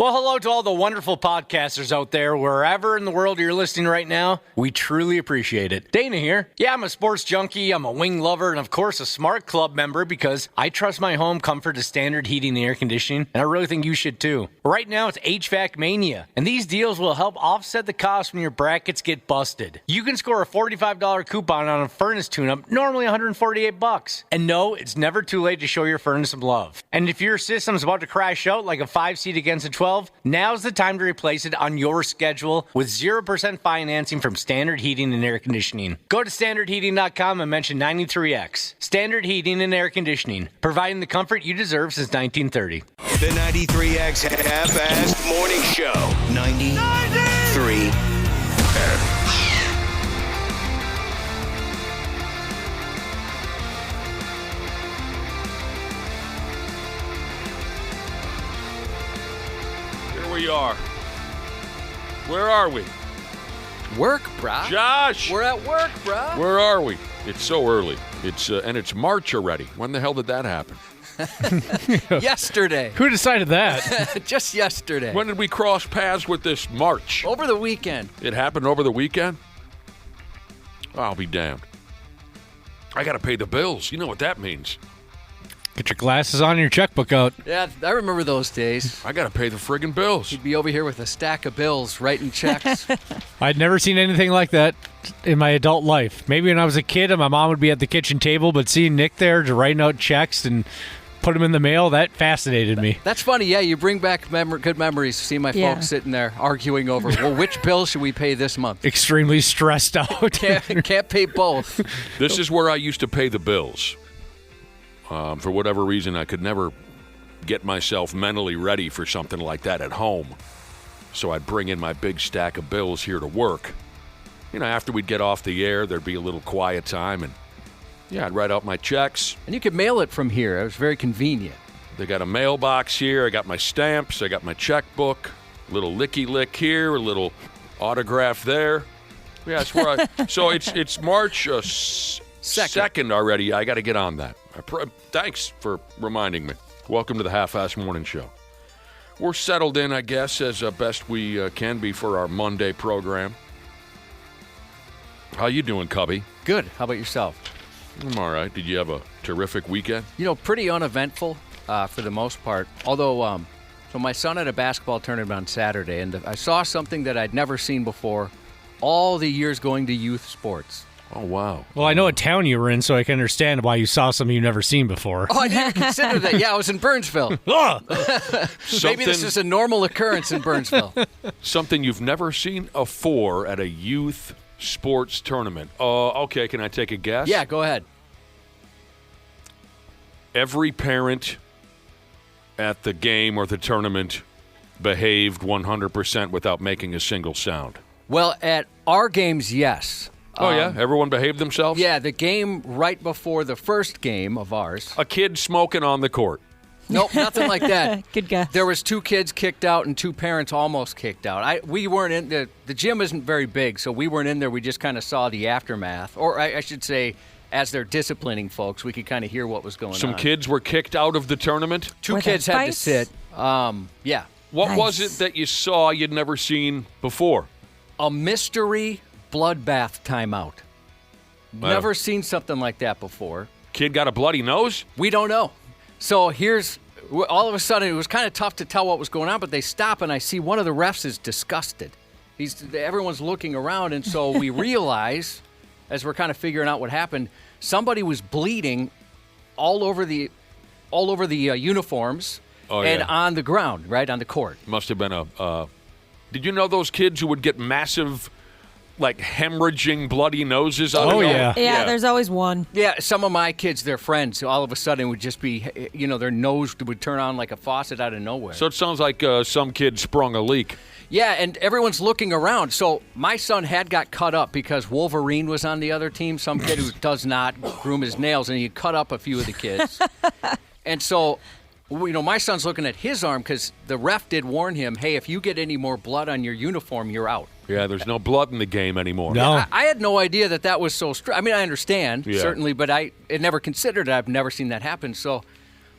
Well, hello to all the wonderful podcasters out there, wherever in the world you're listening right now. We truly appreciate it. Dana here. Yeah, I'm a sports junkie, I'm a wing lover, and of course a Smart Club member because I trust my home comfort to standard heating and air conditioning, and I really think you should too. Right now it's HVAC Mania, and these deals will help offset the cost when your brackets get busted. You can score a $45 coupon on a furnace tune-up, normally $148. And no, it's never too late to show your furnace some love. And if your system's about to crash out like a 5-seat against a 12, now's the time to replace it on your schedule with 0% financing from Standard Heating and Air Conditioning. Go to standardheating.com and mention 93X. Standard Heating and Air Conditioning, providing the comfort you deserve since 1930. The 93X Half-Assed Morning Show. 93X. We are. Where are we? Work, brah. Josh! We're at work, brah. Where are we? It's so early. It's March already. When the hell did that happen? Yesterday. Who decided that? Just yesterday. When did we cross paths with this March? Over the weekend. It happened over the weekend? I'll be damned. I got to pay the bills. You know what that means. Get your glasses on and your checkbook out. Yeah, I remember those days. I got to pay the friggin' bills. You'd be over here with a stack of bills, writing checks. I'd never seen anything like that in my adult life. Maybe when I was a kid and my mom would be at the kitchen table, but seeing Nick there to writing out checks and put them in the mail, that fascinated me. That's funny. Yeah, you bring back good memories. See my folks sitting there arguing over, well, which bill should we pay this month? Extremely stressed out. Can't pay both. This is where I used to pay the bills. For whatever reason, I could never get myself mentally ready for something like that at home. So I'd bring in my big stack of bills here to work. You know, after we'd get off the air, there'd be a little quiet time, and I'd write out my checks. And you could mail it from here. It was very convenient. They got a mailbox here. I got my stamps. I got my checkbook. A little licky lick here. A little autograph there. Yeah, that's where so it's March 2nd already. I got to get on that. Thanks for reminding me. Welcome to the Half-Assed Morning Show. We're settled in, I guess, as best we can be for our Monday program. How you doing, Cubby? Good. How about yourself? I'm all right. Did you have a terrific weekend? You know, pretty uneventful for the most part. Although, so my son had a basketball tournament on Saturday, and I saw something that I'd never seen before all the years going to youth sports. Oh, wow. Well, I know what town you were in, so I can understand why you saw something you've never seen before. Oh, I didn't consider that. Yeah, I was in Burnsville. Maybe this is a normal occurrence in Burnsville. Something you've never seen before at a youth sports tournament. Okay, can I take a guess? Yeah, go ahead. Every parent at the game or the tournament behaved 100% without making a single sound. Well, at our games, yes. Oh, yeah? Everyone behaved themselves? Yeah, the game right before the first game of ours. A kid smoking on the court. Nope, nothing like that. Good guess. There was 2 kids kicked out and 2 parents almost kicked out. We weren't in the gym isn't very big, so we weren't in there. We just kind of saw the aftermath. Or I should say, as they're disciplining folks, we could kind of hear what was going on. Some kids were kicked out of the tournament? 2 kids had to sit. Yeah. What was it that you saw you'd never seen before? A mystery bloodbath timeout. Never seen something like that before. Kid got a bloody nose? We don't know. So here's, all of a sudden, it was kind of tough to tell what was going on, but they stop, and I see one of the refs is disgusted. Everyone's looking around, and so we realize, as we're kind of figuring out what happened, somebody was bleeding all over the uniforms and on the ground, right, on the court. Must have been did you know those kids who would get massive, like, hemorrhaging bloody noses? Yeah, there's always one. Yeah, some of my kids, their friends, all of a sudden would just be, their nose would turn on like a faucet out of nowhere. So it sounds like some kid sprung a leak. Yeah, and everyone's looking around. So my son had got cut up because Wolverine was on the other team, some kid who does not groom his nails, and he cut up a few of the kids. And so, my son's looking at his arm because the ref did warn him, hey, if you get any more blood on your uniform, you're out. Yeah, there's no blood in the game anymore. No. I had no idea that was so strict. I mean, I understand, certainly, but I had never considered it. I've never seen that happen. So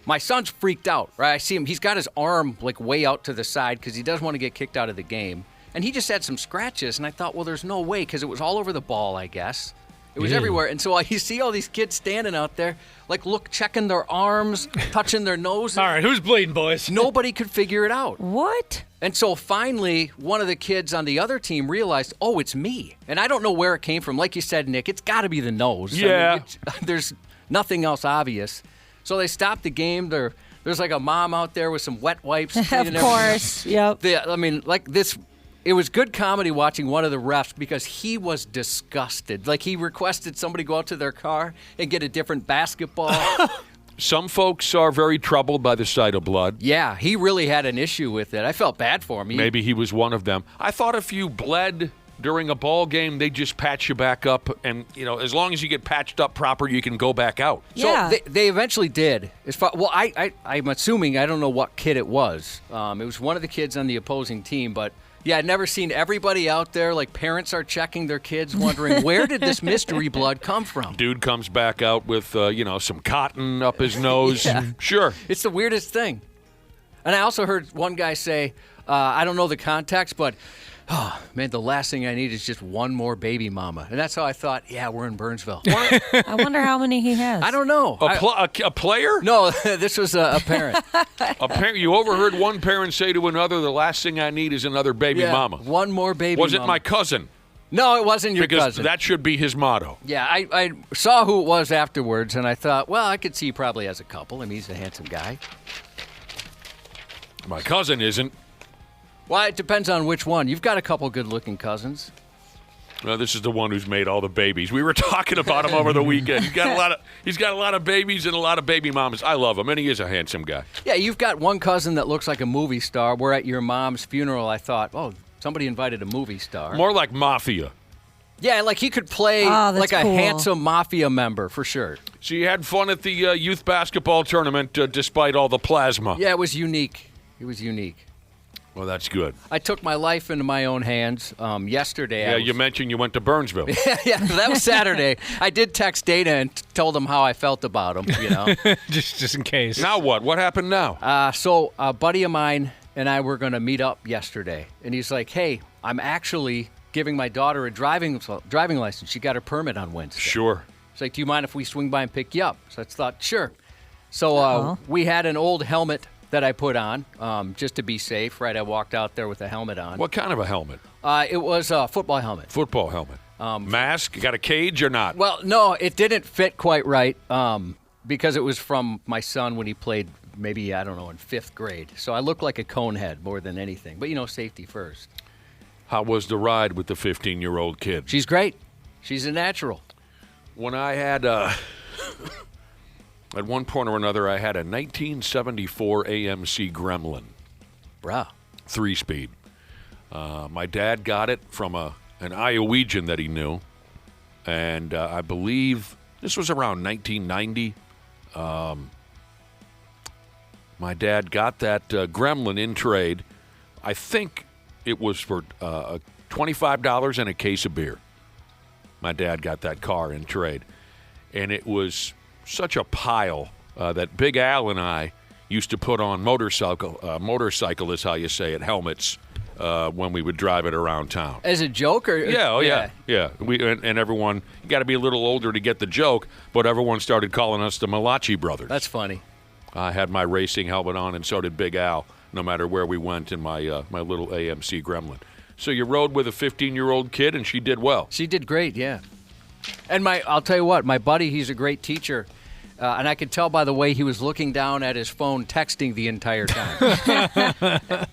my son's freaked out, right? I see him. He's got his arm like way out to the side because he doesn't want to get kicked out of the game. And he just had some scratches, and I thought, well, there's no way because it was all over the ball, I guess. It was everywhere. And so you see all these kids standing out there, like, checking their arms, touching their nose. All right, who's bleeding, boys? Nobody could figure it out. What? And so finally, one of the kids on the other team realized, oh, it's me. And I don't know where it came from. Like you said, Nick, it's got to be the nose. Yeah. I mean, there's nothing else obvious. So they stopped the game. There's like a mom out there with some wet wipes. Of course. Yep. It was good comedy watching one of the refs because he was disgusted. Like, he requested somebody go out to their car and get a different basketball. Some folks are very troubled by the sight of blood. Yeah, he really had an issue with it. I felt bad for him. Maybe he was one of them. I thought if you bled during a ball game, they just patch you back up. And, as long as you get patched up proper, you can go back out. Yeah. So they eventually did. I'm assuming, I don't know what kid it was. It was one of the kids on the opposing team, but... yeah, I'd never seen everybody out there, like parents are checking their kids, wondering, where did this mystery blood come from? Dude comes back out with, some cotton up his nose. Yeah. Sure. It's the weirdest thing. And I also heard one guy say, I don't know the context, but, oh, man, the last thing I need is just one more baby mama. And that's how I thought, yeah, we're in Burnsville. I wonder how many he has. I don't know. A player? No, this was a parent. A parent? You overheard one parent say to another, the last thing I need is another baby mama. One more baby Was mama. it my cousin? No, it wasn't your because cousin. That should be his motto. Yeah, I saw who it was afterwards, and I thought, well, I could see he probably has a couple. I mean, he's a handsome guy. My cousin isn't. Well, it depends on which one. You've got a couple good-looking cousins. Well, this is the one who's made all the babies. We were talking about him over the weekend. He's got a lot of babies and a lot of baby mamas. I love him, and he is a handsome guy. Yeah, you've got one cousin that looks like a movie star. Where at your mom's funeral, I thought, oh, somebody invited a movie star. More like mafia. Yeah, like he could play like a handsome mafia member for sure. So you had fun at the youth basketball tournament despite all the plasma. Yeah, it was unique. It was unique. Well, that's good. I took my life into my own hands yesterday. Yeah, you mentioned you went to Burnsville. Yeah, that was Saturday. I did text Dana and told him how I felt about him, just in case. Now what? What happened now? So a buddy of mine and I were going to meet up yesterday. And he's like, hey, I'm actually giving my daughter a driving license. She got her permit on Wednesday. Sure. He's like, do you mind if we swing by and pick you up? So I thought, sure. So we had an old helmet that I put on just to be safe, right? I walked out there with a helmet on. What kind of a helmet? It was a football helmet. Football helmet. Mask? You got a cage or not? Well, no, it didn't fit quite right because it was from my son when he played maybe, I don't know, in 5th grade. So I looked like a cone head more than anything. But, safety first. How was the ride with the 15-year-old kid? She's great. She's a natural. When I had... At one point or another, I had a 1974 AMC Gremlin. Bruh. 3-speed. My dad got it from an Iowegian that he knew. And I believe this was around 1990. My dad got that Gremlin in trade. I think it was for $25 and a case of beer. My dad got that car in trade. And it was... such a pile that Big Al and I used to put on motorcycle is how you say it, helmets when we would drive it around town. As a joke? Or, yeah. And everyone, you got to be a little older to get the joke, but everyone started calling us the Malachi Brothers. That's funny. I had my racing helmet on, and so did Big Al, no matter where we went in my my little AMC Gremlin. So you rode with a 15-year-old kid, and she did well. She did great, yeah. And I'll tell you what, my buddy, he's a great teacher. And I could tell by the way he was looking down at his phone, texting the entire time.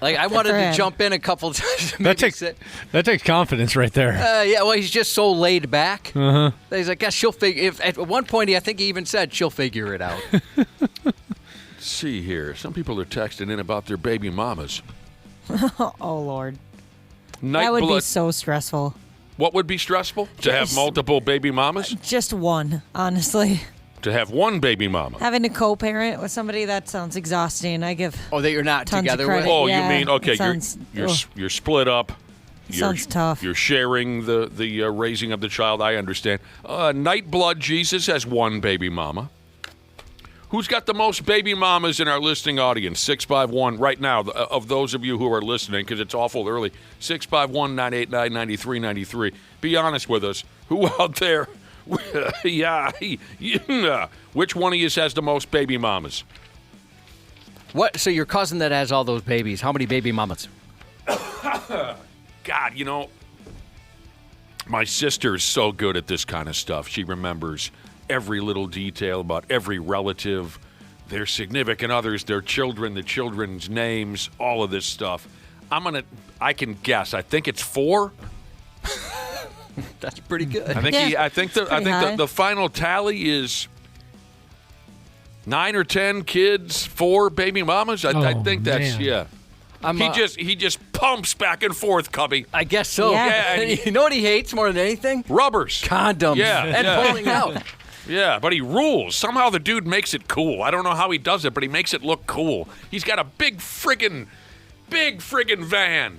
Like, I wanted to jump in a couple times. That takes confidence right there. Yeah, well, he's just so laid back. Uh-huh. He's like, yeah, she'll figure. At one point, I think he even said, she'll figure it out. Let's see here. Some people are texting in about their baby mamas. Oh, Lord. That would be so stressful. What would be stressful? To have multiple baby mamas? Just one, honestly. To have one baby mama. Having to co-parent with somebody, that sounds exhausting. I give that you're not together with? Oh, yeah, you mean, okay, you're split up. Sounds tough. You're sharing the raising of the child. I understand. Nightblood Jesus has one baby mama. Who's got the most baby mamas in our listening audience? 651 right now, of those of you who are listening, because it's awful early. 651-989-9393. Be honest with us. Who out there? Yeah. Which one of you has the most baby mamas? What? So your cousin that has all those babies, how many baby mamas? God, my sister's so good at this kind of stuff. She remembers every little detail about every relative, their significant others, their children, the children's names, all of this stuff. I can guess. I think it's 4. That's pretty good. I think the final tally is 9 or 10 kids, 4 baby mamas. I think that's man. He just pumps back and forth, Cubby. I guess so. Yeah. And you know what he hates more than anything? Rubbers. Condoms. Yeah, And yeah. pulling out. Yeah, but he rules. Somehow the dude makes it cool. I don't know how he does it, but he makes it look cool. He's got a big friggin' van.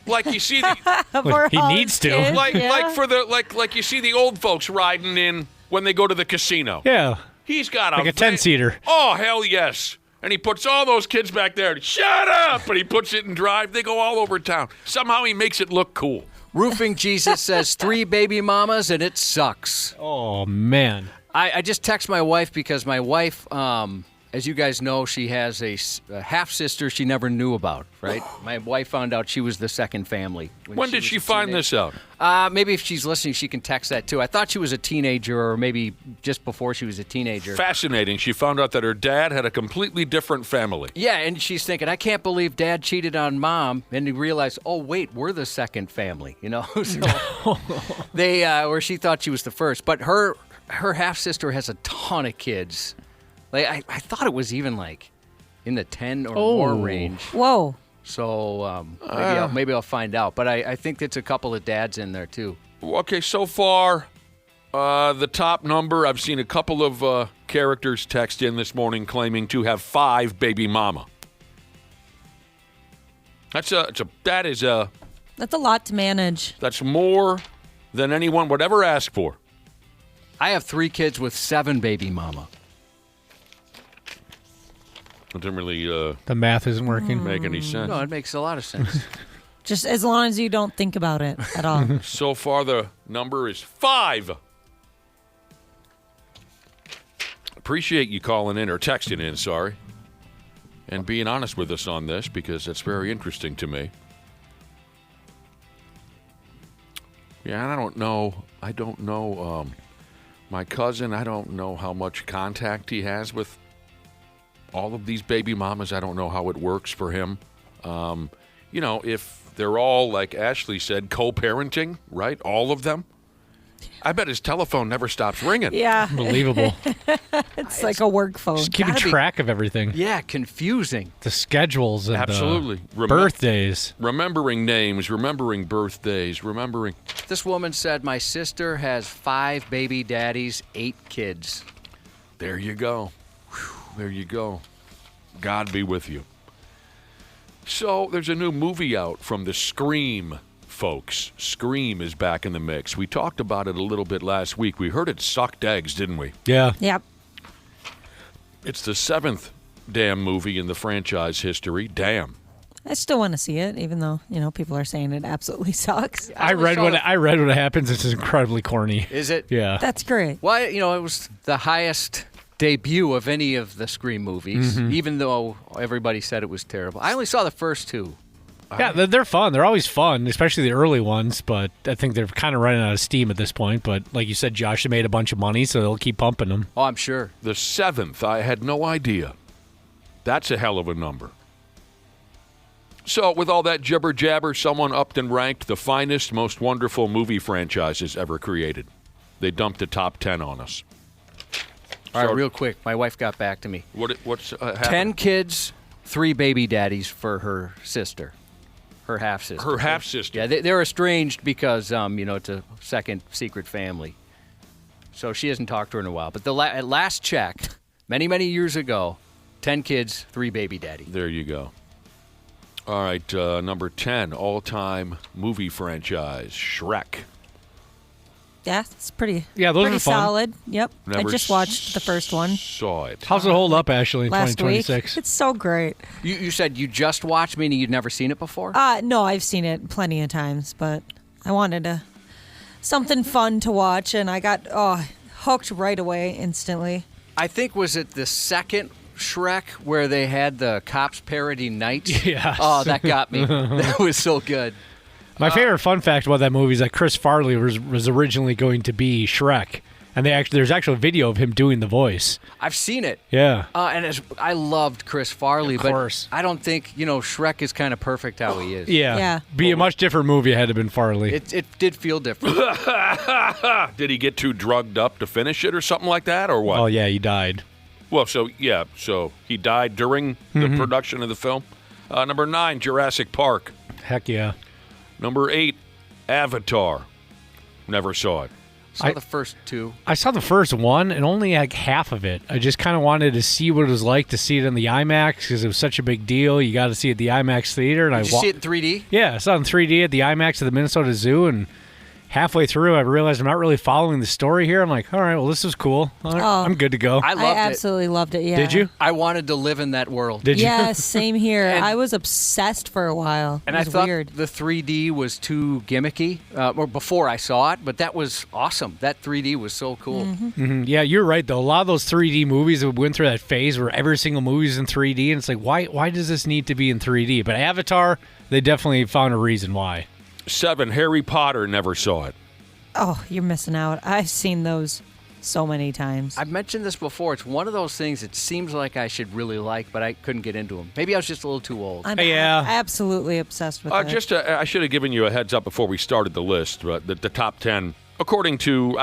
Like you see the He needs to. like you see the old folks riding in when they go to the casino. Yeah. He's got Like a 10-seater. Oh, hell yes. And he puts all those kids back there. Shut up! And he puts it in drive. They go all over town. Somehow he makes it look cool. Roofing Jesus says 3 baby mamas, and it sucks. Oh, man. I just text my wife because my wife, as you guys know, she has a half-sister she never knew about, right? My wife found out she was the second family. When did she find this out? Maybe if she's listening, she can text that, too. I thought she was a teenager or maybe just before she was a teenager. Fascinating. She found out that her dad had a completely different family. Yeah, and she's thinking, I can't believe Dad cheated on Mom. And he realized, oh, wait, we're the second family, So where she thought she was the first. But her half-sister has a ton of kids. Like I thought it was even like in the 10 or more range. Whoa. So maybe I'll find out. But I think it's a couple of dads in there too. Okay, so far, the top number, I've seen a couple of characters text in this morning claiming to have 5 baby mama. That's a lot to manage. That's more than anyone would ever ask for. I have 3 kids with 7 baby mama. It didn't really The math isn't working. make any sense. No, it makes a lot of sense. Just as long as you don't think about it at all. So far, the number is 5. Appreciate you calling in or texting in, sorry, and being honest with us on this because it's very interesting to me. Yeah, and I don't know. My cousin, I don't know how much contact he has with all of these baby mamas. I don't know how it works for him. If they're all, like Ashley said, co-parenting, right? All of them. I bet his telephone never stops ringing. Yeah. Unbelievable. It's like a work phone. Just keeping track of everything. Yeah, confusing. The schedules and Absolutely. Birthdays. Remembering names, remembering birthdays, remembering. This woman said, my sister has 5 baby daddies, 8 kids. There you go. There you go. God be with you. So there's a new movie out from the Scream folks. Scream is back in the mix. We talked about it a little bit last week. We heard it sucked eggs, didn't we? Yeah. Yep. It's the 7th damn movie in the franchise history. Damn. I still want to see it, even though, people are saying it absolutely sucks. I read what happens. It's incredibly corny. Is it? Yeah. That's great. Well, it was the highest debut of any of the Scream movies, even though everybody said it was terrible. I only saw the first 2. Yeah, they're fun. They're always fun, especially the early ones, but I think they're kind of running out of steam at this point. But like you said, Josh, they made a bunch of money, so they'll keep pumping them. Oh, I'm sure. The 7th, I had no idea. That's a hell of a number. So with all that jibber-jabber, someone upped and ranked the finest, most wonderful movie franchises ever created. They dumped a top 10 on us. All right, real quick. My wife got back to me. What's 10 kids, 3 baby daddies for her sister, her half-sister. Her half-sister. Yeah, they're estranged because, it's a second secret family. So she hasn't talked to her in a while. But at last check, many, many years ago, 10 kids, 3 baby daddies. There you go. All right, number 10, all-time movie franchise, Shrek. Yeah, it's pretty. Yeah, those pretty are fun. solid. Yep. I Never just watched the first one Saw it. How's it hold up, Ashley, in last week. 2026? It's so great. You said you just watched, meaning you'd never seen it before? No, I've seen it plenty of times, but I wanted something fun to watch, and I got hooked right away instantly. I think, was it the second Shrek where they had the cops parody Knights? Yes. Oh, that got me. That was so good. My favorite fun fact about that movie is that Chris Farley was originally going to be Shrek, and there's actually a video of him doing the voice. I've seen it. Yeah. And I loved Chris Farley, Of course. but I don't think, Shrek is kind of perfect how he is. Yeah. Yeah. Be a much different movie had it been Farley. It did feel different. Did he get too drugged up to finish it or something like that, or what? Oh yeah, he died. Well, so he died during the production of the film. Number 9, Jurassic Park. Heck yeah. Number 8, Avatar. Never saw it. Saw the first two. I saw the first one and only like half of it. I just kind of wanted to see what it was like to see it in the IMAX because it was such a big deal. You got to see it at the IMAX theater. And Did you see it in 3D? Yeah, I saw it in 3D at the IMAX at the Minnesota Zoo, and halfway through, I realized I'm not really following the story here. I'm like, all right, well, this is cool. All right, I'm good to go. I loved I it. absolutely loved it. Yeah. Did you? I wanted to live in that world. Did you? Yeah, same here. And- I was obsessed for a while. And It I was thought weird. the 3D was too gimmicky, or before I saw it, but that was awesome. That 3D was so cool. Mm-hmm. Yeah, you're right, though. A lot of those 3D movies that went through that phase where every single movie is in 3D, and it's like, why does this need to be in 3D? But Avatar, they definitely found a reason why. 7, Harry Potter. Never saw it. Oh, you're missing out. I've seen those so many times. I've mentioned this before. It's one of those things it seems like I should really like, but I couldn't get into them. Maybe I was just a little too old. I'm Yeah. absolutely obsessed with it. I should have given you a heads up before we started the list, but the top 10, according to,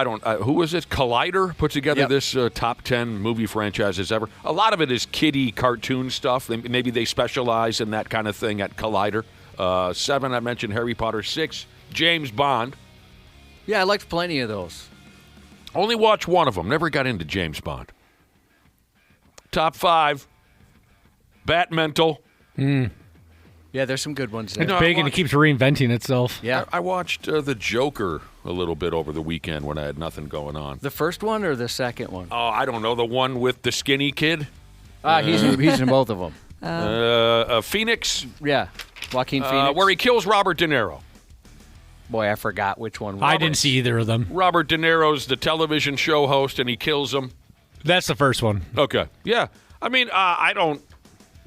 who was it? Collider put together Yep. this top 10 movie franchises ever. A lot of it is kiddie cartoon stuff. Maybe they specialize in that kind of thing at Collider. 7, I mentioned Harry Potter. 6, James Bond. Yeah, I liked plenty of those. Only watched one of them. Never got into James Bond. Top 5, Batmental. Yeah, there's some good ones there. It's No, I big and it watched- keeps reinventing itself. Yeah. I watched The Joker a little bit over the weekend when I had nothing going on. The first one or the second one? Oh, I don't know. The one with the skinny kid? He's in both of them. Phoenix? Yeah. Joaquin Phoenix. Where he kills Robert De Niro. Boy, I forgot which one. I didn't see either of them. Robert De Niro's the television show host, and he kills him. That's the first one. Okay. Yeah. I mean, I don't...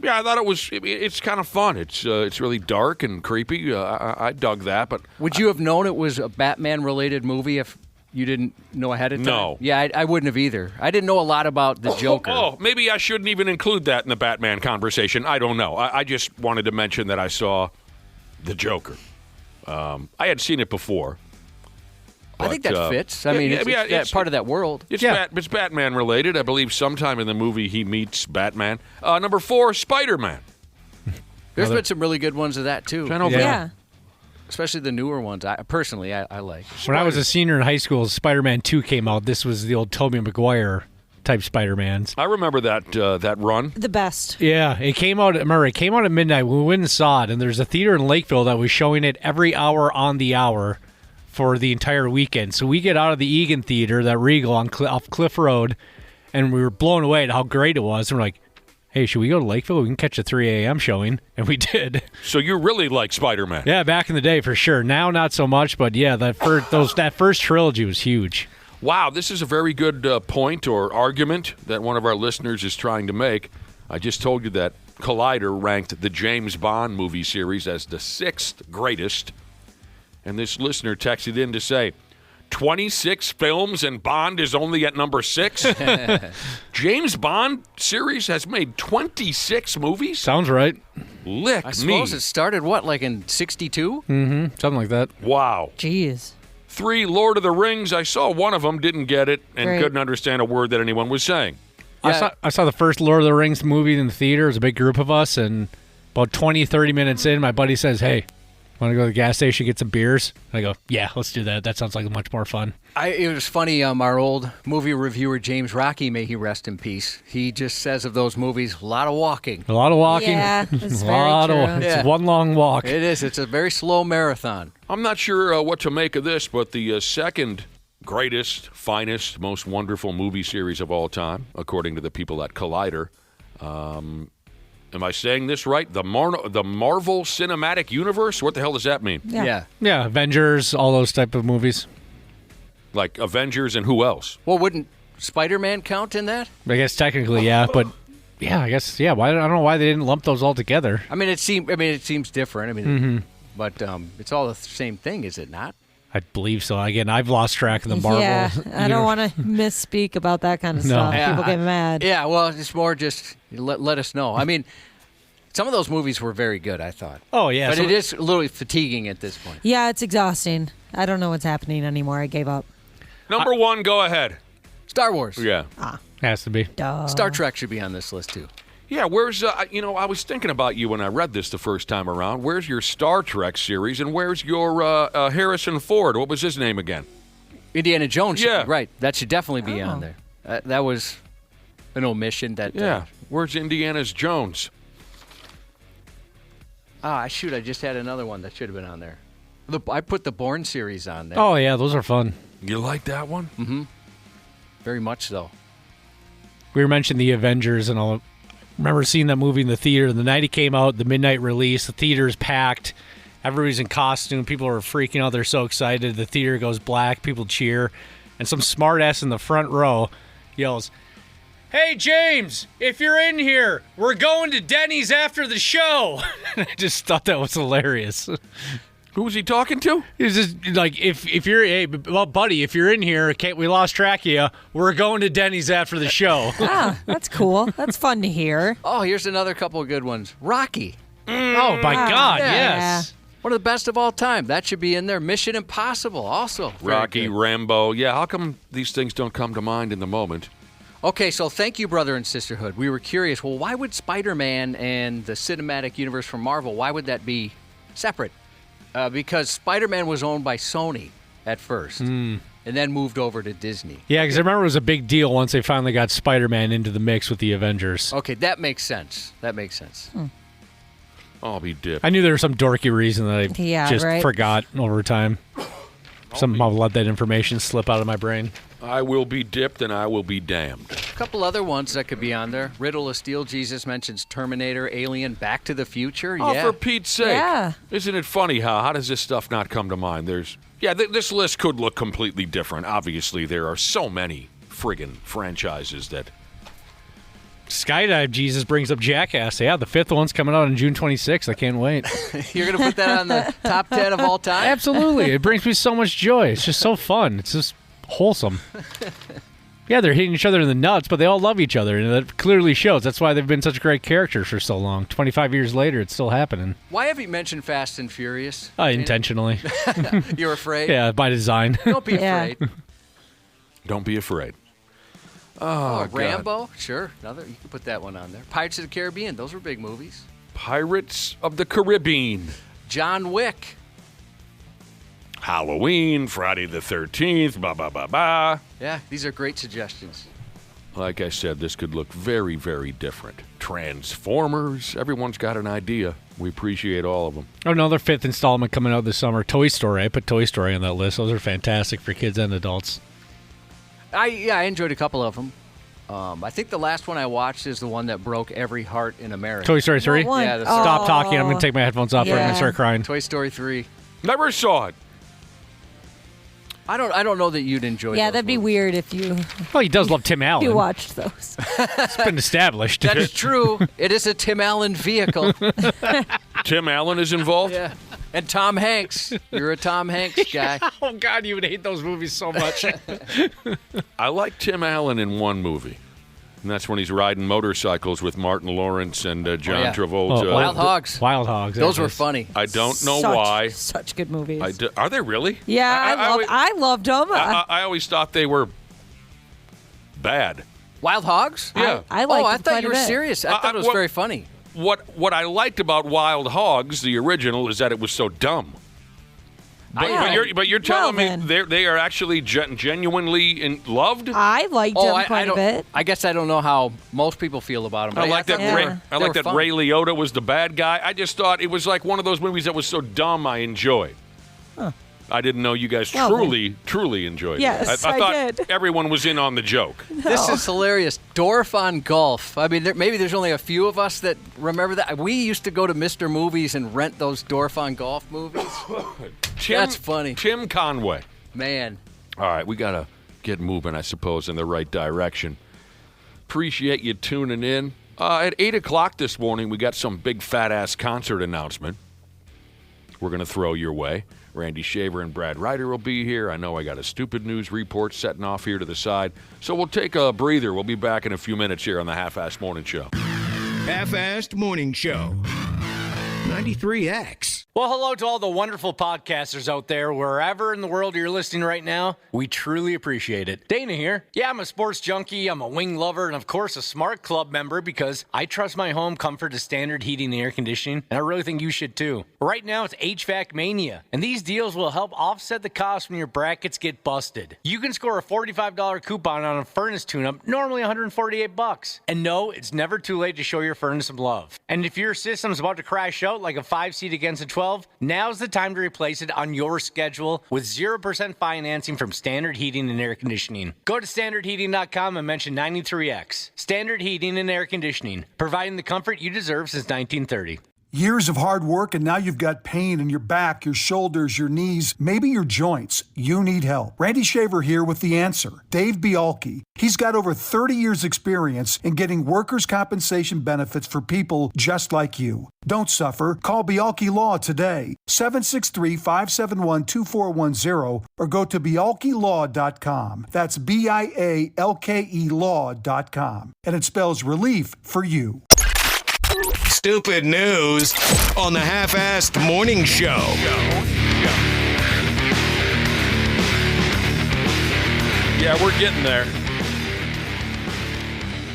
Yeah, I thought it's kind of fun. It's really dark and creepy. I dug that, but... Would you have known it was a Batman-related movie if you didn't know ahead of time? No. Yeah, I wouldn't have either. I didn't know a lot about the Joker. Oh, maybe I shouldn't even include that in the Batman conversation. I don't know. I just wanted to mention that I saw The Joker. I had seen it before. I think that fits. I mean, it's part of that world. It's, Yeah. it's Batman related. I believe sometime in the movie he meets Batman. Number 4, Spider-Man. There's been some really good ones of that, too. yeah. Especially the newer ones. I like. When I was a senior in high school, Spider-Man 2 came out. This was the old Tobey Maguire type Spider-Mans. I remember that run. The best. Yeah, it came out. Remember, it came out at midnight. We went and saw it, and there's a theater in Lakeville that was showing it every hour on the hour for the entire weekend. So we get out of the Egan Theater, that Regal off Cliff Road, and we were blown away at how great it was. And we're like, hey, should we go to Lakeville? We can catch a 3 a.m. showing. And we did. So you really like Spider-Man. Yeah, back in the day for sure. Now, not so much, but yeah, that first trilogy was huge. Wow, this is a very good point or argument that one of our listeners is trying to make. I just told you that Collider ranked the James Bond movie series as the 6th greatest. And this listener texted in to say, 26 films and Bond is only at number 6? James Bond series has made 26 movies? Sounds right. Lick I me. suppose it started, like in 62? Something like that. Wow. Jeez. 3, Lord of the Rings. I saw one of them, didn't get it, and Right. couldn't understand a word that anyone was saying. I saw the first Lord of the Rings movie in the theater. It was a big group of us, and about 20, 30 minutes in, my buddy says, hey, want to go to the gas station, get some beers? And I go, yeah, let's do that. That sounds like much more fun. It was funny, our old movie reviewer, James Rocky, may he rest in peace. He just says of those movies, a lot of walking. A lot of walking. Yeah, it's a very lot true. It's Yeah. one long walk. It is. It's a very slow marathon. I'm not sure what to make of this, but the second greatest, finest, most wonderful movie series of all time, according to the people at Collider. Am I saying this right? The Marvel Cinematic Universe? What the hell does that mean? Yeah. Yeah, Avengers, all those type of movies. Like Avengers and who else? Well, wouldn't Spider-Man count in that? I guess technically, yeah, but yeah, I guess yeah. Why I don't know why they didn't lump those all together. I mean, it seems different. I mean, but it's all the same thing, is it not? I believe so. Again, I've lost track of the Marvel. Yeah, I don't want to misspeak about that kind of stuff. Yeah, People get mad. Yeah, well, it's more just let us know. I mean, some of those movies were very good, I thought. Oh yeah, But it is a little fatiguing at this point. Yeah, it's exhausting. I don't know what's happening anymore. I gave up. Number one, go ahead. Star Wars. Yeah. has to be. Duh. Star Trek should be on this list, too. Yeah, where's, I was thinking about you when I read this the first time around. Where's your Star Trek series, and where's your Harrison Ford? What was his name again? Indiana Jones. should Yeah. be- right. That should definitely be on there. That was an omission. Yeah. Where's Indiana's Jones? Shoot, I just had another one that should have been on there. I put the Bourne series on there. Oh yeah, those are fun. You like that one? Mm-hmm. Very much so. We were mentioning the Avengers, and I remember seeing that movie in the theater. The night it came out, the midnight release, the theater's packed. Everybody's in costume. People are freaking out. They're so excited. The theater goes black. People cheer. And some smartass in the front row yells, "Hey, James, if you're in here, we're going to Denny's after the show." I just thought that was hilarious. Who was he talking to? He's just like, if you're, hey, well, buddy, if you're in here, we lost track of you. We're going to Denny's after the show. That's cool. That's fun to hear. Oh, here's another couple of good ones. Rocky. Oh, my God, yeah. yes. One of the best of all time. That should be in there. Mission Impossible, also. very Rocky, good. Rambo. Yeah, how come these things don't come to mind in the moment? Okay, so thank you, Brother and Sisterhood. We were curious, well, why would Spider-Man and the cinematic universe from Marvel, why would that be separate? Because Spider-Man was owned by Sony at first, and then moved over to Disney. Yeah, because I remember it was a big deal once they finally got Spider-Man into the mix with the Avengers. Okay, that makes sense. I'll be dipped. I knew there was some dorky reason that I just right. forgot over time. Somehow let that information slip out of my brain. I will be dipped and I will be damned. A couple other ones that could be on there. Riddle of Steel, Jesus mentions Terminator, Alien, Back to the Future. Oh, yeah. for Pete's sake. Yeah. Isn't it funny how does this stuff not come to mind? This list could look completely different. Obviously, there are so many friggin' franchises that... Skydive Jesus brings up Jackass. Yeah, the 5th one's coming out on June 26th. I can't wait. You're going to put that on the top 10 of all time? Absolutely. It brings me so much joy. It's just so fun. It's just wholesome. Yeah, they're hitting each other in the nuts, but they all love each other, and that clearly shows. That's why they've been such great characters for so long. 25 years later, it's still happening. Why have you mentioned Fast and Furious? Intentionally. You're afraid? Yeah, by design. Don't be Yeah. afraid. Don't be afraid. Oh, God. Rambo? Sure. You can put that one on there. Pirates of the Caribbean. Those were big movies. Pirates of the Caribbean. John Wick. Halloween, Friday the 13th, blah, blah, blah, blah. Yeah, these are great suggestions. Like I said, this could look very, very different. Transformers, everyone's got an idea. We appreciate all of them. Another 5th installment coming out this summer. Toy Story. I put Toy Story on that list. Those are fantastic for kids and adults. I enjoyed a couple of them. I think the last one I watched is the one that broke every heart in America. Toy Story 3? What one? Yeah, the- Stop talking. I'm going to take my headphones off. Or I'm going Yeah. to start crying. Toy Story 3. Never saw it. I don't know that you'd enjoy Yeah, those that'd be movies. weird if you Well, he does love Tim Allen. watched those. It's been established. That is true. It is a Tim Allen vehicle. Tim Allen is involved? Yeah. And Tom Hanks. You're a Tom Hanks guy. Oh, God, you would hate those movies so much. I like Tim Allen in one movie. And that's when he's riding motorcycles with Martin Lawrence and John yeah. Travolta. Wild Hogs. Wild Hogs. Those there were it is. funny. I don't know Such- why. Such good movies. Are they really? Yeah, I loved them. I always thought they were bad. Wild Hogs? Yeah. I liked Oh, I them thought quite you a were bit. serious. I thought it was what- very funny. What I liked about Wild Hogs, the original, is that it was so dumb. But you're telling Well, me then. they are actually genuinely loved? I liked them quite a bit. I guess I don't know how most people feel about them. I like that. Yeah. Ray Liotta was the bad guy. I just thought it was like one of those movies that was so dumb I enjoyed. I didn't know you guys Well, truly enjoyed Yes, it. I thought did. everyone was in on the joke. This is hilarious. Dorf on golf. I mean, maybe there's only a few of us that remember that. We used to go to Mr. Movies and rent those Dorf on golf movies. That's funny. Tim Conway. Man. All right, we got to get moving, I suppose, in the right direction. Appreciate you tuning in. At 8 o'clock this morning, we got some big fat-ass concert announcement we're going to throw your way. Randy Shaver and Brad Ryder will be here. I know I got a stupid news report setting off here to the side. So we'll take a breather. We'll be back in a few minutes here on the Half-Assed Morning Show. Half-Assed Morning Show. 93X. Well, hello to all the wonderful podcasters out there, wherever in the world you're listening right now. We truly appreciate it. Dana here. Yeah, I'm a sports junkie, I'm a wing lover, and of course a smart club member because I trust my home comfort to standard heating and air conditioning, and I really think you should too. Right now it's HVAC Mania, and these deals will help offset the cost when your brackets get busted. You can score a $45 coupon on a furnace tune-up, normally $148. And no, it's never too late to show your furnace some love. And if your system's about to crash out like a 5-seat against a 12, now's the time to replace it on your schedule with 0% financing from Standard Heating and Air Conditioning. Go to standardheating.com and mention 93X. Standard Heating and Air Conditioning, providing the comfort you deserve since 1930. Years of hard work, and now you've got pain in your back, your shoulders, your knees, maybe your joints. You need help. Randy Shaver here with the answer. Dave Bialke. He's got over 30 years experience in getting workers' compensation benefits for people just like you. Don't suffer. Call Bialke Law today. 763-571-2410 or go to bialkelaw.com. That's BIALKE law.com. And it spells relief for you. Stupid news on the Half-Assed Morning Show. Yeah, we're getting there.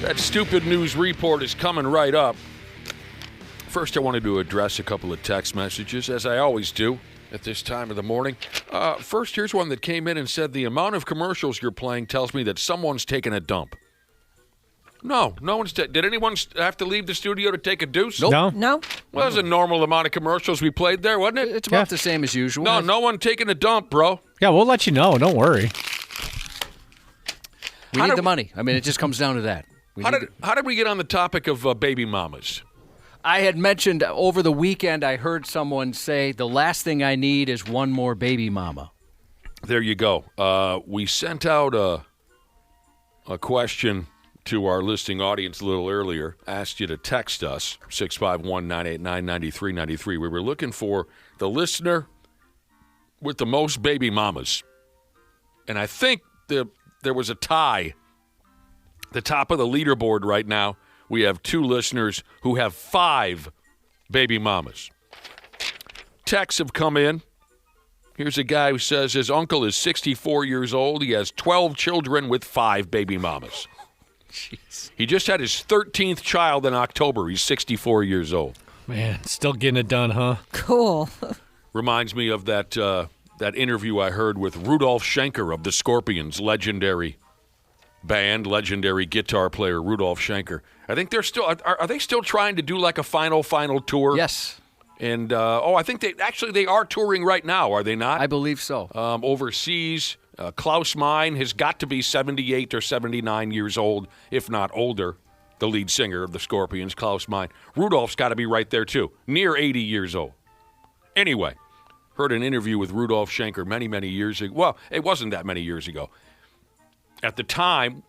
That stupid news report is coming right up. First, I wanted to address a couple of text messages, as I always do at this time of the morning. First, here's one that came in and said, the amount of commercials you're playing tells me that someone's taking a dump. No one's did anyone have to leave the studio to take a deuce? Nope. No. Well, that was a normal amount of commercials we played there, wasn't it? It's about the same as usual. No one taking a dump, bro. Yeah, we'll let you know. Don't worry. We need the money. I mean, it just comes down to that. How did we get on the topic of baby mamas? I had mentioned over the weekend, I heard someone say, the last thing I need is one more baby mama. There you go. We sent out a question to our listening audience a little earlier, asked you to text us, 651-989-9393. We were looking for the listener with the most baby mamas. And I think there was a tie. The top of the leaderboard right now, we have two listeners who have 5 baby mamas. Texts have come in. Here's a guy who says his uncle is 64 years old. He has 12 children with 5 baby mamas. Jeez. He just had his 13th child in October. He's 64 years old. Man, still getting it done, huh? Cool. Reminds me of that interview I heard with Rudolf Schenker of the Scorpions, legendary band, legendary guitar player Rudolf Schenker. I think they're still are they still trying to do like a final tour? Yes. And I think they are touring right now, are they not? I believe so. Overseas. Klaus Meine has got to be 78 or 79 years old, if not older, the lead singer of the Scorpions, Klaus Meine. Rudolph's got to be right there, too, near 80 years old. Anyway, heard an interview with Rudolf Schenker many, many years ago. Well, it wasn't that many years ago. At the time,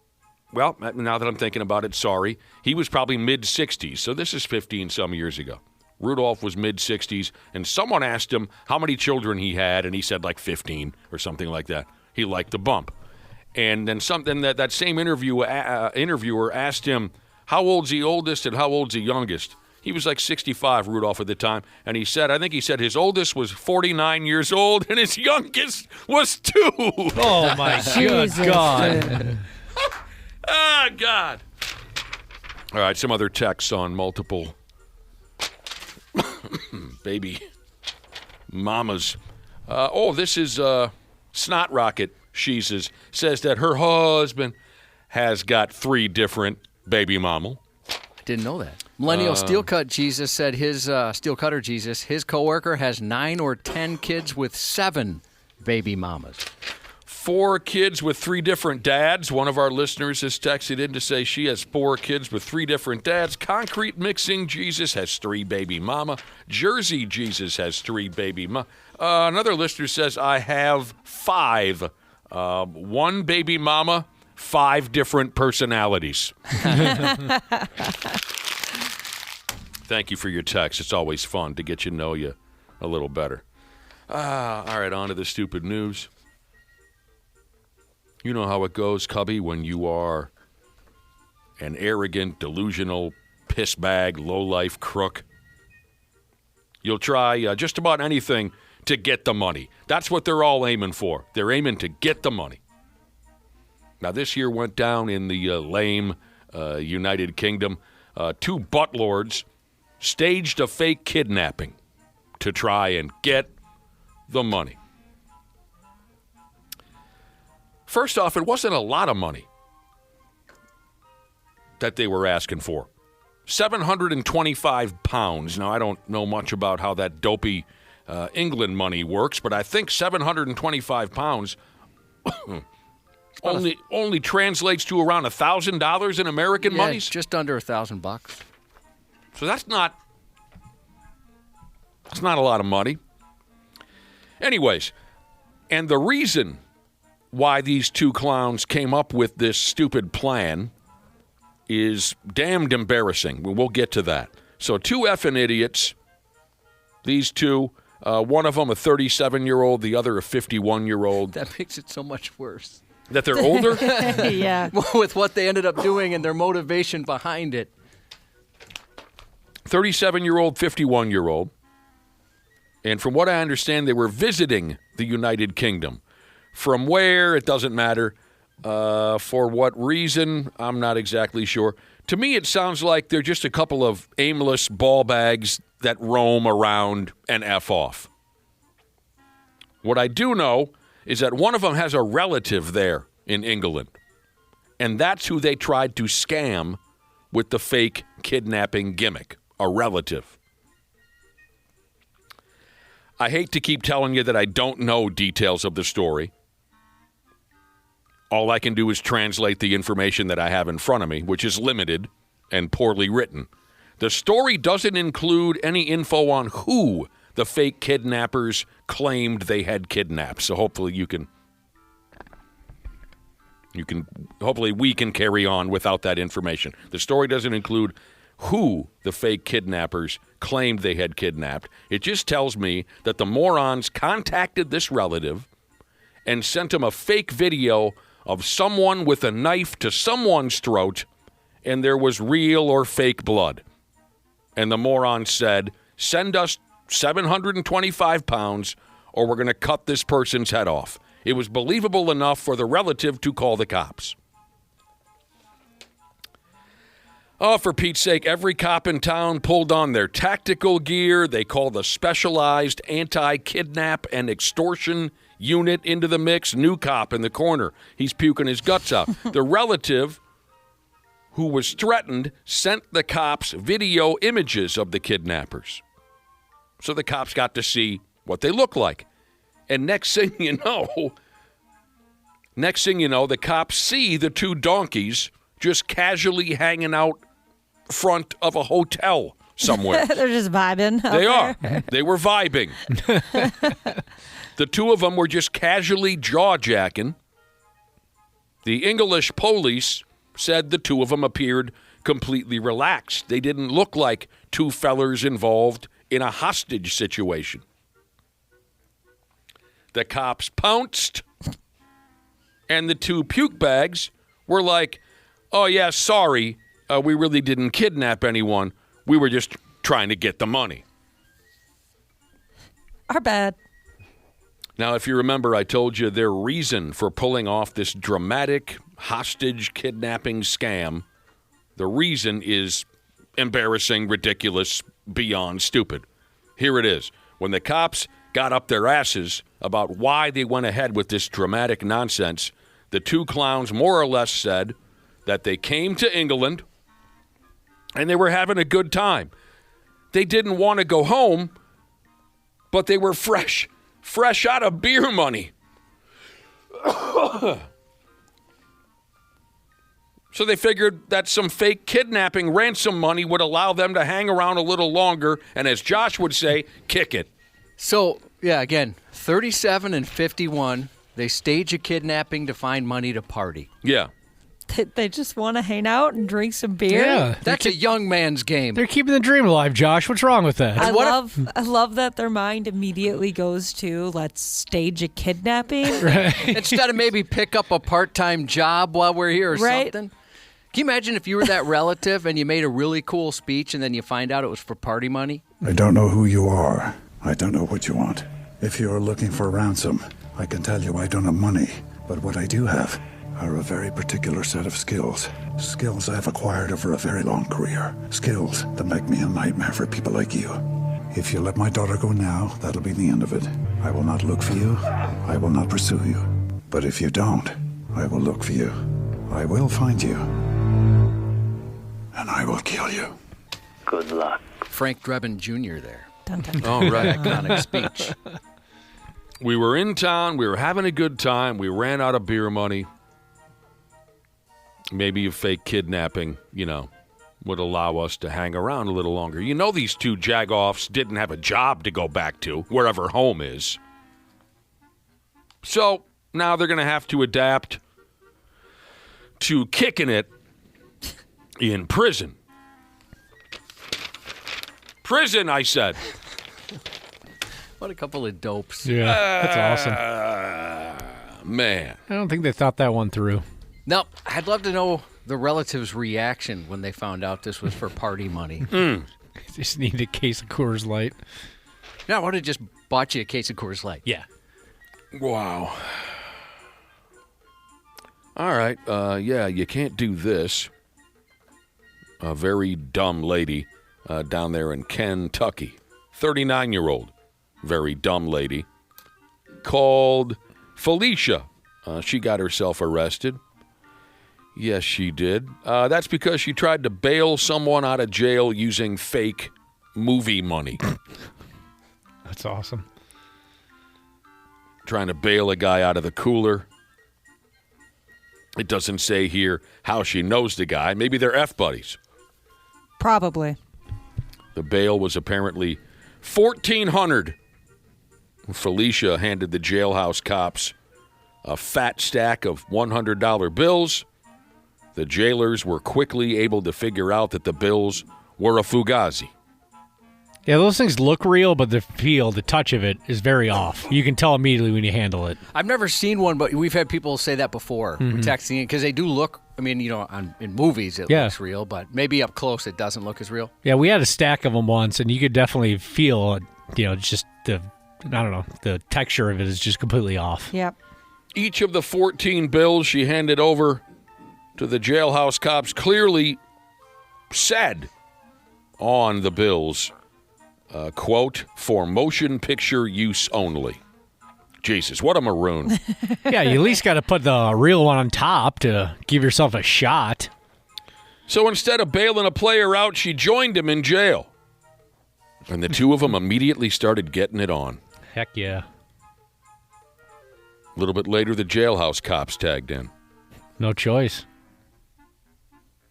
well, now that I'm thinking about it, sorry, he was probably mid-60s, so this is 15-some years ago. Rudolph was mid-60s, and someone asked him how many children he had, and he said like 15 or something like that. He liked the bump. And then that same interviewer asked him, how old's the oldest and how old's the youngest? He was like 65, Rudolph, at the time. And he said, I think he said his oldest was 49 years old and his youngest was 2. Oh, my good God. Ah, God. All right, some other texts on multiple baby mamas. This is... Snot Rocket, she says that her husband has got 3 different baby mama. I didn't know that. Millennial Steel Cutter Jesus said his coworker has 9 or 10 kids with 7 baby mamas. 4 kids with 3 different dads. One of our listeners has texted in to say she has 4 kids with 3 different dads. Concrete Mixing Jesus has 3 baby mama. Jersey Jesus has 3 baby mama. Another listener says, I have 5. 1 baby mama, 5 different personalities. Thank you for your text. It's always fun to get you know you a little better. All right, on to the stupid news. You know how it goes, Cubby, when you are an arrogant, delusional, pissbag, low-life crook. You'll try just about anything to get the money. That's what they're all aiming for. They're aiming to get the money. Now, this year went down in the lame United Kingdom. 2 buttlords staged a fake kidnapping to try and get the money. First off, it wasn't a lot of money that they were asking for. 725 pounds. Now, I don't know much about how that dopey England money works, but I think 725 pounds only translates to around $1,000 in American money. Just under $1,000. So that's not a lot of money. Anyways, and the reason why these 2 clowns came up with this stupid plan is damned embarrassing. We'll get to that. So 2 effing idiots, these 2, one of them a 37-year-old, the other a 51-year-old. That makes it so much worse. That they're older? Yeah. With what they ended up doing and their motivation behind it. 37-year-old, 51-year-old. And from what I understand, they were visiting the United Kingdom. From where, it doesn't matter. For what reason, I'm not exactly sure. To me, it sounds like they're just a couple of aimless ball bags that roam around and F off. What I do know is that one of them has a relative there in England. And that's who they tried to scam with the fake kidnapping gimmick, a relative. I hate to keep telling you that I don't know details of the story. All I can do is translate the information that I have in front of me, which is limited and poorly written. The story doesn't include any info on who the fake kidnappers claimed they had kidnapped. So hopefully hopefully we can carry on without that information. The story doesn't include who the fake kidnappers claimed they had kidnapped. It just tells me that the morons contacted this relative and sent him a fake video of someone with a knife to someone's throat, and there was real or fake blood. And the moron said, send us 725 pounds or we're going to cut this person's head off. It was believable enough for the relative to call the cops. Oh, for Pete's sake, every cop in town pulled on their tactical gear. They called a specialized anti-kidnap and extortion unit into the mix. New cop in the corner. He's puking his guts out. The relative who was threatened sent the cops video images of the kidnappers. So the cops got to see what they look like. And next thing you know, the cops see the 2 donkeys just casually hanging out front of a hotel somewhere. They're just vibing. They are. They were vibing. The 2 of them were just casually jaw-jacking. The English police said the 2 of them appeared completely relaxed. They didn't look like 2 fellers involved in a hostage situation. The cops pounced, and the 2 puke bags were like, oh, yeah, sorry, we really didn't kidnap anyone. We were just trying to get the money. Our bad. Now, if you remember, I told you their reason for pulling off this dramatic hostage kidnapping scam, the reason is embarrassing, ridiculous, beyond stupid. Here it is. When the cops got up their asses about why they went ahead with this dramatic nonsense, the 2 clowns more or less said that they came to England and they were having a good time. They didn't want to go home, but they were fresh out of beer money. So they figured that some fake kidnapping ransom money would allow them to hang around a little longer and, as Josh would say, kick it. So, yeah, again, 37 and 51, they stage a kidnapping to find money to party. Yeah. They just want to hang out and drink some beer. Yeah. That's a young man's game. They're keeping the dream alive, Josh. What's wrong with that? I love that their mind immediately goes to let's stage a kidnapping. Instead of maybe pick up a part-time job while we're here or Right. something. Can you imagine if you were that relative and you made a really cool speech and then you find out it was for party money? I don't know who you are. I don't know what you want. If you're looking for ransom, I can tell you I don't have money. But what I do have are a very particular set of skills. Skills I've acquired over a very long career. Skills that make me a nightmare for people like you. If you let my daughter go now, that'll be the end of it. I will not look for you. I will not pursue you. But if you don't, I will look for you. I will find you. And I will kill you. Good luck. Frank Drebin Jr. there. Dun, dun, dun. All right. Iconic speech. We were in town. We were having a good time. We ran out of beer money. Maybe a fake kidnapping, would allow us to hang around a little longer. These two jagoffs didn't have a job to go back to, wherever home is. So now they're going to have to adapt to kicking it in prison. Prison, I said. What a couple of dopes. Yeah, that's awesome. Man. I don't think they thought that one through. Now, I'd love to know the relatives' reaction when they found out this was for party money. Just need a case of Coors Light. Now, I would have just bought you a case of Coors Light. Yeah. Wow. All right. You can't do this. A very dumb lady down there in Kentucky, 39-year-old, very dumb lady, called Felicia. She got herself arrested. Yes, she did. That's because she tried to bail someone out of jail using fake movie money. That's awesome. Trying to bail a guy out of the cooler. It doesn't say here how she knows the guy. Maybe they're F-buddies. Probably. The bail was apparently $1,400. Felicia handed the jailhouse cops a fat stack of $100 bills. The jailers were quickly able to figure out that the bills were a Fugazi. Yeah, those things look real, but the touch of it is very off. You can tell immediately when you handle it. I've never seen one, but we've had people say that before, texting it, because they do look, in movies it looks real, but maybe up close it doesn't look as real. Yeah, we had a stack of them once, and you could definitely feel, just the texture of it is just completely off. Yep. Each of the 14 bills she handed over to the jailhouse cops clearly said on the bills, quote, for motion picture use only. Jesus, what a maroon. Yeah, you at least got to put the real one on top to give yourself a shot. So instead of bailing a player out, she joined him in jail. And the two of them immediately started getting it on. Heck yeah. A little bit later, the jailhouse cops tagged in. No choice.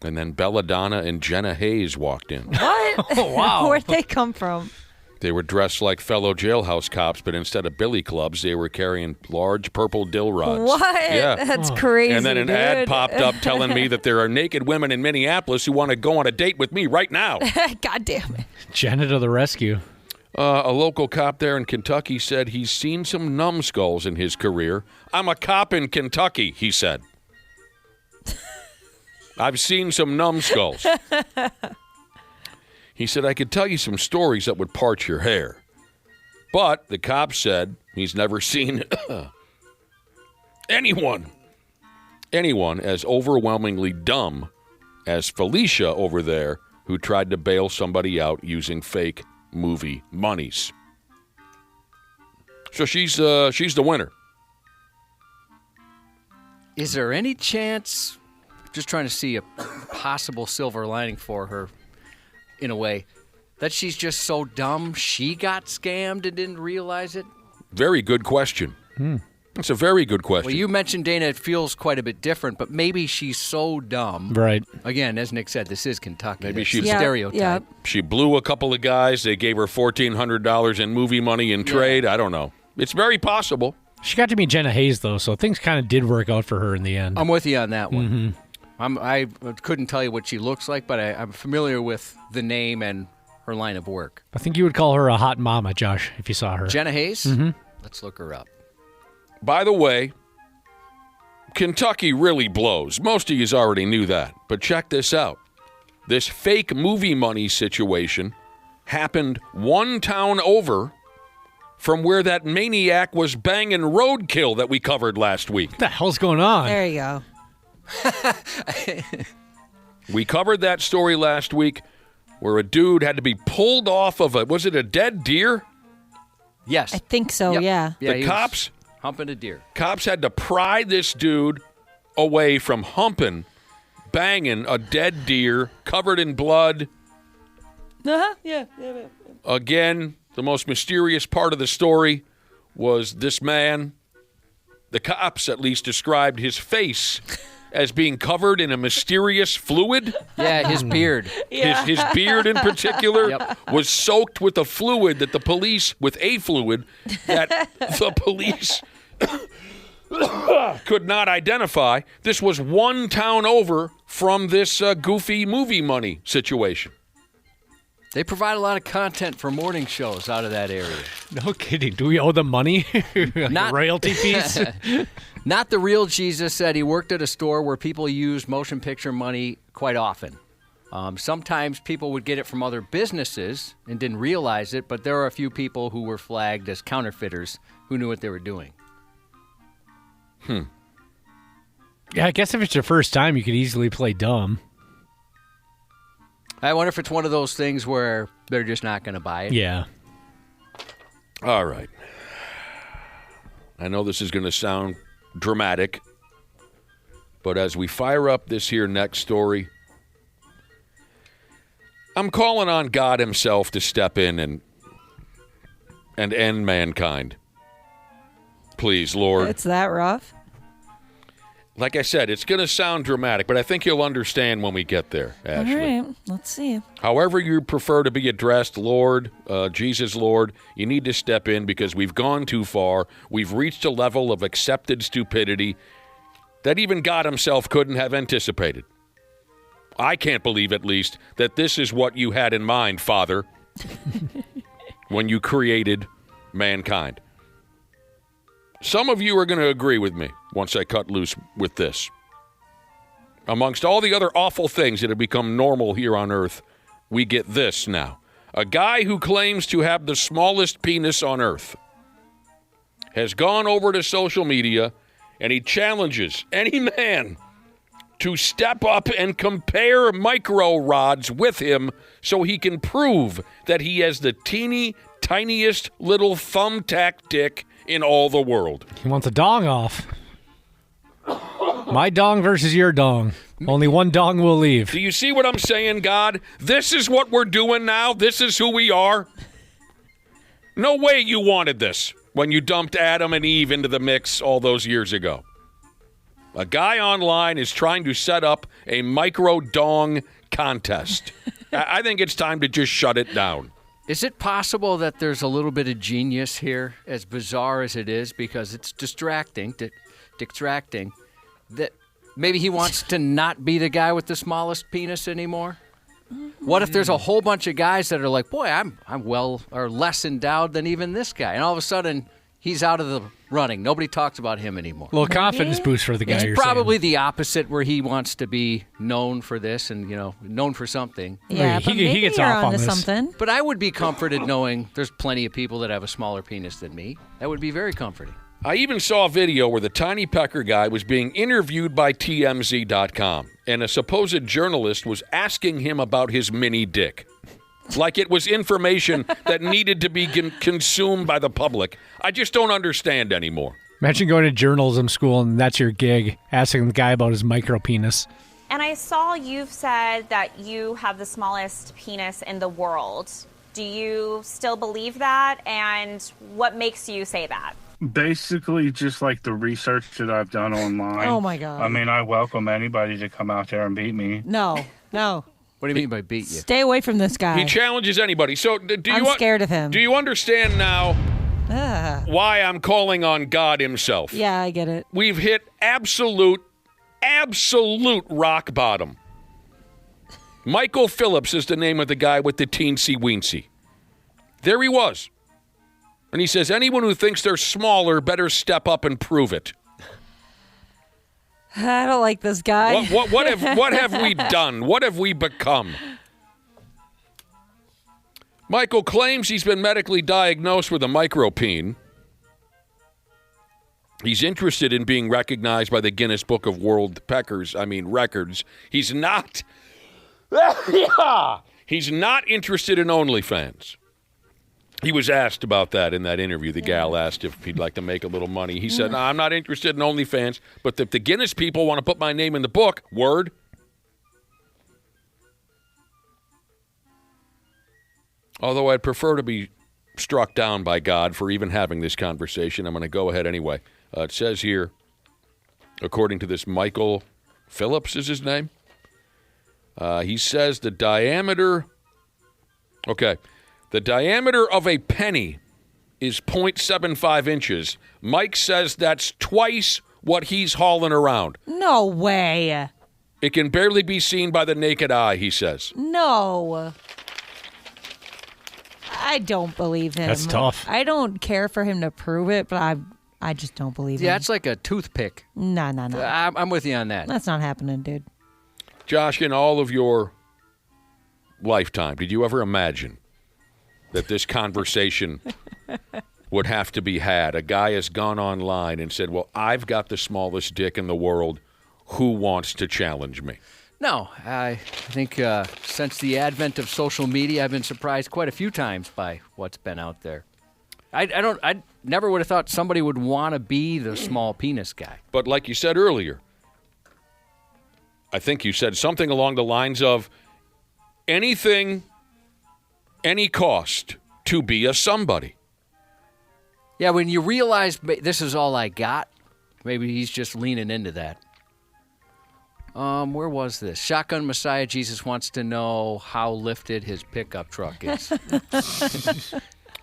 And then Belladonna and Jenna Hayes walked in. What? Oh, wow. Where'd they come from? They were dressed like fellow jailhouse cops, but instead of billy clubs, they were carrying large purple dill rods. What? Yeah. That's crazy. And then an ad popped up telling me that there are naked women in Minneapolis who want to go on a date with me right now. God damn it. Jenna to the rescue. A local cop there in Kentucky said he's seen some numbskulls in his career. I'm a cop in Kentucky, he said. I've seen some numbskulls. He said, I could tell you some stories that would part your hair. But the cop said he's never seen anyone as overwhelmingly dumb as Felicia over there, who tried to bail somebody out using fake movie monies. So she's the winner. Is there any chance, just trying to see a possible silver lining for her, in a way, that she's just so dumb she got scammed and didn't realize it? Very good question. That's a very good question. Well, you mentioned, Dana, it feels quite a bit different, but maybe she's so dumb. Right. Again, as Nick said, this is Kentucky. Maybe That's she's the stereotype. Yeah. She blew a couple of guys. They gave her $1,400 in movie money in trade. I don't know. It's very possible. She got to meet Jenna Hayes, though, so things kind of did work out for her in the end. I'm with you on that one. I couldn't tell you what she looks like, but I'm familiar with the name and her line of work. I think you would call her a hot mama, Josh, if you saw her. Jenna Hayes? Mm-hmm. Let's look her up. By the way, Kentucky really blows. Most of you already knew that. But check this out. This fake movie money situation happened one town over from where that maniac was banging Roadkill that we covered last week. What the hell's going on? There you go. We covered that story last week where a dude had to be pulled off of was it a dead deer? Yes. I think so, Yep. yeah. Yeah, The he was cops humping a deer. Cops had to pry this dude away from humping, banging a dead deer covered in blood. Uh-huh, yeah. Again, the most mysterious part of the story was this man. The cops at least described his face as being covered in a mysterious fluid. Yeah, his beard. His beard in particular Yep. was soaked with a fluid that the police could not identify. This was one town over from this goofy movie money situation. They provide a lot of content for morning shows out of that area. No kidding. Do we owe them money? Not- Royalty fees? Not the real Jesus said he worked at a store where people use motion picture money quite often. Sometimes people would get it from other businesses and didn't realize it, but there are a few people who were flagged as counterfeiters who knew what they were doing. Yeah, I guess if it's your first time, you could easily play dumb. I wonder if it's one of those things where they're just not going to buy it. Yeah. All right. I know this is going to sound dramatic, but as we fire up this here next story, I'm calling on God himself to step in and end mankind. Please, Lord. It's that rough? Like I said, it's going to sound dramatic, but I think you'll understand when we get there, Ashley. All right, let's see. However you prefer to be addressed, Lord, Jesus, Lord, you need to step in because we've gone too far. We've reached a level of accepted stupidity that even God himself couldn't have anticipated. I can't believe, at least, that this is what you had in mind, Father, when you created mankind. Some of you are going to agree with me once I cut loose with this. Amongst all the other awful things that have become normal here on Earth, we get this now. A guy who claims to have the smallest penis on Earth has gone over to social media and he challenges any man to step up and compare micro rods with him so he can prove that he has the tiniest little thumbtack dick in all the world. He wants a dong off. My dong versus your dong. Only one dong will leave. Do you see what I'm saying, God? This is what we're doing now. This is who we are. No way you wanted this when you dumped Adam and Eve into the mix all those years ago. A guy online is trying to set up a micro dong contest. I think it's time to just shut it down. Is it possible that there's a little bit of genius here, as bizarre as it is, because it's distracting, that maybe he wants to not be the guy with the smallest penis anymore? What if there's a whole bunch of guys that are like, boy, I'm well or less endowed than even this guy, and all of a sudden he's out of the running. Nobody talks about him anymore. A little confidence boost for the guy. It's probably the opposite, where he wants to be known for this and, known for something. Yeah, He but maybe gets you're off on onto this. something. But I would be comforted knowing there's plenty of people that have a smaller penis than me. That would be very comforting. I even saw a video where the tiny pecker guy was being interviewed by TMZ.com, and a supposed journalist was asking him about his mini dick. Like it was information that needed to be consumed by the public. I just don't understand anymore. Imagine going to journalism school and that's your gig, asking the guy about his micro penis. And I saw you've said that you have the smallest penis in the world. Do you still believe that? And what makes you say that? Basically, just like the research that I've done online. Oh, my God. I mean, I welcome anybody to come out there and beat me. No. What do you mean by beat you? Stay away from this guy. He challenges anybody. So I'm scared of him. Do you understand now why I'm calling on God himself? Yeah, I get it. We've hit absolute rock bottom. Michael Phillips is the name of the guy with the teensy weensy. There he was. And he says, anyone who thinks they're smaller better step up and prove it. I don't like this guy. What have we done? What have we become? Michael claims he's been medically diagnosed with a micropene. He's interested in being recognized by the Guinness Book of World Records. He's not. He's not interested in OnlyFans. He was asked about that in that interview. The gal asked if he'd like to make a little money. He said, no, I'm not interested in OnlyFans, but if the Guinness people want to put my name in the book, word. Although I'd prefer to be struck down by God for even having this conversation, I'm going to go ahead anyway. It says here, according to this Michael Phillips is his name, he says the diameter of a penny is 0.75 inches. Mike says that's twice what he's hauling around. No way. It can barely be seen by the naked eye, he says. No. I don't believe him. That's tough. I don't care for him to prove it, but I just don't believe him. Yeah, it's like a toothpick. No. I'm with you on that. That's not happening, dude. Josh, in all of your lifetime, did you ever imagine that this conversation would have to be had? A guy has gone online and said, well, I've got the smallest dick in the world. Who wants to challenge me? No, I think since the advent of social media, I've been surprised quite a few times by what's been out there. I never would have thought somebody would want to be the small penis guy. But like you said earlier, I think you said something along the lines of anything, any cost to be a somebody. Yeah, when you realize this is all I got, maybe he's just leaning into that. Where was this? Shotgun Messiah Jesus wants to know how lifted his pickup truck is.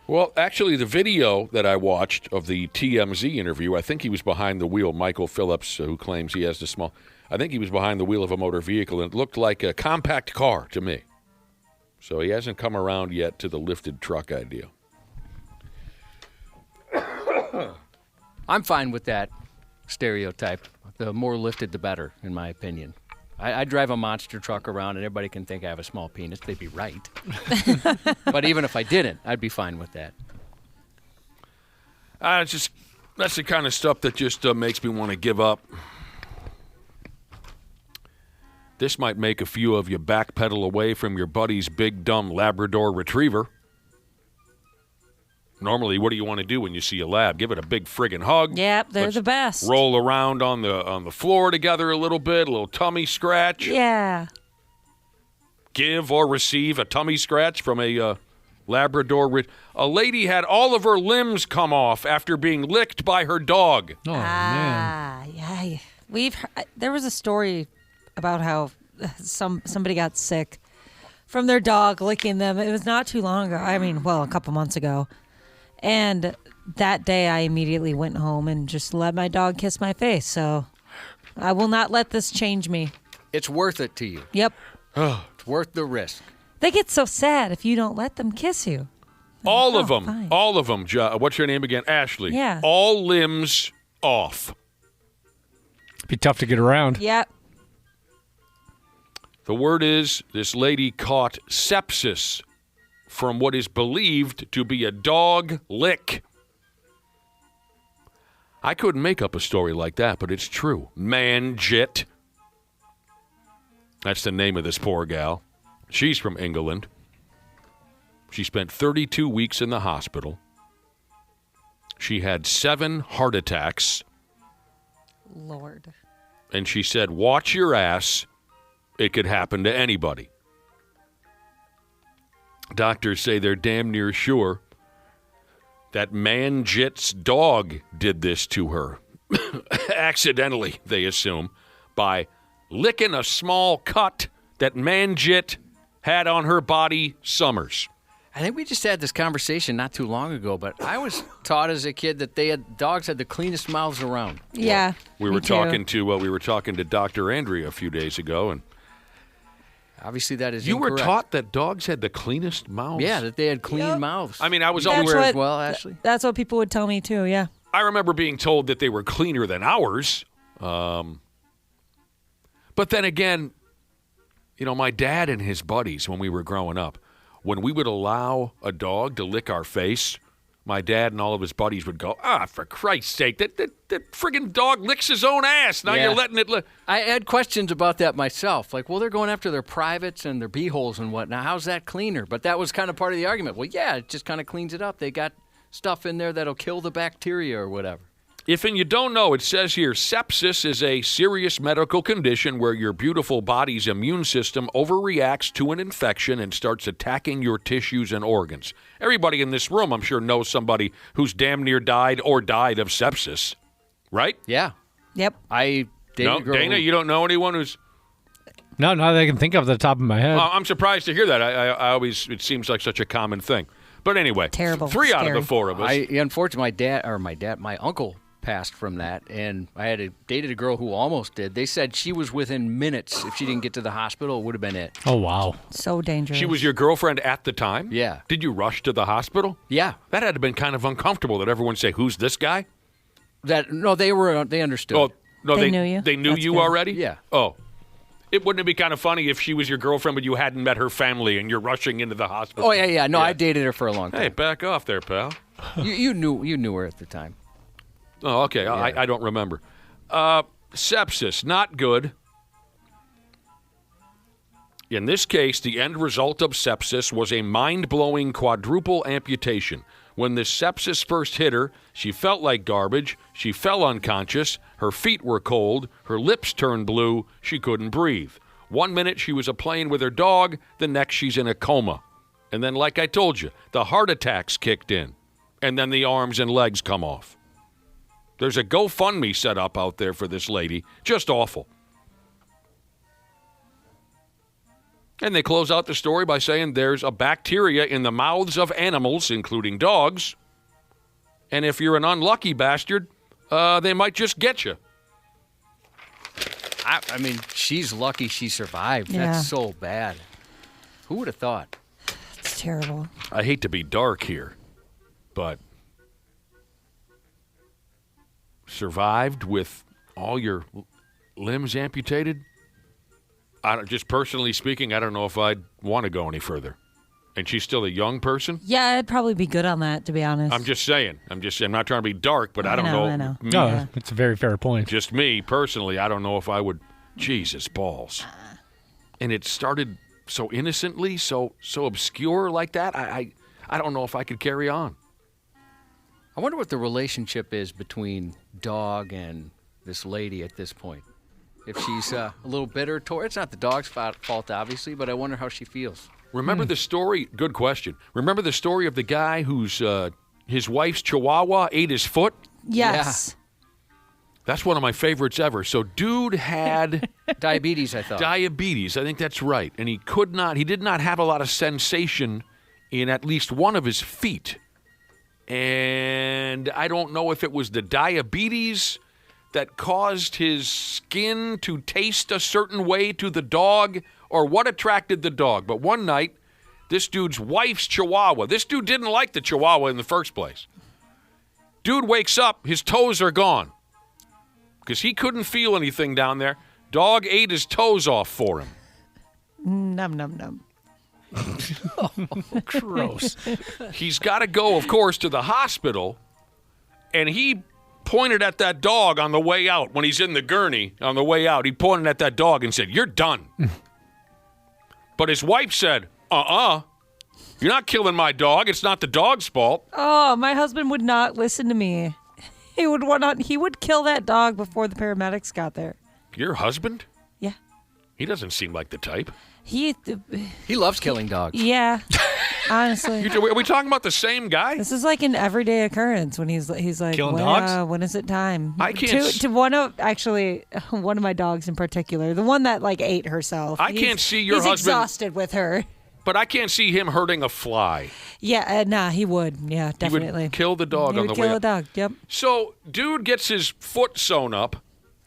Well, actually, the video that I watched of the TMZ interview, I think he was behind the wheel. Michael Phillips, who claims he has the small, I think he was behind the wheel of a motor vehicle, and it looked like a compact car to me. So he hasn't come around yet to the lifted truck idea. I'm fine with that stereotype. The more lifted, the better, in my opinion. I drive a monster truck around, and everybody can think I have a small penis. They'd be right. But even if I didn't, I'd be fine with that. That's the kind of stuff that just makes me want to give up. This might make a few of you backpedal away from your buddy's big, dumb Labrador Retriever. Normally, what do you want to do when you see a lab? Give it a big friggin' hug. Yep, they're the best. Roll around on the floor together a little bit, a little tummy scratch. Yeah. Give or receive a tummy scratch from a Labrador. A lady had all of her limbs come off after being licked by her dog. Oh, man. Yeah. There was a story about how somebody got sick from their dog licking them. It was not too long ago. A couple months ago. And that day I immediately went home and just let my dog kiss my face. So I will not let this change me. It's worth it to you. Yep. It's worth the risk. They get so sad if you don't let them kiss you. All of them. Fine. All of them. What's your name again? Ashley. Yeah. All limbs off. Be tough to get around. Yep. The word is this lady caught sepsis from what is believed to be a dog lick. I couldn't make up a story like that, but it's true. Manjit. That's the name of this poor gal. She's from England. She spent 32 weeks in the hospital. She had 7 heart attacks. Lord. And she said, watch your ass. It could happen to anybody. Doctors say they're damn near sure that Manjit's dog did this to her. Accidentally, they assume, by licking a small cut that Manjit had on her body summers. I think we just had this conversation not too long ago, but I was taught as a kid that dogs had the cleanest mouths around. Yeah. We were talking to Dr. Andrea a few days ago, and obviously that is you incorrect. were taught that dogs had the cleanest mouths. Yeah, that they had clean mouths. I mean, I was That's always what- as well, Ashley. That's what people would tell me too. Yeah. I remember being told that they were cleaner than ours. But then again, my dad and his buddies, when we were growing up, when we would allow a dog to lick our face, my dad and all of his buddies would go, for Christ's sake, that friggin' dog licks his own ass. Now you're letting it lick. I had questions about that myself. Like, well, they're going after their privates and their beeholes and whatnot. How's that cleaner? But that was kind of part of the argument. Well, yeah, it just kind of cleans it up. They got stuff in there that'll kill the bacteria or whatever. If and you don't know, it says here, sepsis is a serious medical condition where your beautiful body's immune system overreacts to an infection and starts attacking your tissues and organs. Everybody in this room, I'm sure, knows somebody who's damn near died or died of sepsis, right? Yeah. Yep. I dated No, a girl Dana, who- you don't know anyone who's... No, not that I can think of the top of my head. I'm surprised to hear that. I always, it seems like such a common thing. But anyway, Terrible. 3 out of Scary. the 4 of us. Unfortunately, my uncle passed from that, and I had dated a girl who almost did. They said she was within minutes. If she didn't get to the hospital, it would have been it. Oh, wow. So dangerous. She was your girlfriend at the time? Yeah. Did you rush to the hospital? Yeah. That had to have been kind of uncomfortable that everyone say, who's this guy? They understood. Oh, no, They knew you? They knew That's you good. already? Yeah. Oh. Wouldn't it be kind of funny if she was your girlfriend but you hadn't met her family and you're rushing into the hospital? Oh, yeah. No, I dated her for a long Hey, time. back off there, pal. You knew her at the time. Oh, okay. Yeah. I don't remember. Sepsis, not good. In this case, the end result of sepsis was a mind-blowing quadruple amputation. When this sepsis first hit her, she felt like garbage, she fell unconscious, her feet were cold, her lips turned blue, she couldn't breathe. 1 minute she was playing with her dog, the next she's in a coma. And then, like I told you, the heart attacks kicked in, and then the arms and legs come off. There's a GoFundMe set up out there for this lady. Just awful. And they close out the story by saying there's a bacteria in the mouths of animals, including dogs. And if you're an unlucky bastard, they might just get you. I mean, she's lucky she survived. Yeah. That's so bad. Who would have thought? It's terrible. I hate to be dark here, but survived with all your limbs amputated? Just personally speaking, I don't know if I'd want to go any further. And she's still a young person? Yeah, I'd probably be good on that, to be honest. I'm just saying. I'm not trying to be dark, but I don't know. I know. No, it's a very fair point. Just me, personally, I don't know if I would. Jesus balls. And it started so innocently, so obscure like that. I don't know if I could carry on. I wonder what the relationship is between dog and this lady at this point. If she's a little bitter toward, it's not the dog's fault, obviously, but I wonder how she feels. Remember the story? Good question. Remember the story of the guy whose his wife's chihuahua ate his foot? Yes. That's one of my favorites ever. So dude had Diabetes, I thought. diabetes. I think that's right. And he did not have a lot of sensation in at least one of his feet. And I don't know if it was the diabetes that caused his skin to taste a certain way to the dog or what attracted the dog. But one night, this dude's wife's chihuahua, this dude didn't like the chihuahua in the first place. Dude wakes up, his toes are gone because he couldn't feel anything down there. Dog ate his toes off for him. Num, num, num. Gross. He's got to go, of course, to the hospital, and he pointed at that dog on the way out. When he's in the gurney on the way out, he pointed at that dog and said, "You're done." But his wife said, "You're not killing my dog. It's not the dog's fault." Oh, my husband would not listen to me. He would kill that dog before the paramedics got there. Your husband? Yeah. He doesn't seem like the type. He loves killing dogs. Yeah. Honestly. Are we talking about the same guy? This is like an everyday occurrence when he's like, Killing when, dogs? when is it time? I can't To one of my dogs in particular, the one that like ate herself. I can't see your he's husband. exhausted with her. But I can't see him hurting a fly. Yeah, nah, he would. Yeah, definitely. He would kill the dog He on would the way kill up. a dog. Yep. So, dude gets his foot sewn up.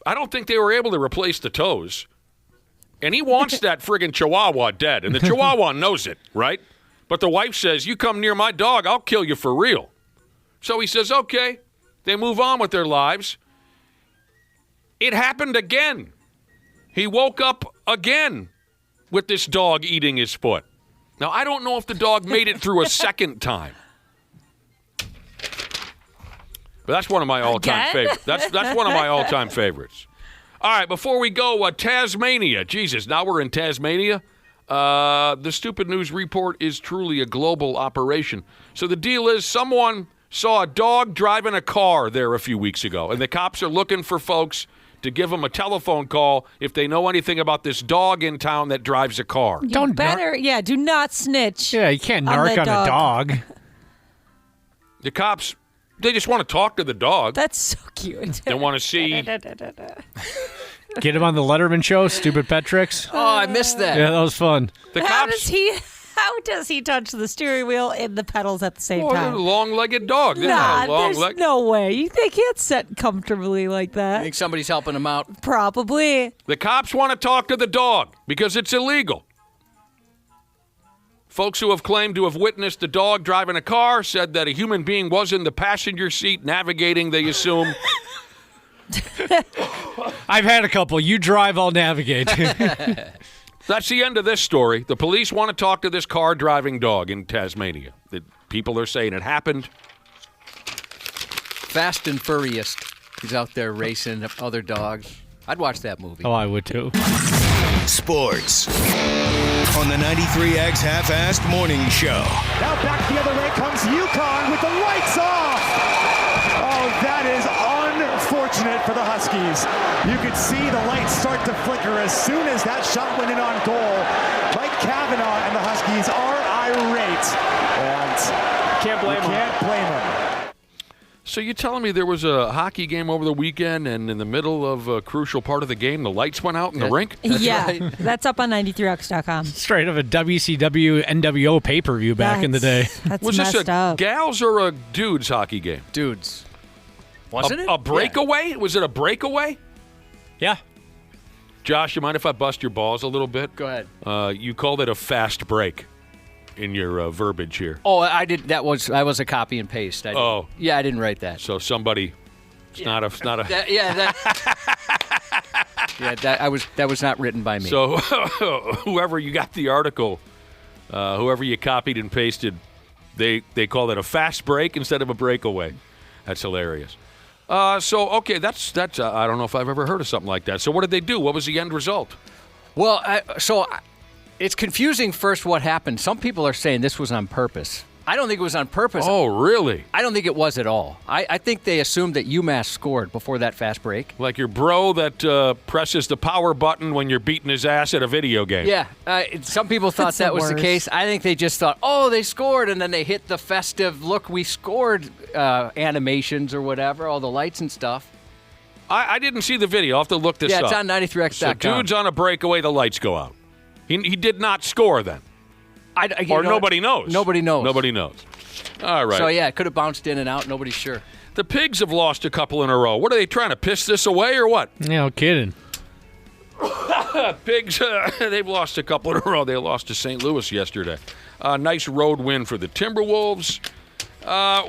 I don't think they were able to replace the toes. And he wants that friggin' Chihuahua dead. And the Chihuahua knows it, right? But the wife says, you come near my dog, I'll kill you for real. So he says, okay. They move on with their lives. It happened again. He woke up again with this dog eating his foot. Now, I don't know if the dog made it through a second time. But that's one of my all-time favorites. That's one of my all-time favorites. All right, before we go, Tasmania. Jesus, now we're in Tasmania. The Stupid News Report is truly a global operation. So the deal is someone saw a dog driving a car there a few weeks ago, and the cops are looking for folks to give them a telephone call if they know anything about this dog in town that drives a car. Do not snitch. Yeah, you can't narc on a dog. The cops, they just want to talk to the dog. That's so cute. They want to see. Get him on the Letterman show, stupid pet tricks. Oh, I missed that. Yeah, that was fun. The How cops. does he touch the steering wheel and the pedals at the same Well, they're time? a long-legged dog. They're Nah, not a long there's leg. no way. They can't sit comfortably like I that. think somebody's helping him out. Probably. The cops want to talk to the dog because it's illegal. Folks who have claimed to have witnessed the dog driving a car said that a human being was in the passenger seat navigating, they assume. I've had a couple. You drive, I'll navigate. That's the end of this story. The police want to talk to this car-driving dog in Tasmania. The people are saying it happened. Fast and Furious. He's out there racing other dogs. I'd watch that movie. Oh, I would too. Sports on the 93X Half-Assed Morning Show. Now back the other way comes Yukon with the lights off. Oh, that is unfortunate for the Huskies. You could see the lights start to flicker as soon as that shot went in on goal. Mike Kavanaugh and the Huskies are irate. And can't blame them. So you're telling me there was a hockey game over the weekend, and in the middle of a crucial part of the game, the lights went out in the rink? Yeah, that's up on 93x.com. Straight up a WCW NWO pay-per-view back in the day. That's Was this messed a up. gals or a dudes hockey game? Dudes. Wasn't it? A breakaway? Was it a breakaway? Yeah. Josh, you mind if I bust your balls a little bit? Go ahead. You called it a fast break in your verbiage here. Oh, I did. That was a copy and paste. Oh. Yeah, I didn't write that. So somebody, it's not a. That was not written by me. So whoever you got the article, whoever you copied and pasted, they call it a fast break instead of a breakaway. That's hilarious. Okay, that's. I don't know if I've ever heard of something like that. So what did they do? What was the end result? Well, it's confusing first what happened. Some people are saying this was on purpose. I don't think it was on purpose. Oh, really? I don't think it was at all. I think they assumed that UMass scored before that fast break. Like your bro that presses the power button when you're beating his ass at a video game. Yeah, some people thought that was the case. I think they just thought, oh, they scored, and then they hit the festive, look, we scored animations or whatever, all the lights and stuff. I didn't see the video. I'll have to look this up. Yeah, it's on 93x.com. So dude's on a breakaway, the lights go out. He did not score then. Nobody knows. Nobody knows. Nobody knows. All right. So, yeah, it could have bounced in and out. Nobody's sure. The Pigs have lost a couple in a row. What are they trying to piss this away or what? No kidding. Pigs, they've lost a couple in a row. They lost to St. Louis yesterday. Nice road win for the Timberwolves.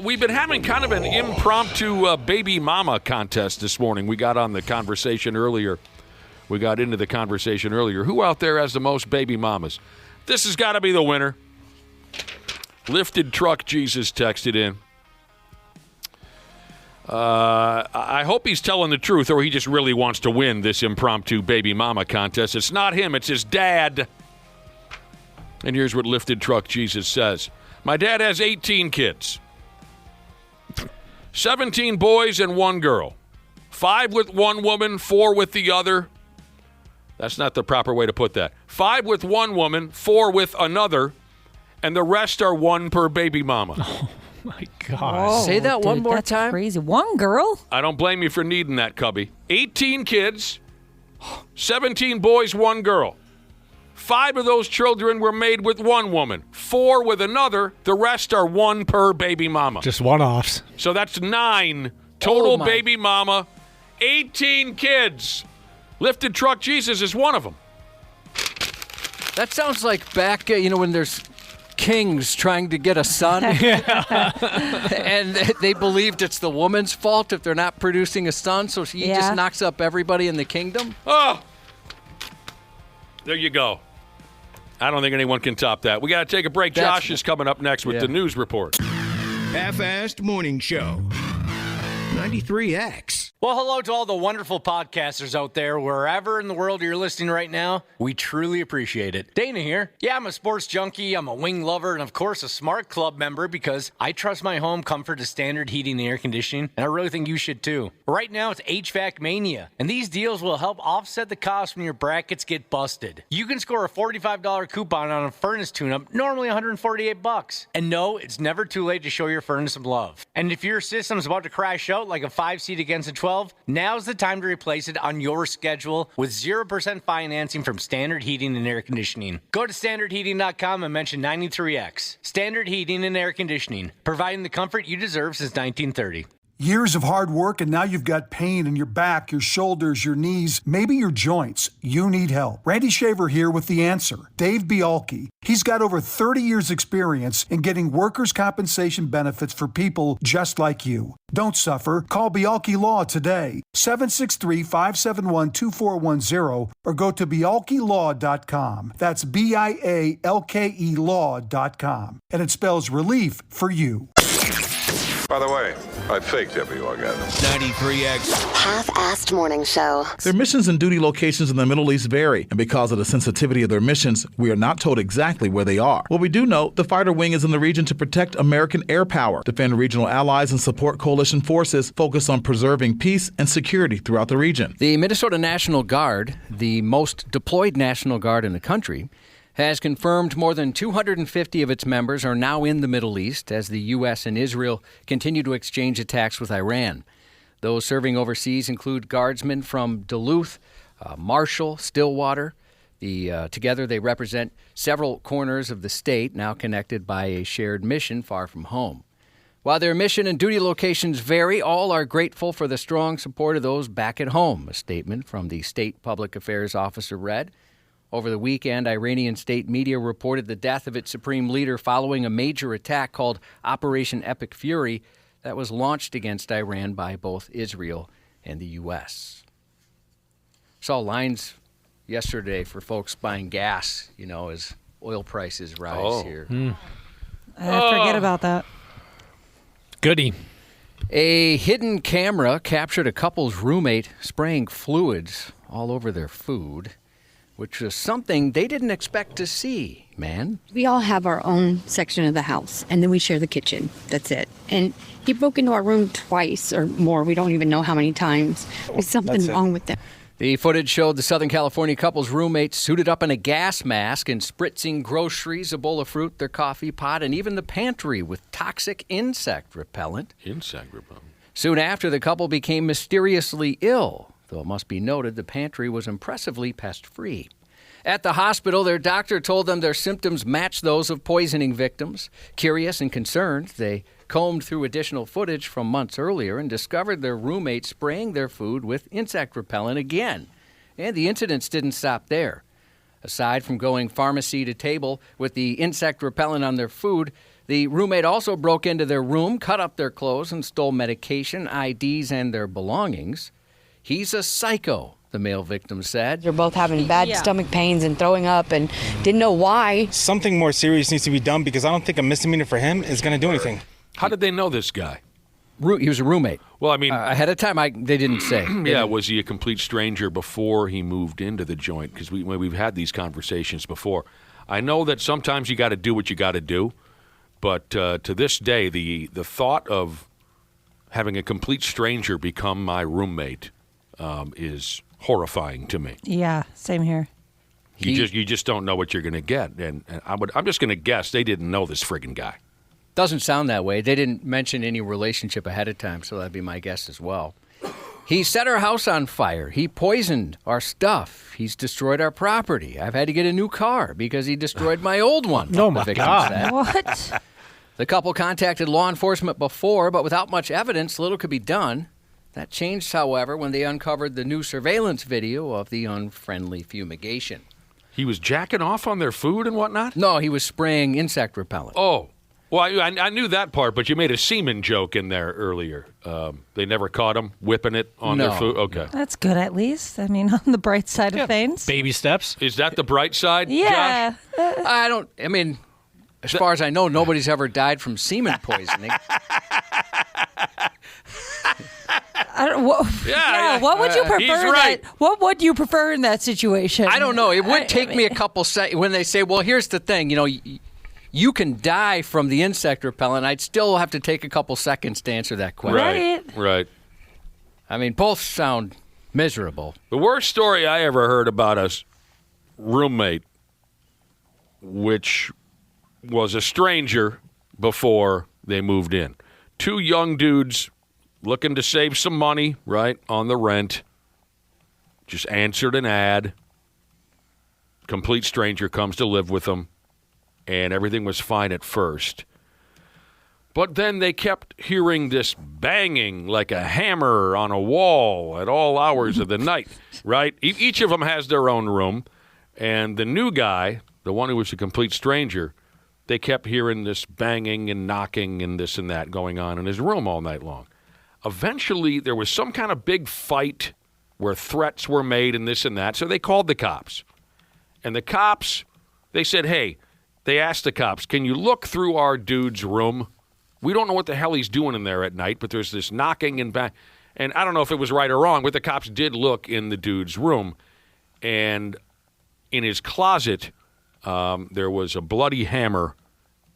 We've been having kind of an impromptu baby mama contest this morning. We got on the conversation earlier. We got into the conversation earlier. Who out there has the most baby mamas? This has got to be the winner. Lifted Truck Jesus texted in. I hope he's telling the truth, or he just really wants to win this impromptu baby mama contest. It's not him, it's his dad. And here's what Lifted Truck Jesus says. My dad has 18 kids. 17 boys and 1 girl. 5 with one woman, 4 with the other. That's not the proper way to put that. 5 with one woman, 4 with another, and the rest are one per baby mama. Oh, my God. Whoa, Say that one dude, more that's time. Crazy. One girl? I don't blame you for needing that, Cubby. 18 kids, 17 boys, 1 girl. 5 of those children were made with one woman, 4 with another. The rest are one per baby mama. Just one-offs. So that's 9 total my. baby mama, 18 kids. Lifted truck Jesus is one of them. That sounds like back, when there's kings trying to get a son. And they believed it's the woman's fault if they're not producing a son, so she just knocks up everybody in the kingdom. Oh, there you go. I don't think anyone can top that. We got to take a break. Josh is coming up next with the news report. Half-assed morning show. 93X. Well, hello to all the wonderful podcasters out there, wherever in the world you're listening right now. We truly appreciate it. Dana here. Yeah, I'm a sports junkie, I'm a wing lover, and of course a smart club member because I trust my home comfort to standard heating and air conditioning, and I really think you should too. Right now it's HVAC mania, and these deals will help offset the cost when your brackets get busted. You can score a $45 coupon on a furnace tune-up, normally $148. And no, it's never too late to show your furnace some love. And if your system's about to crash out like a 5-seat against a 12, now's the time to replace it on your schedule with 0% financing from Standard Heating and Air Conditioning. Go to standardheating.com and mention 93X. Standard Heating and Air Conditioning, providing the comfort you deserve since 1930. Years of hard work, and now you've got pain in your back, your shoulders, your knees, maybe your joints. You need help. Randy Shaver here with the answer. Dave Bialke. He's got over 30 years experience in getting workers' compensation benefits for people just like you. Don't suffer. Call Bialke Law today, 763-571-2410, or go to bialkelaw.com. That's BIALKE law.com. And it spells relief for you. By the way, I faked every orgasm. 93X. Half-assed morning show. Their missions and duty locations in the Middle East vary, and because of the sensitivity of their missions, we are not told exactly where they are. What we do know, the fighter wing is in the region to protect American air power, defend regional allies, and support coalition forces focused on preserving peace and security throughout the region. The Minnesota National Guard, the most deployed National Guard in the country, has confirmed more than 250 of its members are now in the Middle East as the U.S. and Israel continue to exchange attacks with Iran. Those serving overseas include guardsmen from Duluth, Marshall, Stillwater. Together they represent several corners of the state, now connected by a shared mission far from home. While their mission and duty locations vary, all are grateful for the strong support of those back at home, a statement from the State Public Affairs Officer read. Over the weekend, Iranian state media reported the death of its supreme leader following a major attack called Operation Epic Fury that was launched against Iran by both Israel and the U.S. Saw lines yesterday for folks buying gas, as oil prices rise here. Forget about that. Goody. A hidden camera captured a couple's roommate spraying fluids all over their food, which was something they didn't expect to see, man. We all have our own section of the house, and then we share the kitchen. That's it. And he broke into our room twice or more. We don't even know how many times. There's something wrong with them. The footage showed the Southern California couple's roommate suited up in a gas mask and spritzing groceries, a bowl of fruit, their coffee pot, and even the pantry with toxic insect repellent. Insect repellent. Soon after, the couple became mysteriously ill, though it must be noted the pantry was impressively pest-free. At the hospital, their doctor told them their symptoms matched those of poisoning victims. Curious and concerned, they combed through additional footage from months earlier and discovered their roommate spraying their food with insect repellent again. And the incidents didn't stop there. Aside from going pharmacy to table with the insect repellent on their food, the roommate also broke into their room, cut up their clothes, and stole medication, IDs, and their belongings. He's a psycho, the male victim said. They're both having bad stomach pains and throwing up and didn't know why. Something more serious needs to be done because I don't think a misdemeanor for him is going to do anything. How did they know this guy? He was a roommate. Well, I mean... ahead of time, they didn't say. Was he a complete stranger before he moved into the joint? Because we've had these conversations before. I know that sometimes you got to do what you got to do, but to this day, the thought of having a complete stranger become my roommate is horrifying to me. Yeah, same here. You just don't know what you're going to get. And I'm just going to guess they didn't know this friggin' guy. Doesn't sound that way. They didn't mention any relationship ahead of time, so that'd be my guess as well. He set our house on fire. He poisoned our stuff. He's destroyed our property. I've had to get a new car because he destroyed my old one. Oh, my God. Said. What? The couple contacted law enforcement before, but without much evidence, little could be done. That changed, however, when they uncovered the new surveillance video of the unfriendly fumigation. He was jacking off on their food and whatnot? No, he was spraying insect repellent. Oh. Well, I knew that part, but you made a semen joke in there earlier. They never caught him whipping it on their food? Okay. That's good, at least. I mean, on the bright side of things. Baby steps. Is that the bright side, Yeah. Josh? As far as I know, nobody's ever died from semen poisoning. What would you prefer? He's right. What would you prefer in that situation? I don't know. It would take me a couple seconds when they say, well, here's the thing. You can die from the insect repellent. I'd still have to take a couple seconds to answer that question. Right. I mean, both sound miserable. The worst story I ever heard about a roommate, which was a stranger before they moved in. Two young dudes looking to save some money, right, on the rent. Just answered an ad. Complete stranger comes to live with them. And everything was fine at first. But then they kept hearing this banging like a hammer on a wall at all hours of the night, right? Each of them has their own room. And the new guy, the one who was a complete stranger, they kept hearing this banging and knocking and this and that going on in his room all night long. Eventually, there was some kind of big fight where threats were made and this and that. So they called the cops. And the cops, they said, hey, they asked the cops, can you look through our dude's room? We don't know what the hell he's doing in there at night, but there's this knocking and bang. And I don't know if it was right or wrong, but the cops did look in the dude's room. And in his closet, there was a bloody hammer,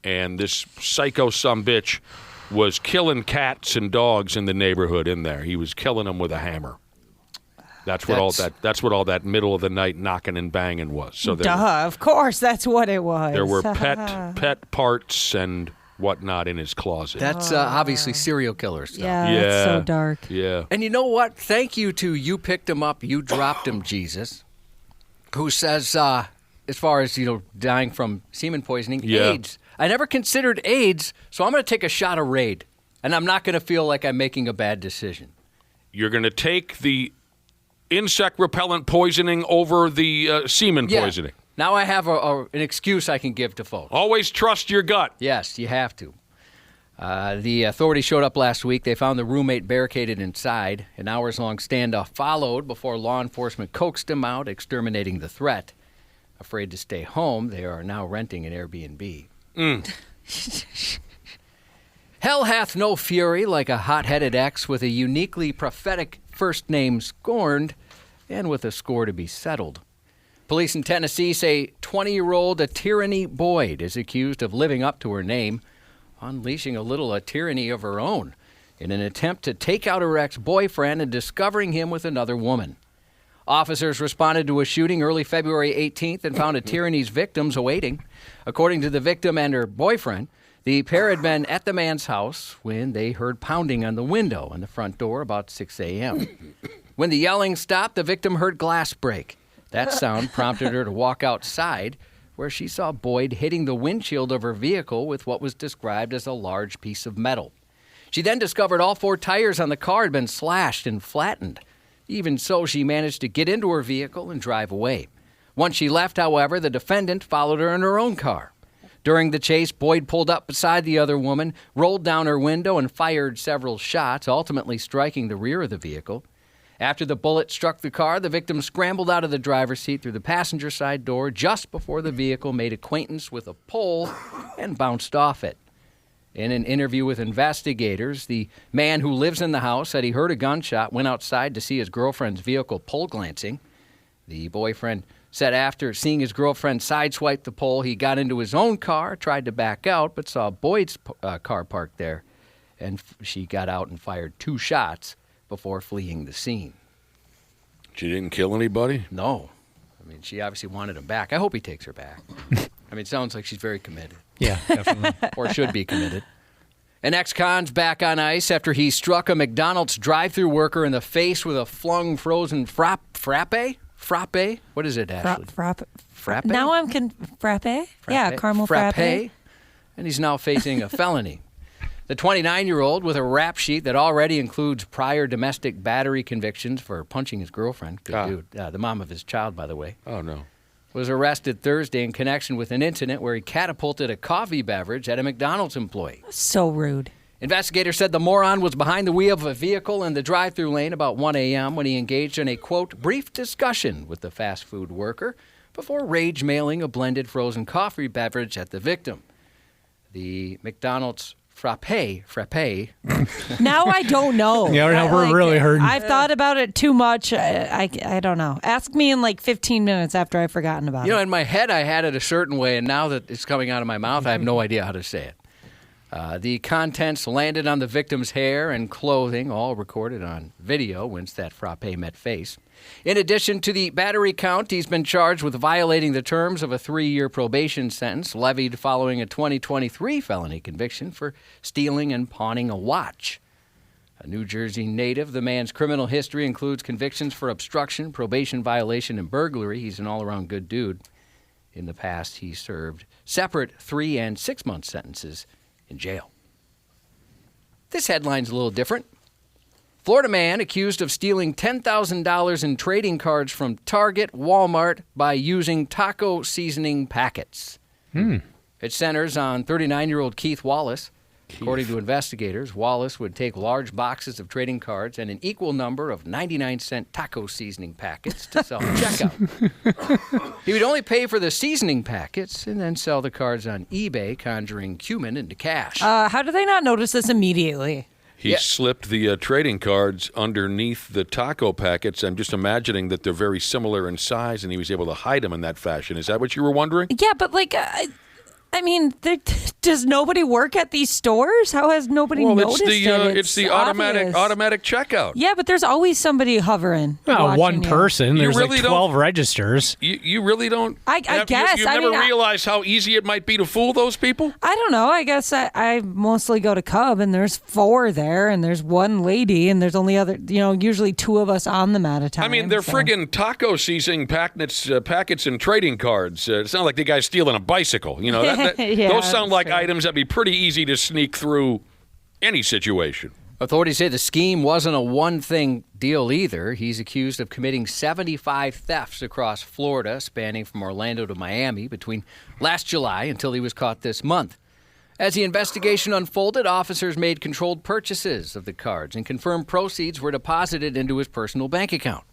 and this psycho sumbitch was killing cats and dogs in the neighborhood in there. He was killing them with a hammer. That's what all that middle of the night knocking and banging was. So of course, that's what it was. There were pet parts and whatnot in his closet. That's obviously serial killer stuff. Yeah, that's so dark. Yeah. And you know what? Thank you to You Picked Him Up, You Dropped Him, Jesus, who says, as far as, dying from semen poisoning, AIDS. I never considered AIDS, so I'm going to take a shot of Raid, and I'm not going to feel like I'm making a bad decision. You're going to take the insect repellent poisoning over the semen poisoning. Now I have an excuse I can give to folks. Always trust your gut. Yes, you have to. The authorities showed up last week. They found the roommate barricaded inside. An hours-long standoff followed before law enforcement coaxed him out, exterminating the threat. Afraid to stay home, they are now renting an Airbnb. Hell hath no fury like a hot-headed ex with a uniquely prophetic first name scorned and with a score to be settled. Police in Tennessee say 20-year-old Tyranny Boyd is accused of living up to her name, unleashing a little tyranny of her own in an attempt to take out her ex-boyfriend and discovering him with another woman. Officers responded to a shooting early February 18th and found a tyranny's victims awaiting. According to the victim and her boyfriend, the pair had been at the man's house when they heard pounding on the window and the front door about 6 a.m. When the yelling stopped, the victim heard glass break. That sound prompted her to walk outside, where she saw Boyd hitting the windshield of her vehicle with what was described as a large piece of metal. She then discovered all 4 tires on the car had been slashed and flattened. Even so, she managed to get into her vehicle and drive away. Once she left, however, the defendant followed her in her own car. During the chase, Boyd pulled up beside the other woman, rolled down her window, and fired several shots, ultimately striking the rear of the vehicle. After the bullet struck the car, the victim scrambled out of the driver's seat through the passenger side door just before the vehicle made acquaintance with a pole and bounced off it. In an interview with investigators, the man who lives in the house said he heard a gunshot, went outside to see his girlfriend's vehicle pole glancing. The boyfriend said after seeing his girlfriend sideswipe the pole, he got into his own car, tried to back out, but saw Boyd's car parked there, and she got out and fired 2 shots before fleeing the scene. She didn't kill anybody? No. I mean, she obviously wanted him back. I hope he takes her back. I mean, it sounds like she's very committed. Yeah, definitely. Or should be committed. An ex-con's back on ice after he struck a McDonald's drive-thru worker in the face with a flung frozen frappe? Frappe? What is it, Ashley? Frappe? Now I'm frappe? Yeah, caramel frappe. And he's now facing a felony. The 29-year-old, with a rap sheet that already includes prior domestic battery convictions for punching his girlfriend, good dude, the mom of his child, by the way. Oh, no. Was arrested Thursday in connection with an incident where he catapulted a coffee beverage at a McDonald's employee. So rude. Investigators said the moron was behind the wheel of a vehicle in the drive-thru lane about 1 a.m. when he engaged in a, quote, brief discussion with the fast food worker before rage-mailing a blended frozen coffee beverage at the victim. The McDonald's frappe. Now I don't know. Yeah, now we're really hurting. I've thought about it too much. I don't know. Ask me in like 15 minutes after I've forgotten about it. You know, in my head I had it a certain way, and now that it's coming out of my mouth, I have no idea how to say it. The contents landed on the victim's hair and clothing, all recorded on video once that frappe met face. In addition to the battery count, he's been charged with violating the terms of a 3-year probation sentence levied following a 2023 felony conviction for stealing and pawning a watch. A New Jersey native, the man's criminal history includes convictions for obstruction, probation violation, and burglary. He's an all-around good dude. In the past, he served separate 3- and 6-month sentences in jail. This headline's a little different. Florida man accused of stealing $10,000 in trading cards from Target, Walmart by using taco seasoning packets. It centers on 39-year-old Keith Wallace. According to investigators, Wallace would take large boxes of trading cards and an equal number of 99-cent taco seasoning packets to self-checkout. He would only pay for the seasoning packets and then sell the cards on eBay, conjuring cumin into cash. How do they not notice this immediately? He slipped the trading cards underneath the taco packets. I'm just imagining that they're very similar in size, and he was able to hide them in that fashion. Is that what you were wondering? Yeah, but like... I mean, does nobody work at these stores? How has nobody noticed it? It's the automatic checkout. Yeah, but there's always somebody hovering. One person. There's really like 12 registers. You really don't? I guess. You've never realized how easy it might be to fool those people? I don't know. I guess I mostly go to Cub, and there's 4 there, and there's 1 lady, and there's only usually 2 of us on them at a time. I mean, they're friggin' taco seasoning packets and trading cards. It's not like the guy's stealing a bicycle. You know, Yeah, those sound like true. items that'd be pretty easy to sneak through any situation. Authorities say the scheme wasn't a one-thing deal either. He's accused of committing 75 thefts across Florida, spanning from Orlando to Miami between last July until he was caught this month. As the investigation unfolded, officers made controlled purchases of the cards and confirmed proceeds were deposited into his personal bank account.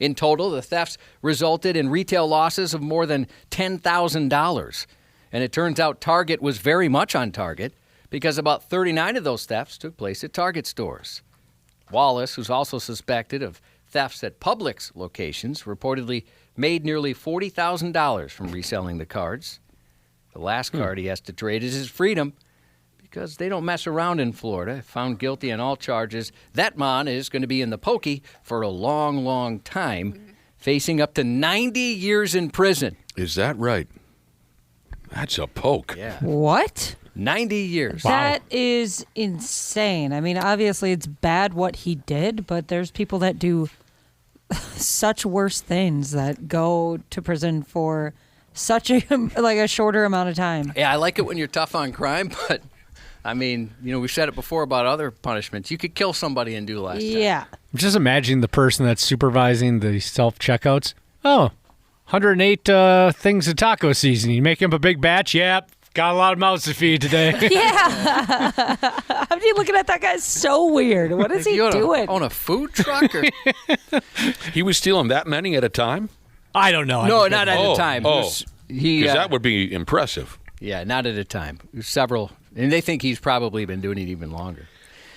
In total, the thefts resulted in retail losses of more than $10,000. And it turns out Target was very much on target because about 39 of those thefts took place at Target stores. Wallace, who's also suspected of thefts at Publix locations, reportedly made nearly $40,000 from reselling the cards. The last card he has to trade is his freedom because they don't mess around in Florida. Found guilty on all charges, that man is going to be in the pokey for a long, long time, facing up to 90 years in prison. Is that right? That's a poke. Yeah. What? 90 years. That is insane. I mean, obviously it's bad what he did, but there's people that do such worse things that go to prison for such a shorter amount of time. Yeah, I like it when you're tough on crime, but I mean, we've said it before about other punishments. You could kill somebody and do less time. Yeah. Just imagine the person that's supervising the self-checkouts. Oh, 108 things of taco seasoning. You make him a big batch? Yep. Got a lot of mouths to feed today. Yeah. I'm looking at that guy so weird. What is he doing? On a food truck? Or? He was stealing that many at a time? I don't know. No, not at a time. Because that would be impressive. Yeah, not at a time. Several. And they think he's probably been doing it even longer.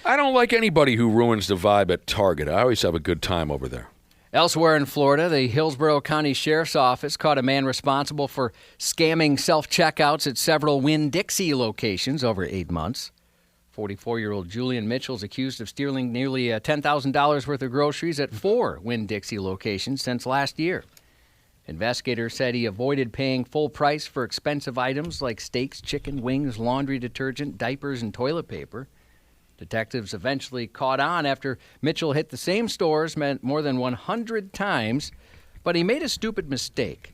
I don't like anybody who ruins the vibe at Target. I always have a good time over there. Elsewhere in Florida, the Hillsborough County Sheriff's Office caught a man responsible for scamming self-checkouts at several Winn-Dixie locations over 8 months. 44-year-old Julian Mitchell is accused of stealing nearly $10,000 worth of groceries at 4 Winn-Dixie locations since last year. Investigators said he avoided paying full price for expensive items like steaks, chicken wings, laundry detergent, diapers, and toilet paper. Detectives eventually caught on after Mitchell hit the same stores more than 100 times, but he made a stupid mistake.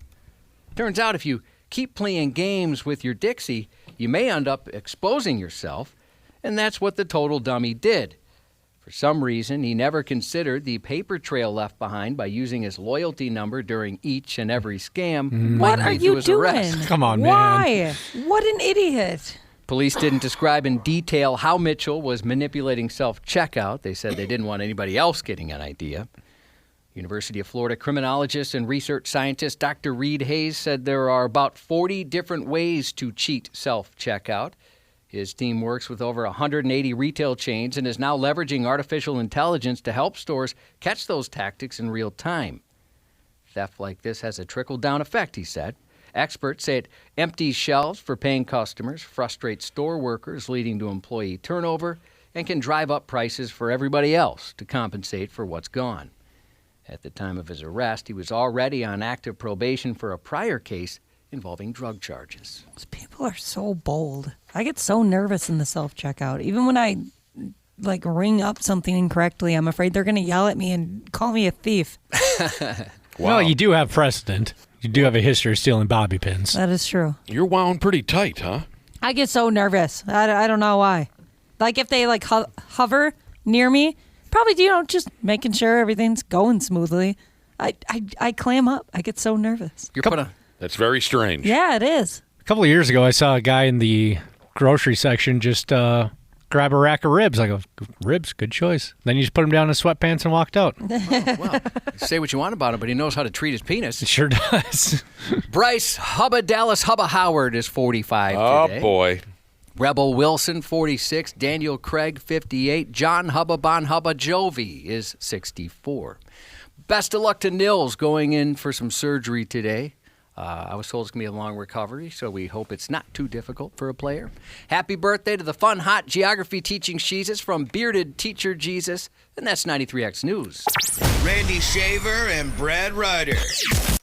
Turns out if you keep playing games with your Dixie, you may end up exposing yourself, and that's what the total dummy did. For some reason, he never considered the paper trail left behind by using his loyalty number during each and every scam. What are you doing? Come on, man. Why? What an idiot. Police didn't describe in detail how Mitchell was manipulating self-checkout. They said they didn't want anybody else getting an idea. University of Florida criminologist and research scientist Dr. Reed Hayes said there are about 40 different ways to cheat self-checkout. His team works with over 180 retail chains and is now leveraging artificial intelligence to help stores catch those tactics in real time. Theft like this has a trickle-down effect, he said. Experts say it empties shelves for paying customers, frustrates store workers, leading to employee turnover, and can drive up prices for everybody else to compensate for what's gone. At the time of his arrest, he was already on active probation for a prior case involving drug charges. These people are so bold. I get so nervous in the self-checkout. Even when I ring up something incorrectly, I'm afraid they're going to yell at me and call me a thief. Well, you do have precedent. You do have a history of stealing bobby pins. That is true. You're wound pretty tight, huh? I get so nervous. I don't know why. Like if they hover near me, probably just making sure everything's going smoothly. I clam up. I get so nervous. That's very strange. Yeah, it is. A couple of years ago, I saw a guy in the grocery section just grab a rack of ribs. I go, ribs, good choice. Then you just put them down in his sweatpants and walked out. Well, say what you want about him, but he knows how to treat his penis. It sure does. Bryce Dallas Howard is 45 today. Oh, boy. Rebel Wilson, 46. Daniel Craig, 58. John Bon Jovi is 64. Best of luck to Nils going in for some surgery today. I was told it's going to be a long recovery, so we hope it's not too difficult for a player. Happy birthday to the fun, hot geography teaching Jesus from Bearded Teacher Jesus, and that's 93X News. Randy Shaver and Brad Ryder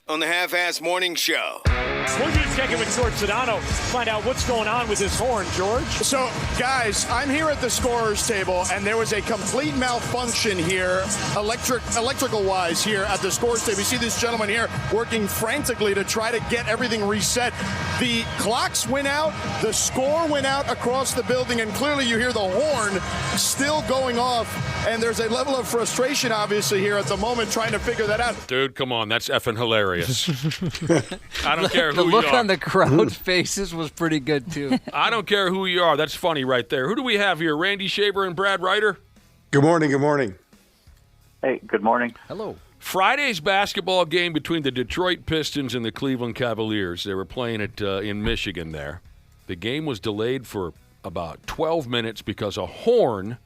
on the Half-Ass Morning Show. We're going to check in with George Sedano, find out what's going on with his horn, George. So, guys, I'm here at the scorer's table, and there was a complete malfunction here, electrical-wise here at the scorer's table. You see this gentleman here working frantically to try to get everything reset. The clocks went out, the score went out across the building, and clearly you hear the horn still going off, and there's a level of frustration, obviously, here at the moment trying to figure that out. Dude, come on. That's effing hilarious. I don't care who you are. The look on the crowd's faces was pretty good, too. I don't care who you are. That's funny right there. Who do we have here? Randy Shaver and Brad Ryder? Good morning. Good morning. Hey, good morning. Hello. Friday's basketball game between the Detroit Pistons and the Cleveland Cavaliers. They were playing it in Michigan there. The game was delayed for about 12 minutes because a horn,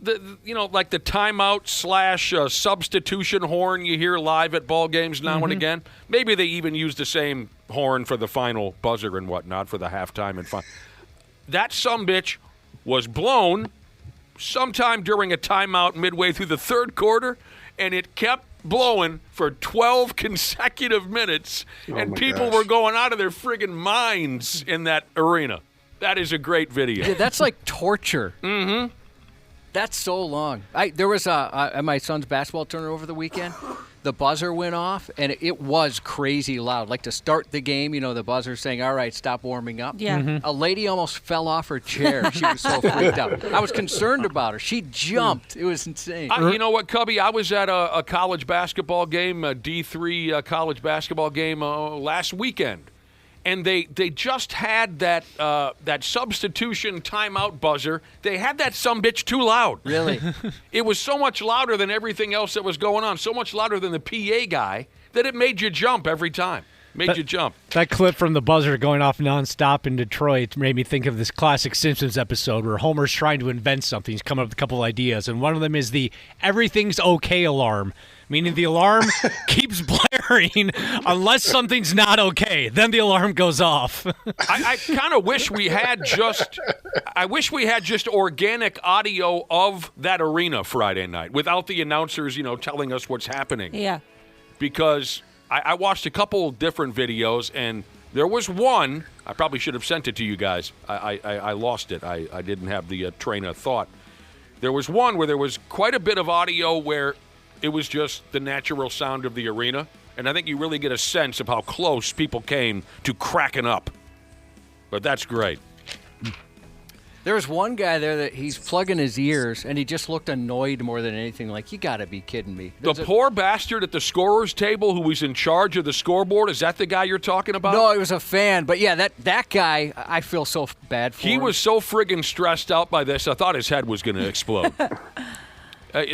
like the timeout / substitution horn you hear live at ball games now and again. Maybe they even use the same horn for the final buzzer and whatnot for the halftime and final. That sumbitch was blown sometime during a timeout midway through the third quarter, and it kept blowing for 12 consecutive minutes, and people were going out of their friggin' minds in that arena. That is a great video. Yeah, that's like torture. Mm-hmm. That's so long. There was at my son's basketball tournament over the weekend. The buzzer went off, and it was crazy loud. Like to start the game, the buzzer saying, all right, stop warming up. Yeah. A lady almost fell off her chair. She was so freaked out. I was concerned about her. She jumped. It was insane. You know what, Cubby? I was at a college basketball game, a D3 college basketball game last weekend. And they just had that substitution timeout buzzer. They had that sumbitch too loud. Really? It was so much louder than everything else that was going on, so much louder than the PA guy, that it made you jump every time. You jump. That clip from the buzzer going off nonstop in Detroit made me think of this classic Simpsons episode where Homer's trying to invent something. He's coming up with a couple ideas, and one of them is the everything's okay alarm, meaning the alarm keeps blaring unless something's not okay. Then the alarm goes off. I kind of wish we had just organic audio of that arena Friday night without the announcers, telling us what's happening. Yeah. Because I watched a couple different videos, and there was one. I probably should have sent it to you guys. I lost it. I didn't have the train of thought. There was one where there was quite a bit of audio where it was just the natural sound of the arena, and I think you really get a sense of how close people came to cracking up. But that's great. There was one guy there that he's plugging his ears, and he just looked annoyed more than anything. Like, you got to be kidding me. Poor bastard at the scorer's table who was in charge of the scoreboard, is that the guy you're talking about? No, he was a fan. But, yeah, that guy, I feel so bad for him. He was so friggin' stressed out by this, I thought his head was going to explode.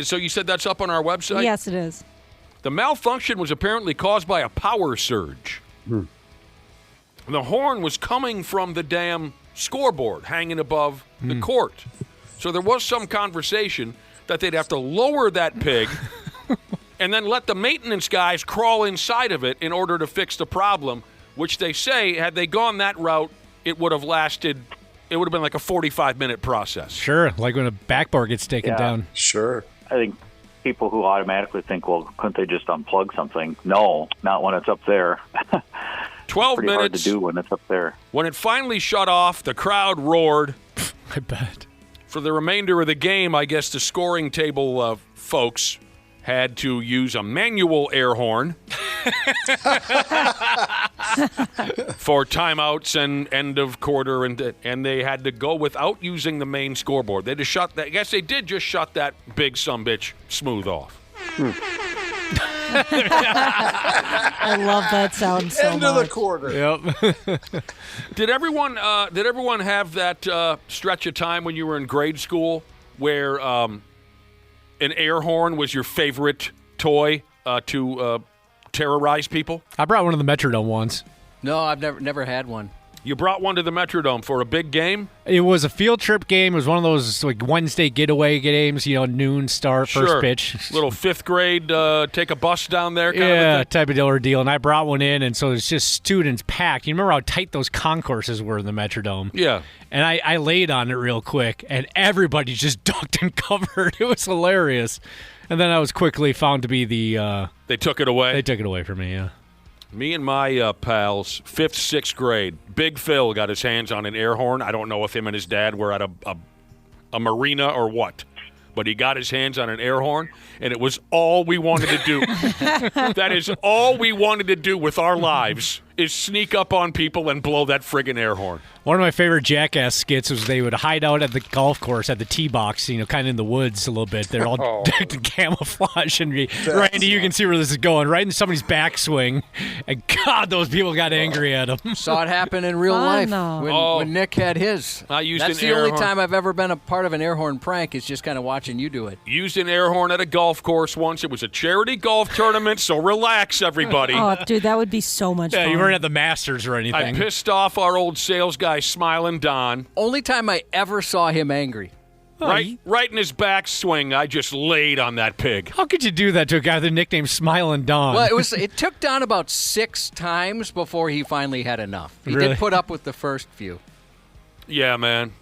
So you said that's up on our website? Yes, it is. The malfunction was apparently caused by a power surge. The horn was coming from the damn scoreboard hanging above the court. So there was some conversation that they'd have to lower that pig and then let the maintenance guys crawl inside of it in order to fix the problem, which they say, had they gone that route, it would have been like a 45-minute process. Sure, like when a backboard gets taken down. Sure. I think people who automatically think, well, couldn't they just unplug something? No, not when it's up there. 12 pretty minutes. hard to do when it's up there. When it finally shut off, the crowd roared. I bet. For the remainder of the game, I guess the scoring table folks had to use a manual air horn for timeouts and end of quarter, and they had to go without using the main scoreboard. They just shut that. I guess they did just shut that big sumbitch smooth off. I love that sound so End much. of the quarter. Yep. Did everyone have that stretch of time when you were in grade school where an air horn was your favorite toy to terrorize people? I brought one of the Metrodome once. No, I've never had one. You brought one to the Metrodome for a big game? It was a field trip game. It was one of those like Wednesday getaway games, noon start, first pitch. Little fifth grade, take a bus down there kind of a thing? Type of deal. And I brought one in, and so it's just students packed. You remember how tight those concourses were in the Metrodome? Yeah. And I laid on it real quick, and everybody just ducked and covered. It was hilarious. And then I was quickly found to be the... They took it away? They took it away from me, yeah. Me and my pals, 5th, 6th grade, Big Phil got his hands on an air horn. I don't know if him and his dad were at a marina or what, but he got his hands on an air horn, and it was all we wanted to do. That is all we wanted to do with our lives, is sneak up on people and blow that friggin' air horn. One of my favorite Jackass skits was they would hide out at the golf course at the tee box, kind of in the woods a little bit. They're all decked in camouflage. And Randy, you can see where this is going. Right in somebody's backswing. And God, those people got angry at him. Saw it happen in real life when Nick had his. I used That's an the air only horn. time I've ever been a part of an air horn prank, is just kind of watching you do it. Used an air horn at a golf course once. It was a charity golf tournament, so relax, everybody. Oh, dude, that would be so much fun. Yeah, you weren't at the Masters or anything. I pissed off our old sales guy, Smiling Don. Only time I ever saw him angry. Right in his backswing, I just laid on that pig. How could you do that to a guy with the nickname Smiling Don? Well, it took Don about 6 times before he finally had enough. He Really? did put up with the first few. Yeah, man.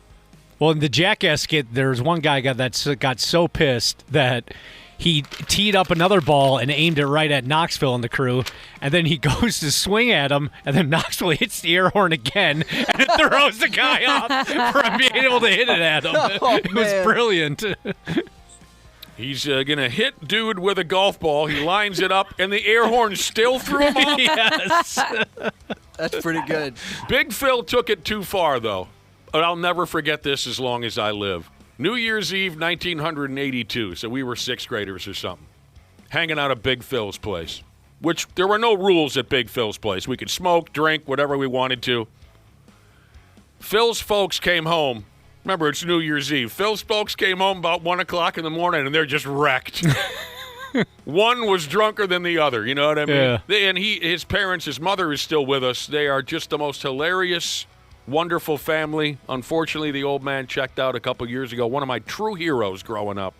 Well, in the Jackass skit, there was one guy that got so pissed that he teed up another ball and aimed it right at Knoxville and the crew, and then he goes to swing at him, and then Knoxville hits the air horn again, and it throws the guy off from being able to hit it at him. Oh, it was brilliant. He's going to hit dude with a golf ball. He lines it up, and the air horn still threw him off? Yes. That's pretty good. Big Phil took it too far, though. But I'll never forget this as long as I live. New Year's Eve, 1982, so we were 6th graders or something, hanging out at Big Phil's place, which there were no rules at Big Phil's place. We could smoke, drink, whatever we wanted to. Phil's folks came home. Remember, it's New Year's Eve. Phil's folks came home about 1 o'clock in the morning, and they're just wrecked. One was drunker than the other, you know what I mean? Yeah. And his parents, his mother is still with us. They are just the most hilarious, wonderful family. Unfortunately, the old man checked out a couple years ago. One of my true heroes growing up,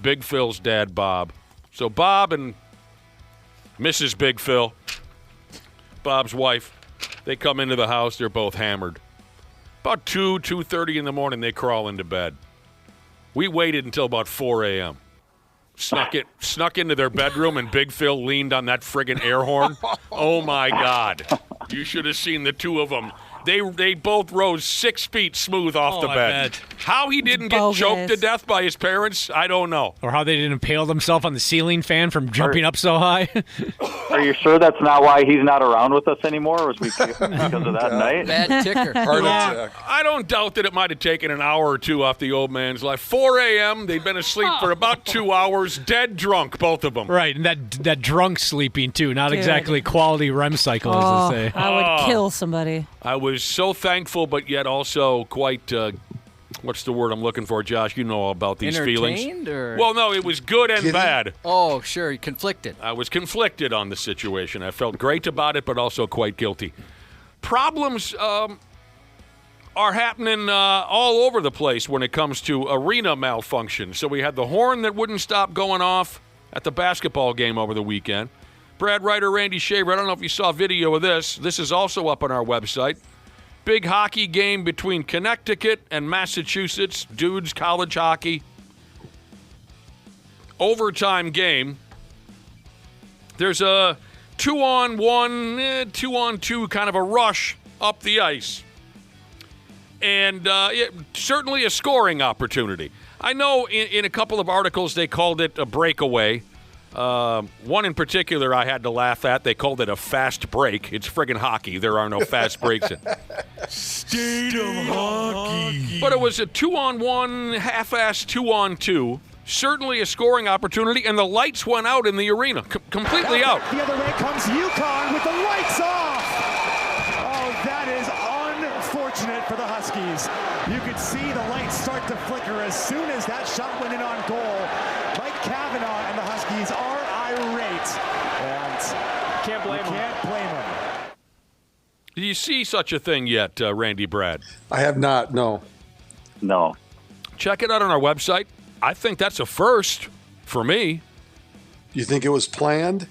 Big Phil's dad, Bob. So Bob and Mrs. Big Phil, Bob's wife, they come into the house. They're both hammered. About 2:30 in the morning, they crawl into bed. We waited until about 4 a.m. snuck into their bedroom, and Big Phil leaned on that friggin' air horn. Oh, my God. You should have seen the two of them. They both rose 6 feet smooth off the bed. How he didn't get choked to death by his parents, I don't know. Or how they didn't impale themselves on the ceiling fan from jumping up so high. Are you sure that's not why he's not around with us anymore? Was because of that night? Bad ticker. Heart attack. I don't doubt that it might have taken an hour or two off the old man's life. 4 a.m., they'd been asleep for about 2 hours, dead drunk, both of them. Right, and that drunk sleeping, too. Not exactly quality REM cycle, as they say. I would kill somebody. I was so thankful, but yet also quite, what's the word I'm looking for, Josh? You know about these feelings. Entertained, or? Well, no, it was good and bad. Oh, sure, conflicted. I was conflicted on the situation. I felt great about it, but also quite guilty. Problems are happening all over the place when it comes to arena malfunction. So we had the horn that wouldn't stop going off at the basketball game over the weekend. Brad Ryder, Randy Shaver, I don't know if you saw video of this. This is also up on our website. Big hockey game between Connecticut and Massachusetts. Dudes, college hockey. Overtime game. There's a 2-on-1, 2-on-2 kind of a rush up the ice. And certainly a scoring opportunity. I know in a couple of articles they called it a breakaway. One in particular I had to laugh at. They called it a fast break. It's friggin' hockey. There are no fast breaks. State of hockey. But it was a 2-on-1, half-ass 2-on-2. Certainly a scoring opportunity, and the lights went out in the arena. Completely out. The other way comes Yukon with the lights off. Oh, that is unfortunate for the Huskies. You could see the lights start to flicker as soon as that shot went in on goal. Mike Cavanaugh and the Huskies are irate. And can't blame them. Do you see such a thing yet, Randy Brad? I have not, no. No. Check it out on our website. I think that's a first for me. You think it was planned?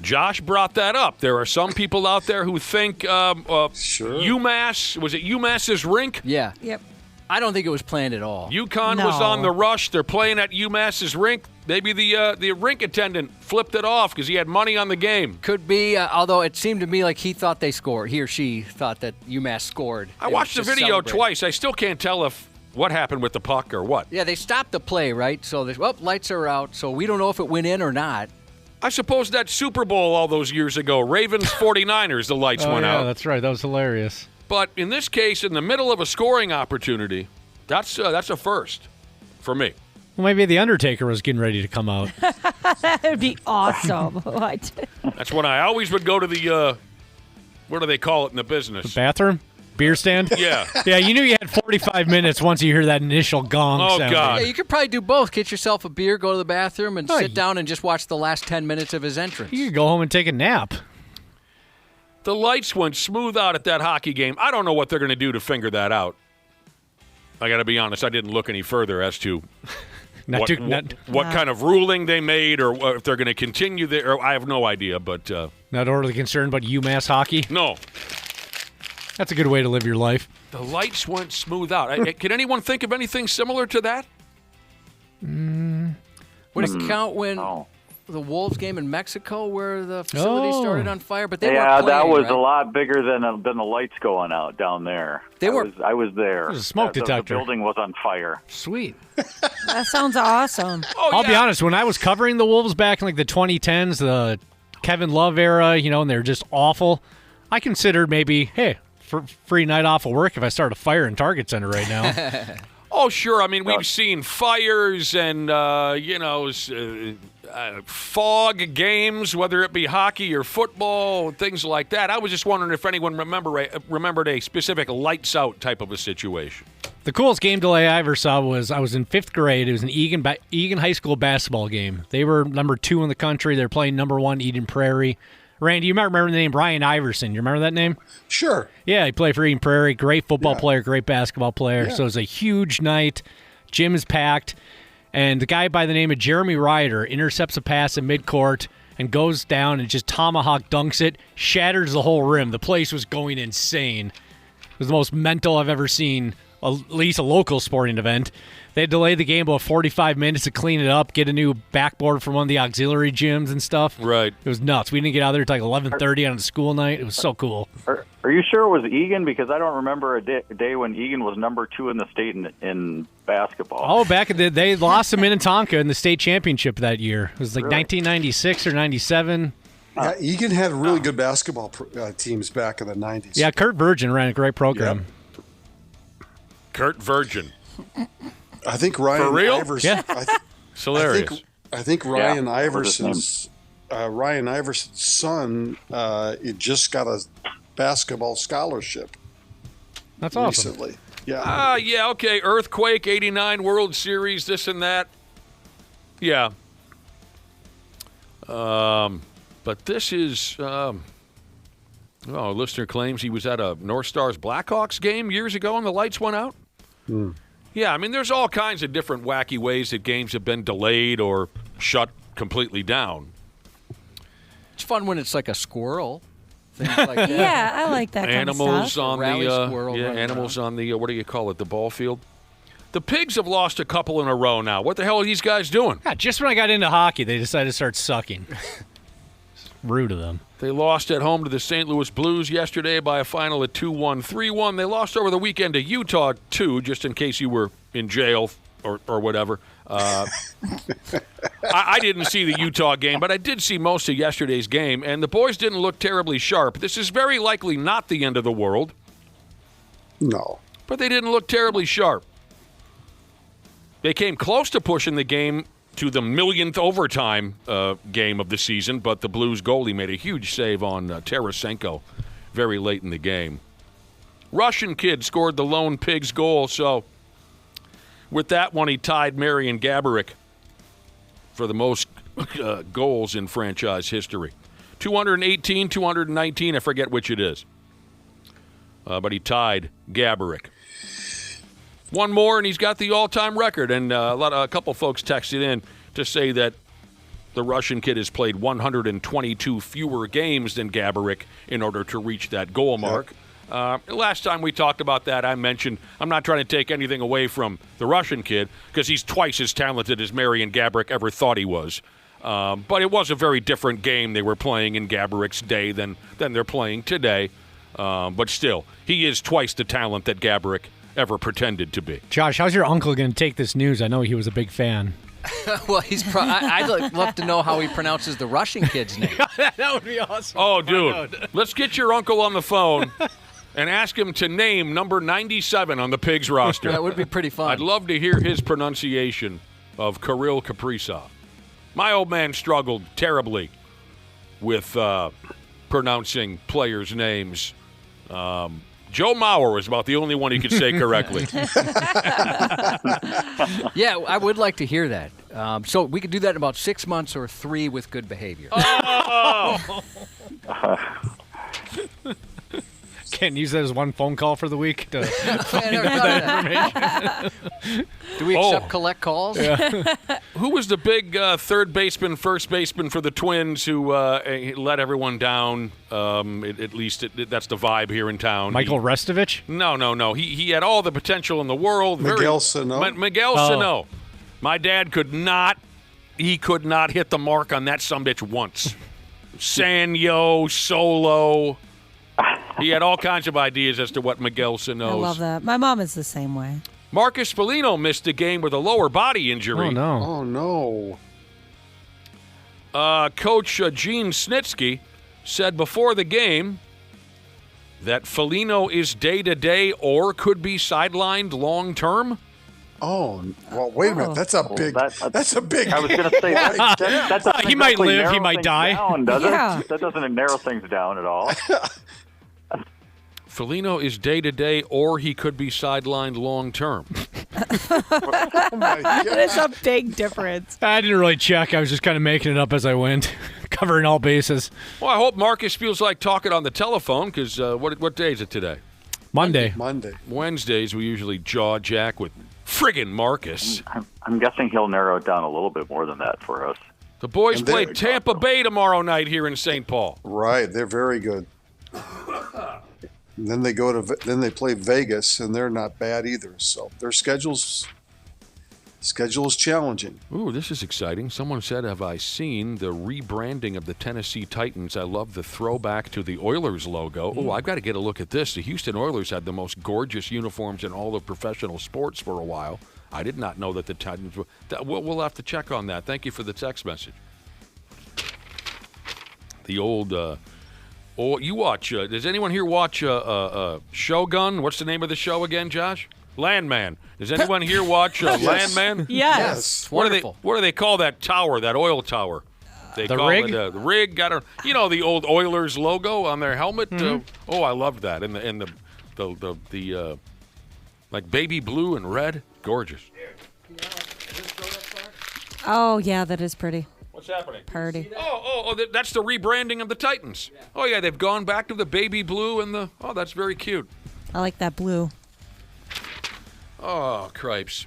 Josh brought that up. There are some people out there who think UMass, was it UMass's rink? Yeah. Yep. I don't think it was planned at all. UConn was on the rush. They're playing at UMass's rink. Maybe the rink attendant flipped it off because he had money on the game. Could be, although it seemed to me like he thought they scored. He or she thought that UMass scored. I watched the video twice. I still can't tell if what happened with the puck or what. Yeah, they stopped the play, right? So, lights are out, so we don't know if it went in or not. I suppose that Super Bowl all those years ago, Ravens 49ers, the lights went out. That's right. That was hilarious. But in this case, in the middle of a scoring opportunity, that's a first for me. Well, maybe the Undertaker was getting ready to come out. That would be awesome. What? That's when I always would go to the, what do they call it in the business? The bathroom? Beer stand? Yeah. Yeah, you knew you had 45 minutes once you hear that initial gong sound. God. Yeah, you could probably do both. Get yourself a beer, go to the bathroom, and sit down and just watch the last 10 minutes of his entrance. You could go home and take a nap. The lights went smooth out at that hockey game. I don't know what they're going to do to finger that out. I got to be honest, I didn't look any further as to what kind of ruling they made or if they're going to continue there. I have no idea, but... Not overly concerned about UMass hockey? No. That's a good way to live your life. The lights went smooth out. Can anyone think of anything similar to that? Would it count when the Wolves game in Mexico where the facility started on fire? But they weren't playing, that was right? a lot bigger than the lights going out down there. I was there. It was a smoke detector. The building was on fire. Sweet. That sounds awesome. I'll be honest. When I was covering the Wolves back in like the 2010s, the Kevin Love era, and they're just awful, I considered maybe, hey, free night off of work if I start a fire in Target Center right now. Oh, sure. I mean, we've seen fires and, fog games, whether it be hockey or football, things like that. I was just wondering if anyone remembered a specific lights out type of a situation. The coolest game delay I ever saw was I was in 5th grade. It was an Egan High School basketball game. They were number 2 in the country. They're playing number 1 Eden Prairie. Randy, you might remember the name Brian Iverson. You remember that name? Sure. Yeah, he played for Eden Prairie. Great football player, great basketball player. Yeah. So it was a huge night. Gym is packed. And the guy by the name of Jeremy Ryder intercepts a pass in midcourt and goes down and just tomahawk dunks it, shatters the whole rim. The place was going insane. It was the most mental I've ever seen at least a local sporting event. They delayed the game about 45 minutes to clean it up, get a new backboard from one of the auxiliary gyms and stuff. Right. It was nuts. We didn't get out there until like 11:30 on a school night. It was so cool. Are you sure it was Egan? Because I don't remember a day when Egan was number 2 in the state in basketball. Oh, back in they lost to Minnetonka in the state championship that year. It was like 1996 or 97. Yeah, Egan had really good basketball teams back in the 90s. Yeah, Kurt Virgin ran a great program. Yep. Kurt Virgin. I think Ryan For real? Iverson. Yeah. It's hilarious. I think Ryan Iverson's son it just got a basketball scholarship. That's awesome. Recently. Yeah. Yeah, okay. Earthquake, 89, World Series, this and that. Yeah. But this is, a listener claims he was at a North Stars Blackhawks game years ago and the lights went out. Yeah, I mean, there's all kinds of different wacky ways that games have been delayed or shut completely down. It's fun when it's like a squirrel. Things like that. Yeah, I like that kind of stuff. On Rally the squirrel animals on the what do you call it? The ball field. The Pigs have lost a couple in a row now. What the hell are these guys doing? Yeah, just when I got into hockey, they decided to start sucking. Rude of them. They lost at home to the St. Louis Blues yesterday by a final of 2-1, 3-1. They lost over the weekend to Utah, too, just in case you were in jail or whatever. I didn't see the Utah game, but I did see most of yesterday's game, and the boys didn't look terribly sharp. This is very likely not the end of the world. No. But they didn't look terribly sharp. They came close to pushing the game to the millionth overtime game of the season, but the Blues goalie made a huge save on Tarasenko very late in the game. Russian kid scored the lone Pigs goal, so with that one he tied Marian Gaborik for the most goals in franchise history. 218, 219, I forget which it is. But he tied Gaborik. One more, and he's got the all-time record. And a couple folks texted in to say that the Russian kid has played 122 fewer games than Gaborik in order to reach that goal mark. Last time we talked about that, I mentioned I'm not trying to take anything away from the Russian kid because he's twice as talented as Marian Gaborik ever thought he was. But it was a very different game they were playing in Gaborik's day than they're playing today. But still, he is twice the talent that Gaborik ever pretended to be. Josh, how's your uncle going to take this news? I know he was a big fan. Well, I'd love to know how he pronounces the Russian kid's name. That would be awesome. Oh, dude, let's get your uncle on the phone and ask him to name number 97 on the Pigs roster. That would be pretty fun. I'd love to hear his pronunciation of Kirill Kaprizov. My old man struggled terribly with pronouncing players' names. Joe Mauer was about the only one he could say correctly. Yeah, I would like to hear that. So we could do that in about 6 months or 3 with good behavior. Oh! Can't use that as one phone call for the week to find out that information. Do we accept collect calls? Yeah. Who was the big third baseman, first baseman for the Twins who let everyone down? At least that's the vibe here in town. Michael Restovich? No. He had all the potential in the world. Miguel Sano. Miguel Sano. My dad could not hit the mark on that sumbitch once. Sanyo, Solo. He had all kinds of ideas as to what Miguel Sano. I love that. My mom is the same way. Marcus Foligno missed the game with a lower body injury. Oh, no. Coach Gene Snitsky said before the game that Foligno is day-to-day or could be sidelined long-term. Oh, well, wait a minute. That's a big. That's a big. I was going to say that doesn't he might exactly live. He narrow might things die. Down, does Yeah. it? That doesn't narrow things down at all. Foligno is day-to-day or he could be sidelined long-term. That's a big difference. I didn't really check. I was just kind of making it up as I went, covering all bases. Well, I hope Marcus feels like talking on the telephone because what day is it today? Monday. Wednesdays we usually jaw jack with friggin' Marcus. I'm guessing he'll narrow it down a little bit more than that for us. The boys play Tampa Bay tomorrow night here in St. Paul. Right, they're very good. And then they play Vegas, and they're not bad either. So their schedule is challenging. Ooh, this is exciting. Someone said, have I seen the rebranding of the Tennessee Titans? I love the throwback to the Oilers logo. Oh, I've got to get a look at this. The Houston Oilers had the most gorgeous uniforms in all of professional sports for a while. I did not know that the Titans were. We'll have to check on that. Thank you for the text message. The old... you watch... does anyone here watch Shogun? What's the name of the show again, Josh? Landman. Does anyone here watch Landman? Yes. What do they call that tower, that oil tower? They The call rig? it the rig. Got the old Oilers logo on their helmet. I loved that. And the like baby blue and red, gorgeous. Oh, yeah, that is pretty. What's happening? Party. That's the rebranding of the Titans. Oh yeah, they've gone back to the baby blue and the. Oh, that's very cute. I like that blue. Oh, cripes.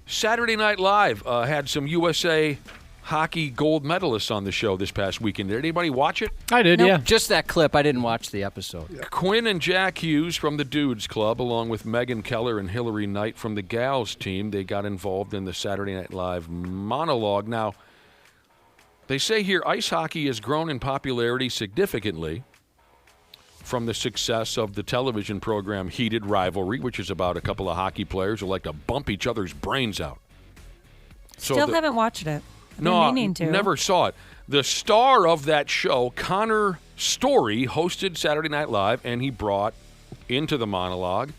Saturday Night Live had some USA hockey gold medalists on the show this past weekend. Did anybody watch it? I did, Nope, yeah. Just that clip. I didn't watch the episode. Yeah. Quinn and Jack Hughes from the Dudes Club, along with Megan Keller and Hillary Knight from the Gals team, they got involved in the Saturday Night Live monologue. Now, they say here ice hockey has grown in popularity significantly from the success of the television program Heated Rivalry, which is about a couple of hockey players who like to bump each other's brains out. Still haven't watched it. I've been No, meaning to. never saw it. The star of that show, Connor Story, hosted Saturday Night Live, and he brought into the monologue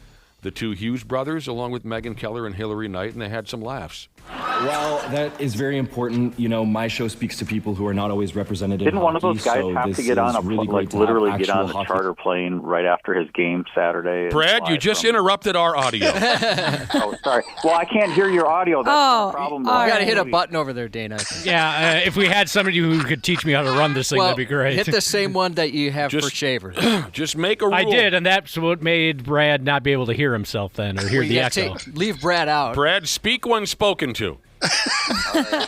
the two Hughes brothers, along with Megan Keller and Hillary Knight, and they had some laughs. Well, that is very important. You know, my show speaks to people who are not always represented in Didn't one of hockey, those guys so have this to get on is really great to literally have get on actual the hockey. charter plane right after his game Saturday? and Brad, fly you just from- interrupted our audio. Oh, sorry. Well, I can't hear your audio. That's the problem. You got to hit a button over there, Dana. Yeah, if we had somebody who could teach me how to run this thing, that'd be great. Hit the same one that you have for shavers. Just make a rule. I did, and that's what made Brad not be able to hear himself then, or hear the echo. Leave Brad out. Brad, speak when spoken to. I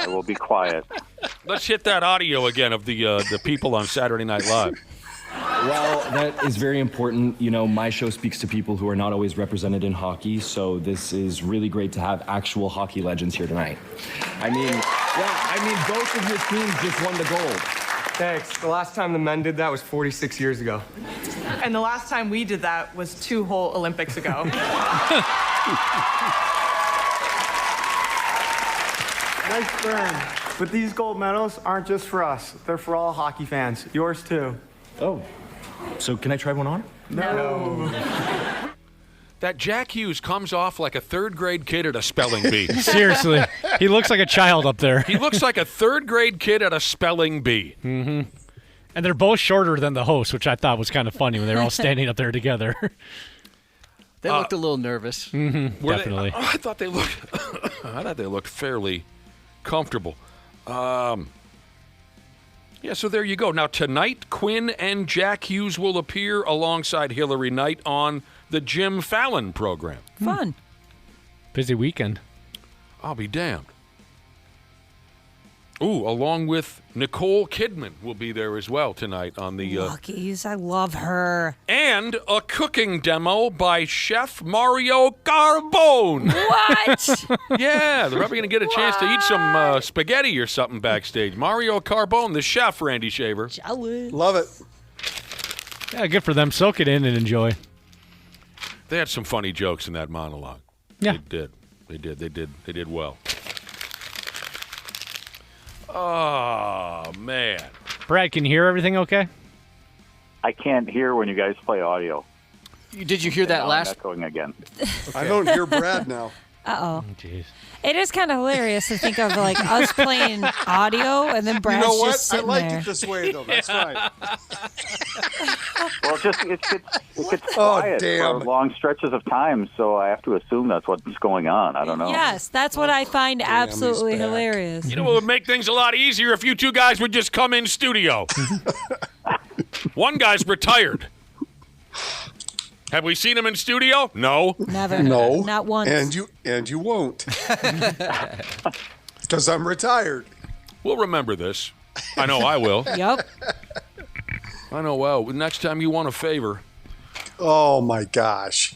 will be quiet. Let's hit that audio again of the people on Saturday Night Live. Well, that is very important. You know, my show speaks to people who are not always represented in hockey, so this is really great to have actual hockey legends here tonight. I mean, both of your teams just won the gold. Thanks. The last time the men did that was 46 years ago. And the last time we did that was 2 whole Olympics ago. Nice burn. But these gold medals aren't just for us. They're for all hockey fans. Yours too. Oh. So can I try one on? No. That Jack Hughes comes off like a third-grade kid at a spelling bee. Seriously. He looks like a child up there. He looks like a third-grade kid at a spelling bee. Mm-hmm. And they're both shorter than the host, which I thought was kind of funny when they were all standing up there together. They looked a little nervous. Mm-hmm, definitely. I thought they looked. I thought they looked fairly comfortable. Yeah, so there you go. Now tonight, Quinn and Jack Hughes will appear alongside Hillary Knight on the Jim Fallon program. Fun. Busy weekend. I'll be damned. Ooh, along with Nicole Kidman will be there as well tonight on the... Luckies, I love her. And a cooking demo by Chef Mario Carbone. What? Yeah, they're probably going to get a chance to eat some spaghetti or something backstage. Mario Carbone, the chef, Randy Shaver. Love it. Yeah, good for them. Soak it in and enjoy. They had some funny jokes in that monologue. Yeah. They did well. Oh, man. Brad, can you hear everything okay? I can't hear when you guys play audio. Did you hear that Now last? I'm echoing again. I don't hear Brad now. Uh-oh. Jeez. It is kind of hilarious to think of like us playing audio and then Brad's You know what? just I sitting like there. it this way, though. That's fine. Well, it gets quiet for long stretches of time, so I have to assume that's what's going on. I don't know. Yes, that's what I find absolutely hilarious. You know, it would make things a lot easier if you two guys would just come in studio. One guy's retired. Have we seen him in studio? No. Never. No. Not once. And you won't. Because I'm retired. We'll remember this. I know I will. Yep. I know. Well, next time you want a favor. Oh, my gosh.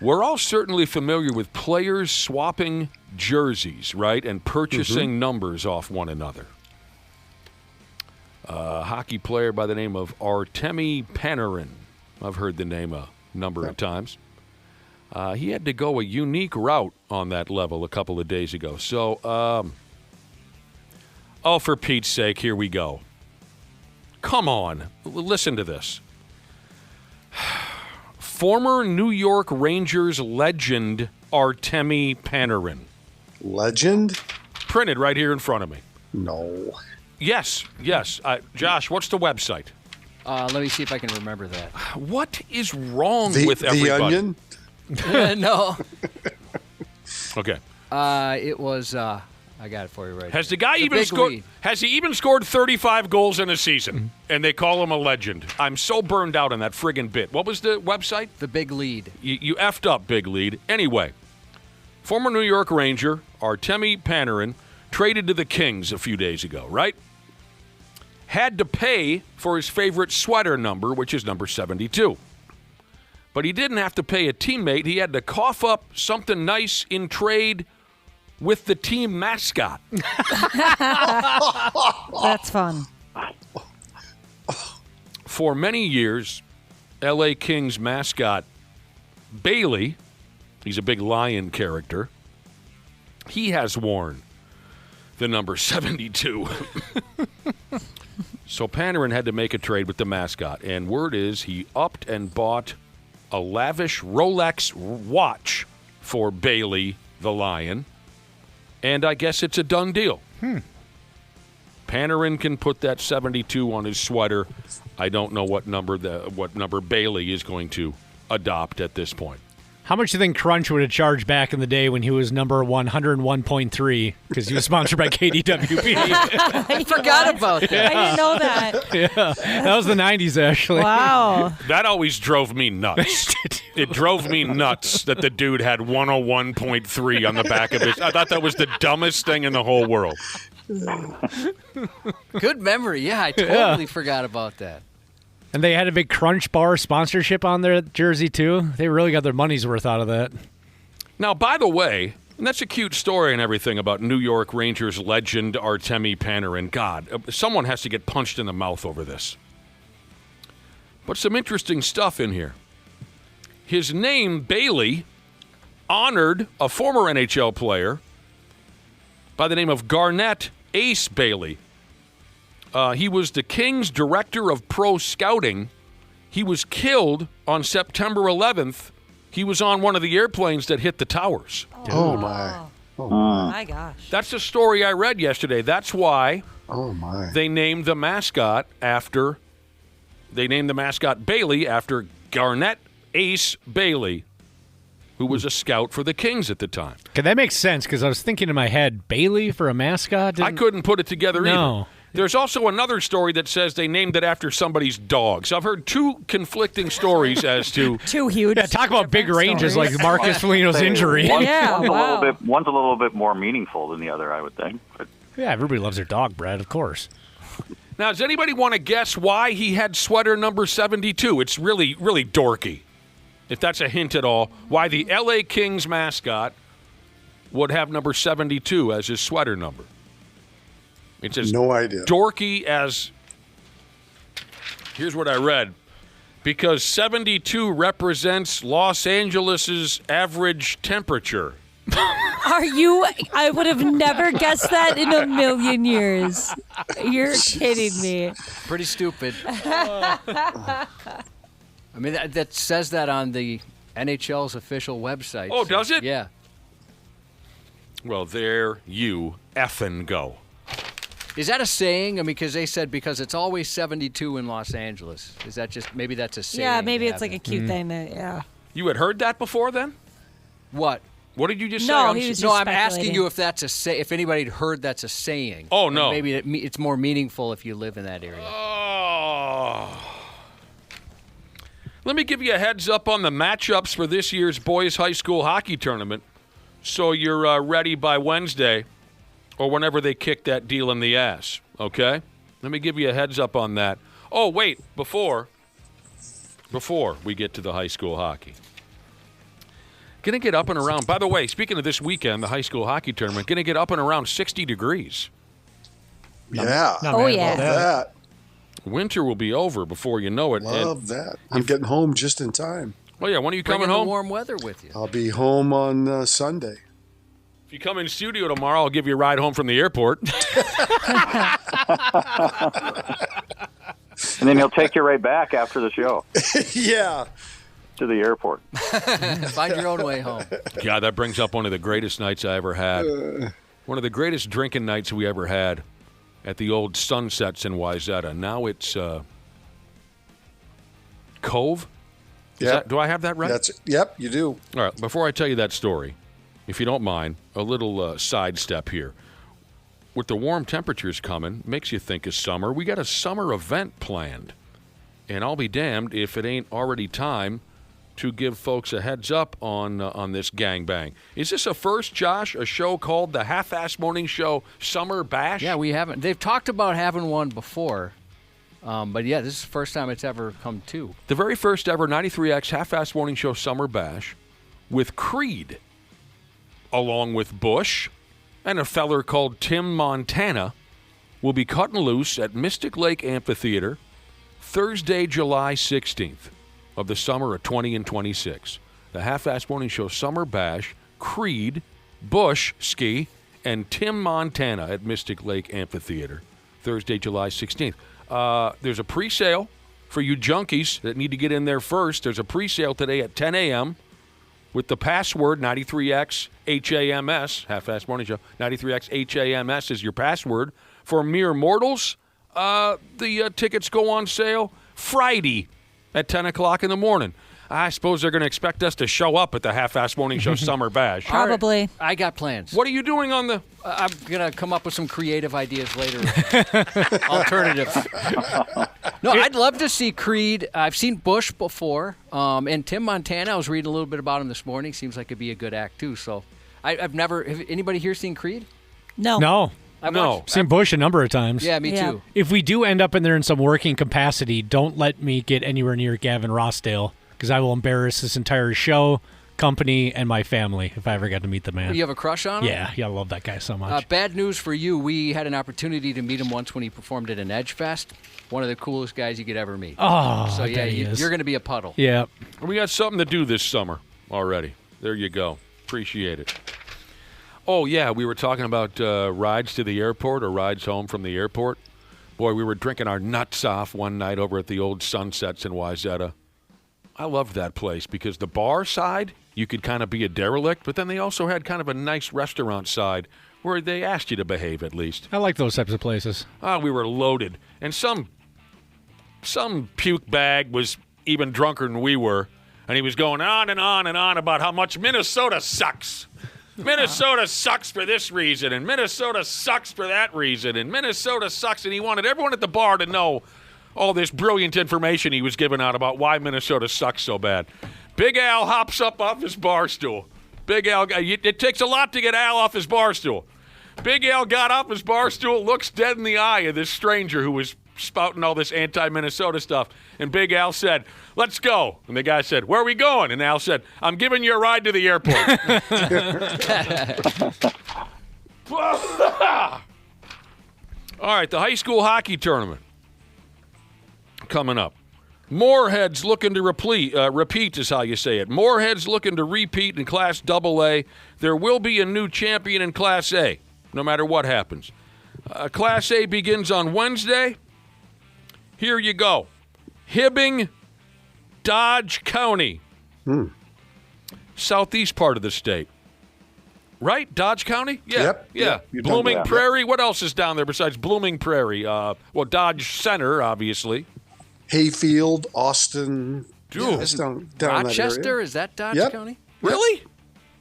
We're all certainly familiar with players swapping jerseys, right, and purchasing numbers off one another. A hockey player by the name of Artemi Panarin. I've heard the name a number of times. He had to go a unique route on that level a couple of days ago. So, for Pete's sake, here we go. Come on. Listen to this. Former New York Rangers legend Artemi Panarin. Legend? Printed right here in front of me. No. Yes. Josh, what's the website? Let me see if I can remember that. What is wrong with everybody? The Onion? No. Okay. It was. I got it for you right. Has the guy even scored? Lead. Has he even scored 35 goals in a season? And they call him a legend. I'm so burned out on that friggin' bit. What was the website? The Big Lead. You effed up, Big Lead. Anyway, former New York Ranger Artemi Panarin traded to the Kings a few days ago, right? Had to pay for his favorite sweater number, which is number 72. But he didn't have to pay a teammate. He had to cough up something nice in trade with the team mascot. That's fun. For many years, L.A. Kings mascot Bailey, he's a big lion character, he has worn the number 72. So Panarin had to make a trade with the mascot, and word is he upped and bought a lavish Rolex watch for Bailey the lion, and I guess it's a done deal. Panarin can put that 72 on his sweater. I don't know what number Bailey is going to adopt at this point. How much do you think Crunch would have charged back in the day when he was number 101.3 because he was sponsored by KDWP? I forgot about that. I didn't know that. Yeah, that was the 90s, actually. Wow. That always drove me nuts. It drove me nuts that the dude had 101.3 on the back of his. I thought that was the dumbest thing in the whole world. Good memory. Yeah, I totally forgot about that. And they had a big Crunch Bar sponsorship on their jersey, too. They really got their money's worth out of that. Now, by the way, and that's a cute story and everything about New York Rangers legend Artemi Panarin. God, someone has to get punched in the mouth over this. But some interesting stuff in here. His name, Bailey, honored a former NHL player by the name of Garnett Ace Bailey. He was the Kings' director of pro scouting. He was killed on September 11th. He was on one of the airplanes that hit the towers. Oh, my. Oh, my gosh. That's the story I read yesterday. That's why they named the mascot Bailey after Garnett Ace Bailey, who was a scout for the Kings at the time. Okay, that makes sense because I was thinking in my head, Bailey for a mascot? I couldn't put it together either. There's also another story that says they named it after somebody's dog. So I've heard two conflicting stories as to... Two huge... Yeah, talk about big ranges like Marcus Foligno's injury. One's a little bit more meaningful than the other, I would think. But. Yeah, everybody loves their dog, Brad, of course. Now, does anybody want to guess why he had sweater number 72? It's really, really dorky, if that's a hint at all, why the L.A. Kings mascot would have number 72 as his sweater number. It's as no idea. Dorky as, here's what I read, because 72 represents Los Angeles' average temperature. Are you? I would have never guessed that in a million years. You're kidding me. Pretty stupid. I mean, that says that on the NHL's official website. Oh, does it? Yeah. Well, there you effing go. Is that a saying? I mean, because they said because it's always 72 in Los Angeles. Is that just, maybe that's a saying? Yeah, maybe it's like a cute thing that, yeah. You had heard that before then? What? What did you just say? No, he was just I'm asking you if that's if anybody had heard that's a saying. Oh, no. Maybe it's more meaningful if you live in that area. Oh. Let me give you a heads up on the matchups for this year's boys high school hockey tournament so you're ready by Wednesday or whenever they kick that deal in the ass, okay? Let me give you a heads up on that. Oh, wait, before we get to the high school hockey. Going to get up and around. By the way, speaking of this weekend, the high school hockey tournament, going to get up and around 60 degrees. Yeah. Oh, yeah. Love that. Winter will be over before you know it. Love that. I'm getting home just in time. Oh, yeah. When are you coming Bringing home? the warm weather with you. I'll be home on Sunday. If you come in studio tomorrow, I'll give you a ride home from the airport. And then he'll take you right back after the show. Yeah. To the airport. Find your own way home. God, that brings up one of the greatest nights I ever had. One of the greatest drinking nights we ever had at the old Sunsets in Wayzata. Now it's Cove? Yeah. Do I have that right? Yep, you do. All right, before I tell you that story, if you don't mind, a little sidestep here. With the warm temperatures coming, makes you think of summer. We got a summer event planned. And I'll be damned if it ain't already time to give folks a heads up on this gangbang. Is this a first, Josh, a show called the Half-Ass Morning Show Summer Bash? Yeah, we haven't. They've talked about having one before. But, yeah, this is the first time it's ever come to. The very first ever 93X Half-Ass Morning Show Summer Bash with Creed, along with Bush and a feller called Tim Montana, will be cutting loose at Mystic Lake Amphitheater Thursday, July 16th of the summer of 20 and 26. The Half-Ass Morning Show Summer Bash, Creed, Bush, Ski, and Tim Montana at Mystic Lake Amphitheater Thursday, July 16th. There's a pre-sale for you junkies that need to get in there first. There's a pre-sale today at 10 a.m. with the password 93X HAMS, Half-Ass Morning Show. 93X HAMS is your password. For mere mortals, the tickets go on sale Friday at 10 o'clock in the morning. I suppose they're going to expect us to show up at the Half-Ass Morning Show Summer Bash. Probably. Right. I got plans. What are you doing on the... I'm going to come up with some creative ideas later. Alternative. No, I'd love to see Creed. I've seen Bush before. And Tim Montana, I was reading a little bit about him this morning. Seems like it'd be a good act, too. So I've never... Have anybody here seen Creed? No. No. No. Seen Bush a number of times. Yeah, me too. If we do end up in there in some working capacity, don't let me get anywhere near Gavin Rossdale, because I will embarrass this entire show, company, and my family if I ever got to meet the man. You have a crush on him? Yeah, I love that guy so much. Bad news for you. We had an opportunity to meet him once when he performed at an Edge Fest. One of the coolest guys you could ever meet. Oh, so I yeah, bet he is. You're going to be a puddle. Yeah. We got something to do this summer already. There you go. Appreciate it. Oh, yeah, we were talking about rides to the airport or rides home from the airport. Boy, we were drinking our nuts off one night over at the old Sunsets in Wayzata. I loved that place because the bar side, you could kind of be a derelict, but then they also had kind of a nice restaurant side where they asked you to behave at least. I like those types of places. We were loaded. And some puke bag was even drunker than we were, and he was going on and on and on about how much Minnesota sucks. Minnesota sucks for this reason, and Minnesota sucks for that reason, and Minnesota sucks, and he wanted everyone at the bar to know all this brilliant information he was giving out about why Minnesota sucks so bad. Big Al hops up off his bar stool. Big Al, it takes a lot to get Al off his bar stool. Big Al got off his bar stool, looks dead in the eye of this stranger who was spouting all this anti-Minnesota stuff, and Big Al said, "Let's go." And the guy said, "Where are we going?" And Al said, "I'm giving you a ride to the airport." All right, the high school hockey tournament coming up. Moorhead's looking to repeat is how you say it. Moorhead's looking to repeat in Class AA. There will be a new champion in Class A, no matter what happens. Class A begins on Wednesday. Here you go. Hibbing, Dodge County. Southeast part of the state. Right? Dodge County? Yeah. Yep. Yeah. Yep. Blooming Prairie. What else is down there besides Blooming Prairie? Dodge Center, obviously. Hayfield, Austin. Dude. It's down Rochester, that area. is that Dodge Yep. County? Really?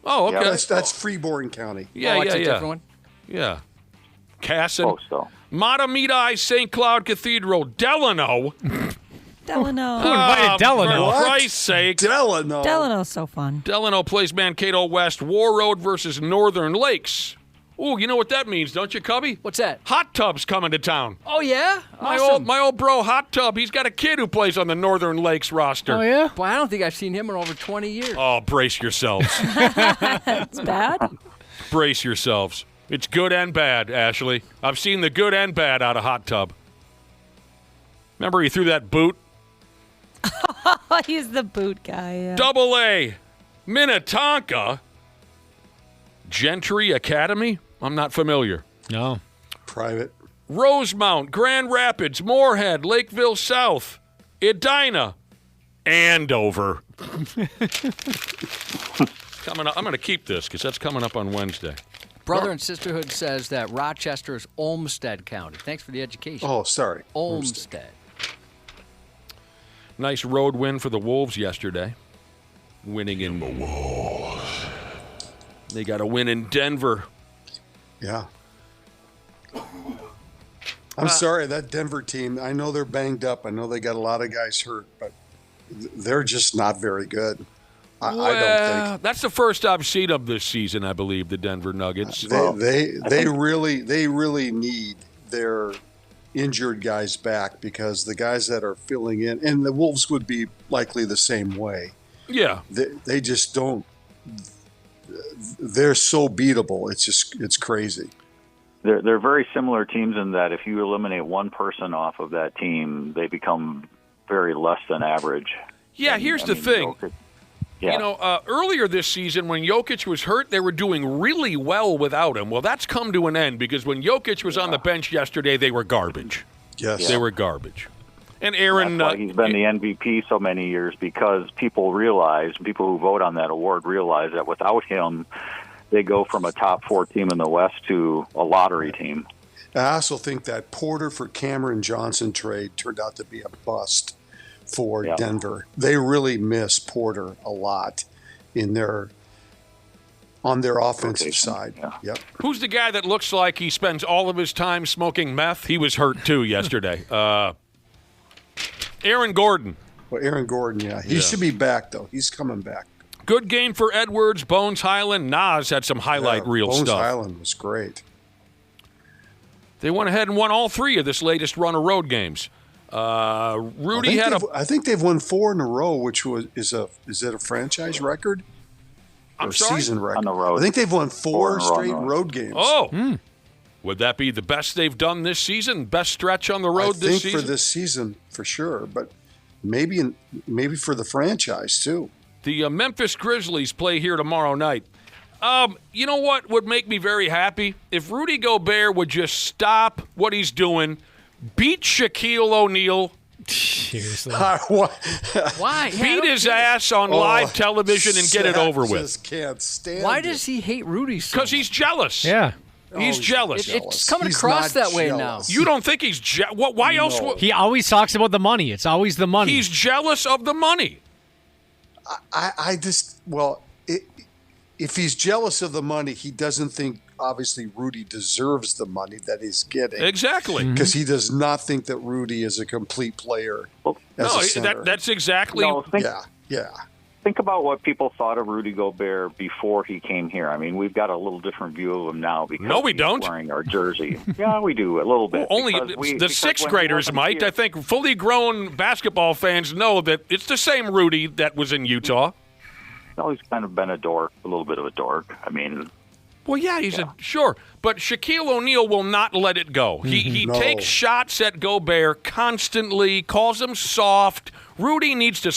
Oh, okay. Yeah, that's Freeborn County. Yeah, it's yeah, a yeah. different one? Yeah. Casson. Close, though. Matamidi St. Cloud Cathedral. Delano. Delano. Who invited Delano? For Christ's sake. Delano's so fun. Delano plays Mankato West. War Road versus Northern Lakes. Ooh, you know what that means, don't you, Cubby? What's that? Hot Tub's coming to town. Oh, yeah? My old bro, Hot Tub, he's got a kid who plays on the Northern Lakes roster. Oh, yeah? Boy, I don't think I've seen him in over 20 years. Oh, brace yourselves. It's bad. Brace yourselves. It's good and bad, Ashley. I've seen the good and bad out of Hot Tub. Remember he threw that boot? He's the boot guy. Yeah. Double A, Minnetonka, Gentry Academy? I'm not familiar. No. Private. Rosemount, Grand Rapids, Moorhead, Lakeville South, Edina, Andover. Coming up, I'm going to keep this because that's coming up on Wednesday. Brother and Sisterhood says that Rochester is Olmsted County. Thanks for the education. Oh, sorry. Olmsted. Nice road win for the Wolves yesterday. Winning in the Wolves. They got a win in Denver. Yeah. I'm sorry, that Denver team, I know they're banged up. I know they got a lot of guys hurt, but they're just not very good. I don't think. That's the first I've seen of this season, I believe, the Denver Nuggets. They really need their injured guys back because the guys that are filling in, and the Wolves would be likely the same way. Yeah. They just don't. They're so beatable. It's crazy. They're very similar teams in that if you eliminate one person off of that team, they become very less than average. Yeah, here's the thing. Yeah. You know, earlier this season when Jokic was hurt, they were doing really well without him. Well, that's come to an end because when Jokic was on the bench yesterday, they were garbage. Yes. They were garbage. And Aaron... That's why he's been the MVP so many years because people who vote on that award realize that without him, they go from a top 4 team in the West to a lottery team. I also think that Porter for Cameron Johnson trade turned out to be a bust for Denver. They really miss Porter a lot on their offensive side. Yeah. Yep. Who's the guy that looks like he spends all of his time smoking meth? He was hurt, too, yesterday. Aaron Gordon. Well, Aaron Gordon, He should be back, though. He's coming back. Good game for Edwards, Bones Highland. Nas had some highlight reel Bones stuff. Highland was great. They went ahead and won all 3 of this latest run of road games. Rudy I think they've won 4 in a row, which is it a franchise record? I'm or sorry? season record? On the road. I think they've won 4 straight road games. Oh. Would that be the best they've done this season? Best stretch on the road this season? I think for this season, for sure. But maybe for the franchise, too. The Memphis Grizzlies play here tomorrow night. You know what would make me very happy? If Rudy Gobert would just stop what he's doing, beat Shaquille O'Neal. Seriously. Why? Beat his ass on live television and get it over with. Just can't stand Why it. does he hate Rudy so Because he's jealous. Yeah. He's jealous. It's coming He's across not that way now. jealous. You don't think he's jealous? Why else? He always talks about the money. It's always the money. He's jealous of the money. If he's jealous of the money, he doesn't think, obviously, Rudy deserves the money that he's getting. Exactly. Because he does not think that Rudy is a complete player as a center. That's exactly. No, Yeah. Think about what people thought of Rudy Gobert before he came here. I mean, we've got a little different view of him now because No, we he's don't. wearing our jersey. Yeah, we do, a little bit. Only the sixth graders might. I think fully grown basketball fans know that it's the same Rudy that was in Utah. No, he's kind of been a dork, a little bit of a dork. I mean... Well, yeah, sure. But Shaquille O'Neal will not let it go. He takes shots at Gobert constantly, calls him soft. Rudy needs to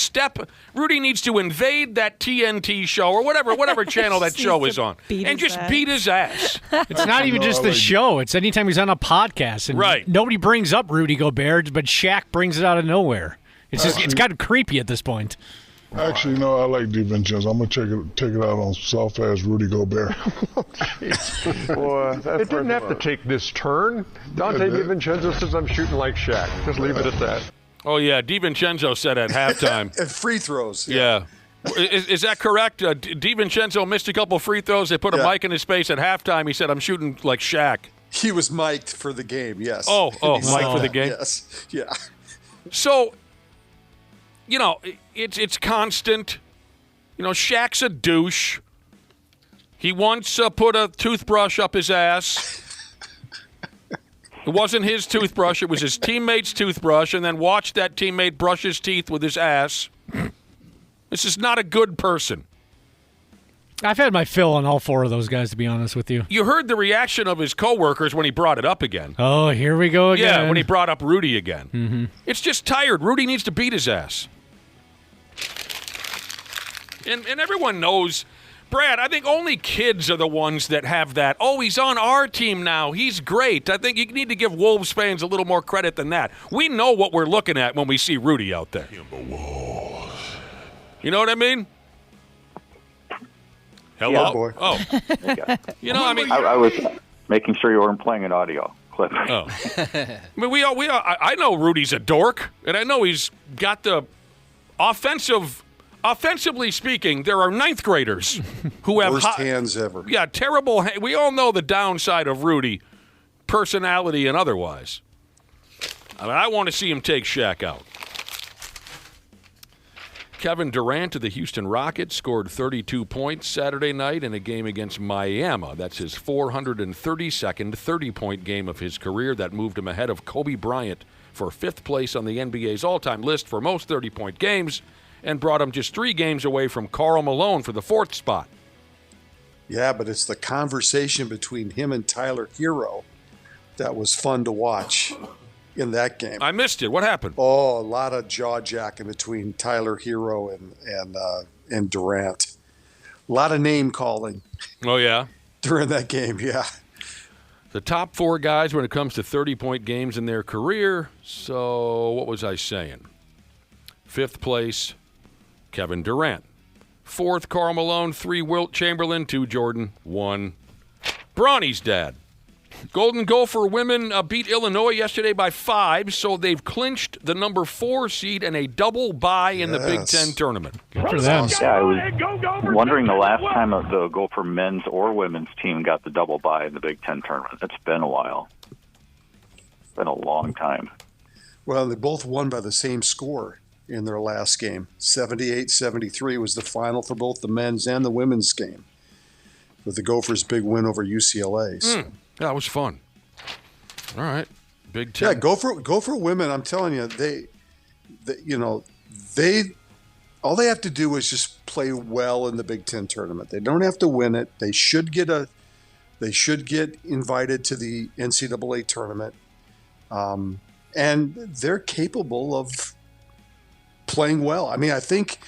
invade that TNT show or whatever channel that show is on and just beat his ass. It's not even just the show. It's anytime he's on a podcast. And right. Nobody brings up Rudy Gobert, but Shaq brings it out of nowhere. It's kind of creepy at this point. Actually, no, I like DiVincenzo. I'm going to take it out on soft-ass Rudy Gobert. Boy, it didn't have to take this turn. Dante DiVincenzo says I'm shooting like Shaq. Just leave it at that. Oh, yeah, DiVincenzo said at halftime. At free throws. Yeah. Is that correct? DiVincenzo missed a couple free throws. They put a mic in his face at halftime. He said, I'm shooting like Shaq. He was mic'd for the game, yes. Oh, mic'd for the game? Yes, yeah. So... You know, it's constant. You know, Shaq's a douche. He once put a toothbrush up his ass. It wasn't his toothbrush. It was his teammate's toothbrush, and then watched that teammate brush his teeth with his ass. This is not a good person. I've had my fill on all 4 of those guys, to be honest with you. You heard the reaction of his coworkers when he brought it up again. Oh, here we go again. Yeah, when he brought up Rudy again. Mm-hmm. It's just tired. Rudy needs to beat his ass. And everyone knows, Brad, I think only kids are the ones that have that. Oh, he's on our team now. He's great. I think you need to give Wolves fans a little more credit than that. We know what we're looking at when we see Rudy out there. You know what I mean? Hello? Yeah, boy. Oh. You know, I mean. I was making sure you weren't playing an audio clip. Oh. I mean, I know Rudy's a dork, and I know he's got the offensively speaking, there are 9th graders who have worst hands ever. Yeah, terrible. We all know the downside of Rudy, personality and otherwise. I mean, I want to see him take Shaq out. Kevin Durant of the Houston Rockets scored 32 points Saturday night in a game against Miami. That's his 432nd 30-point game of his career. That moved him ahead of Kobe Bryant for 5th place on the NBA's all-time list for most 30-point games, and brought him just 3 games away from Karl Malone for the 4th spot. Yeah, but it's the conversation between him and Tyler Hero that was fun to watch in that game. I missed it. What happened? Oh, a lot of jaw-jacking between Tyler Hero and Durant. A lot of name-calling. Oh, yeah? During that game, yeah. The top 4 guys when it comes to 30-point games in their career. So what was I saying? 5th place, Kevin Durant. 4th, Karl Malone. 3, Wilt Chamberlain. 2, Jordan. 1, Bronny's dad. Golden Gopher women beat Illinois yesterday by 5, so they've clinched the number 4 seed and a double bye in the Big Ten tournament. Good for them. Yeah, I was wondering the last time the Gopher men's or women's team got the double bye in the Big Ten tournament. It's been a while. It's been a long time. Well, they both won by the same score in their last game. 78-73 was the final for both the men's and the women's game, with the Gophers' big win over UCLA. So. Yeah, it was fun. All right, Big Ten. Yeah, Gopher women. I'm telling you, they all they have to do is just play well in the Big Ten tournament. They don't have to win it. They should get invited to the NCAA tournament, and they're capable of playing well. I mean, I think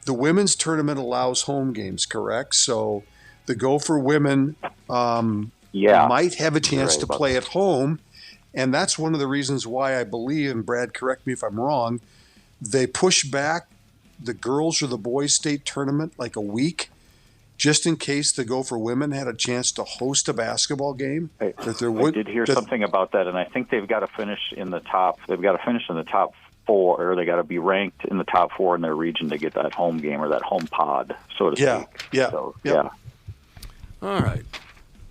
the women's tournament allows home games, correct? So the Gopher women. Might have a chance to play at home, and that's one of the reasons why I believe, and Brad, correct me if I'm wrong, they push back the girls or the boys state tournament like a week, just in case the Gopher women had a chance to host a basketball game. I did hear something about that, and I think they've got to finish in the top. They've got to finish in the top 4, or they got to be ranked in the top 4 in their region to get that home game or that home pod, so to speak. Yeah. So, yeah. All right.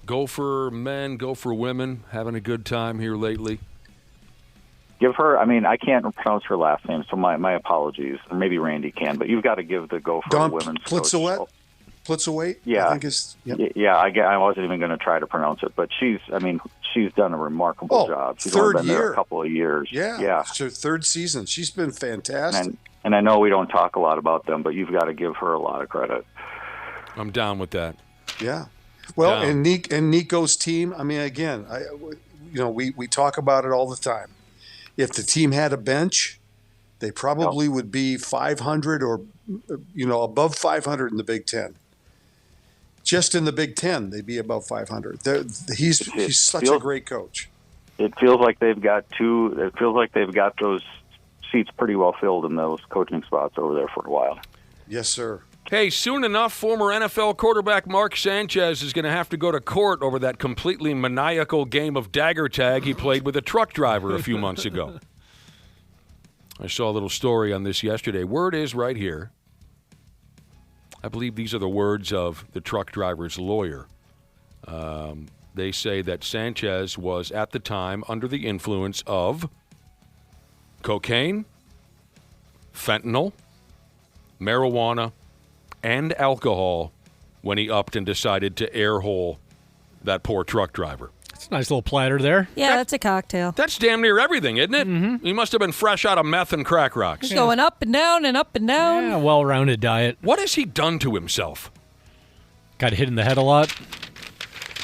Gopher men, Gopher women, having a good time here lately. Give her, I can't pronounce her last name, so my apologies. Or maybe Randy can, but you've got to give the Gopher women's coach. Plitzowait? Yeah. I think is, yep. Yeah, I wasn't even going to try to pronounce it, but she's done a remarkable job. She's only been there a couple of years. Yeah. It's her 3rd season. She's been fantastic. And I know we don't talk a lot about them, but you've got to give her a lot of credit. I'm down with that. Yeah. Well, and Nico's team, again, we talk about it all the time. If the team had a bench, they probably would be 500 or, above 500 in the Big Ten. Just in the Big Ten, they'd be above 500. He's such a great coach. It feels like they've got those seats pretty well filled in those coaching spots over there for a while. Yes, sir. Hey, soon enough, former NFL quarterback Mark Sanchez is going to have to go to court over that completely maniacal game of dagger tag he played with a truck driver a few months ago. I saw a little story on this yesterday. Word is right here. I believe these are the words of the truck driver's lawyer. They say that Sanchez was at the time under the influence of cocaine, fentanyl, marijuana, and alcohol when he upped and decided to airhole that poor truck driver. It's a nice little platter there. Yeah, that's a cocktail. That's damn near everything, isn't it? Mm-hmm. He must have been fresh out of meth and crack rocks. He's going up and down and up and down. Yeah, well-rounded diet. What has he done to himself? Got hit in the head a lot.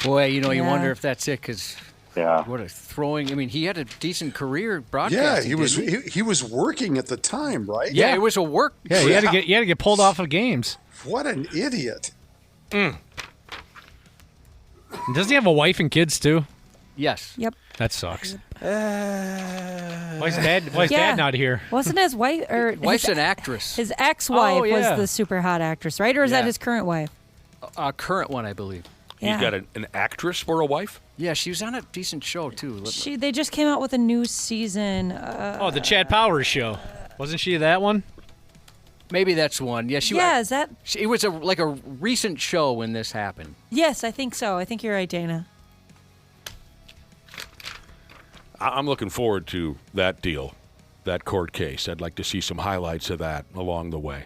Boy, you wonder if that's it, because Yeah. what a throwing. I mean, he had a decent career Yeah, broadcasting. he was working at the time, right? Yeah, it was a work. Yeah, you had to get pulled off of games. What an idiot. And doesn't he have a wife and kids too? Yes. Yep. That sucks. Why's dad not here? Wasn't his wife or Wife's his, an actress. His ex-wife Oh, yeah. was the super hot actress, right? Or is that his current wife? Current one, I believe. Yeah. He's got an actress for a wife? Yeah, she was on a decent show too. They just came out with a new season. The Chad Powers show. Wasn't she that one? Maybe that's one. Yeah, is that? It was like a recent show when this happened. Yes, I think so. I think you're right, Dana. I'm looking forward to that deal, that court case. I'd like to see some highlights of that along the way.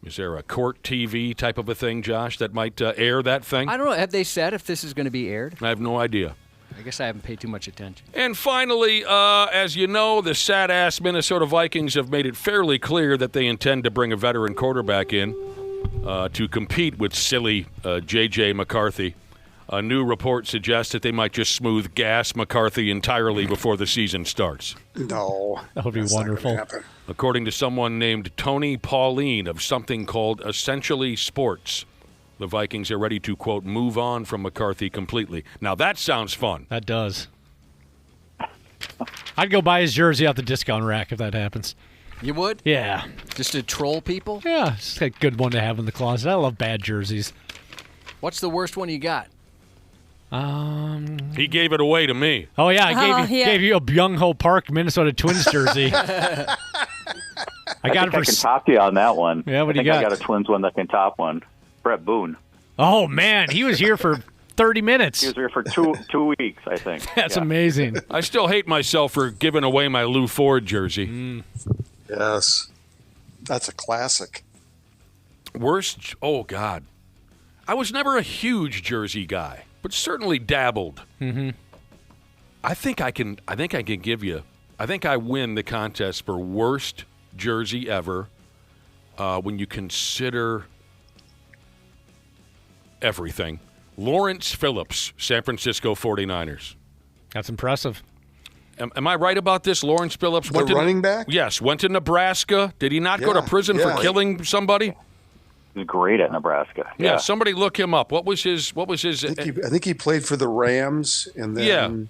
Is there a court TV type of a thing, Josh, that might air that thing? I don't know. Have they said if this is going to be aired? I have no idea. I guess I haven't paid too much attention. And finally, as you know, the sad-ass Minnesota Vikings have made it fairly clear that they intend to bring a veteran quarterback in to compete with silly J.J. McCarthy. A new report suggests that they might just smooth gas McCarthy entirely before the season starts. No. That would be wonderful. According to someone named Tony Pauline of something called Essentially Sports, the Vikings are ready to, quote, move on from McCarthy completely. Now, that sounds fun. That does. I'd go buy his jersey off the discount rack if that happens. You would? Yeah. Just to troll people? Yeah, it's a good one to have in the closet. I love bad jerseys. What's the worst one you got? He gave it away to me. Oh, yeah, I gave you a Byung-Ho Park Minnesota Twins jersey. I got it for. I can top you on that one. Yeah, what do you I got? got a Twins one that can top one. Brett Boone. Oh, man, he was here for 30 minutes. He was here for two weeks, I think. That's amazing. I still hate myself for giving away my Lou Ford jersey. Yes. That's a classic. Worst? Oh, God. I was never a huge jersey guy, but certainly dabbled. Mm-hmm. I think I can give you. I think I win the contest for worst jersey ever when you consider everything. Lawrence Phillips, San Francisco 49ers. That's impressive. Am I right about this? Lawrence Phillips The running back? Yes, went to Nebraska. Did he not go to prison for killing somebody? He was great at Nebraska. Yeah, somebody look him up. What was his? I think he played for the Rams, and then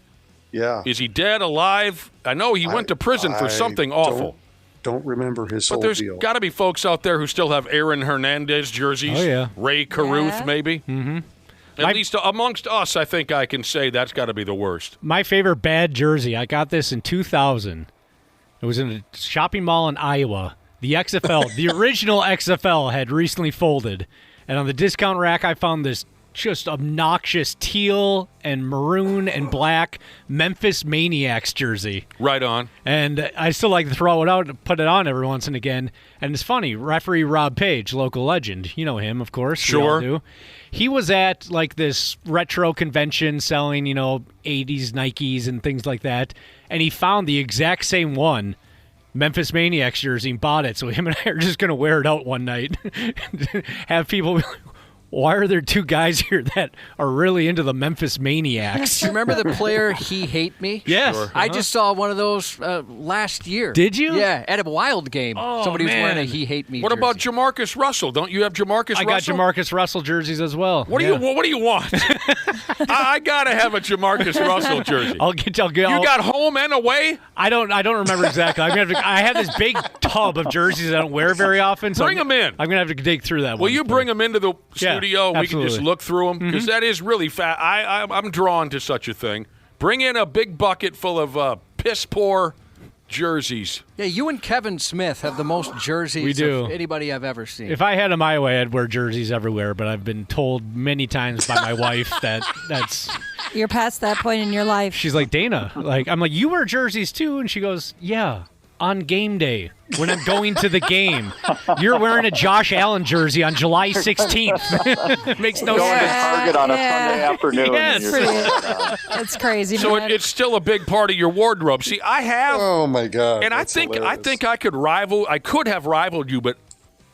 yeah. Is he dead, alive? I know he went to prison for something awful. Don't remember his whole But there's deal. got to be folks out there who still have Aaron Hernandez jerseys. Oh, yeah. Ray Caruth, Yeah. maybe. Mm-hmm. At least amongst us, I think I can say that's got to be the worst. My favorite bad jersey, I got this in 2000. It was in a shopping mall in Iowa. The XFL, the original XFL, had recently folded. And on the discount rack, I found this just obnoxious teal and maroon and black Memphis Maniacs jersey. Right on. And I still like to throw it out and put it on every once and again. And it's funny, referee Rob Page, local legend. You know him, of course. Sure. We all do. He was at like this retro convention selling, 80s Nikes and things like that. And he found the exact same one, Memphis Maniacs jersey, and bought it. So him and I are just going to wear it out one night. Have people be like, why are there two guys here that are really into the Memphis Maniacs? Do you remember the player He Hate Me? Yes. Sure. I just saw one of those last year. Did you? Yeah, at a Wild game. Oh, Somebody was wearing a man. He Hate Me What jersey. about Jamarcus Russell? Don't you have Jamarcus Russell? I got Jamarcus Russell jerseys as well. What do you want? I gotta have a Jamarcus Russell jersey. I'll get. You got home and away? I don't remember exactly. I have this big tub of jerseys I don't wear very often. So Bring them in. I'm gonna have to dig through that. Will you bring them into the studio? We can just look through them because that is really fat. I'm drawn to such a thing. Bring in a big bucket full of piss poor jerseys. Yeah, you and Kevin Smith have the most jerseys We do. of anybody I've ever seen. If I had it my way, I'd wear jerseys everywhere. But I've been told many times by my wife that's. You're past that point in your life. She's like, Dana, I'm like, you wear jerseys too, and she goes, yeah. on game day when I'm going to the game. You're wearing a Josh Allen jersey on July 16th. It makes no Going sense. to Target on a Sunday afternoon. Yes. That's crazy. So man. it's still a big part of your wardrobe. See, I have. Oh my God! And I think I could rival. I could have rivaled you, but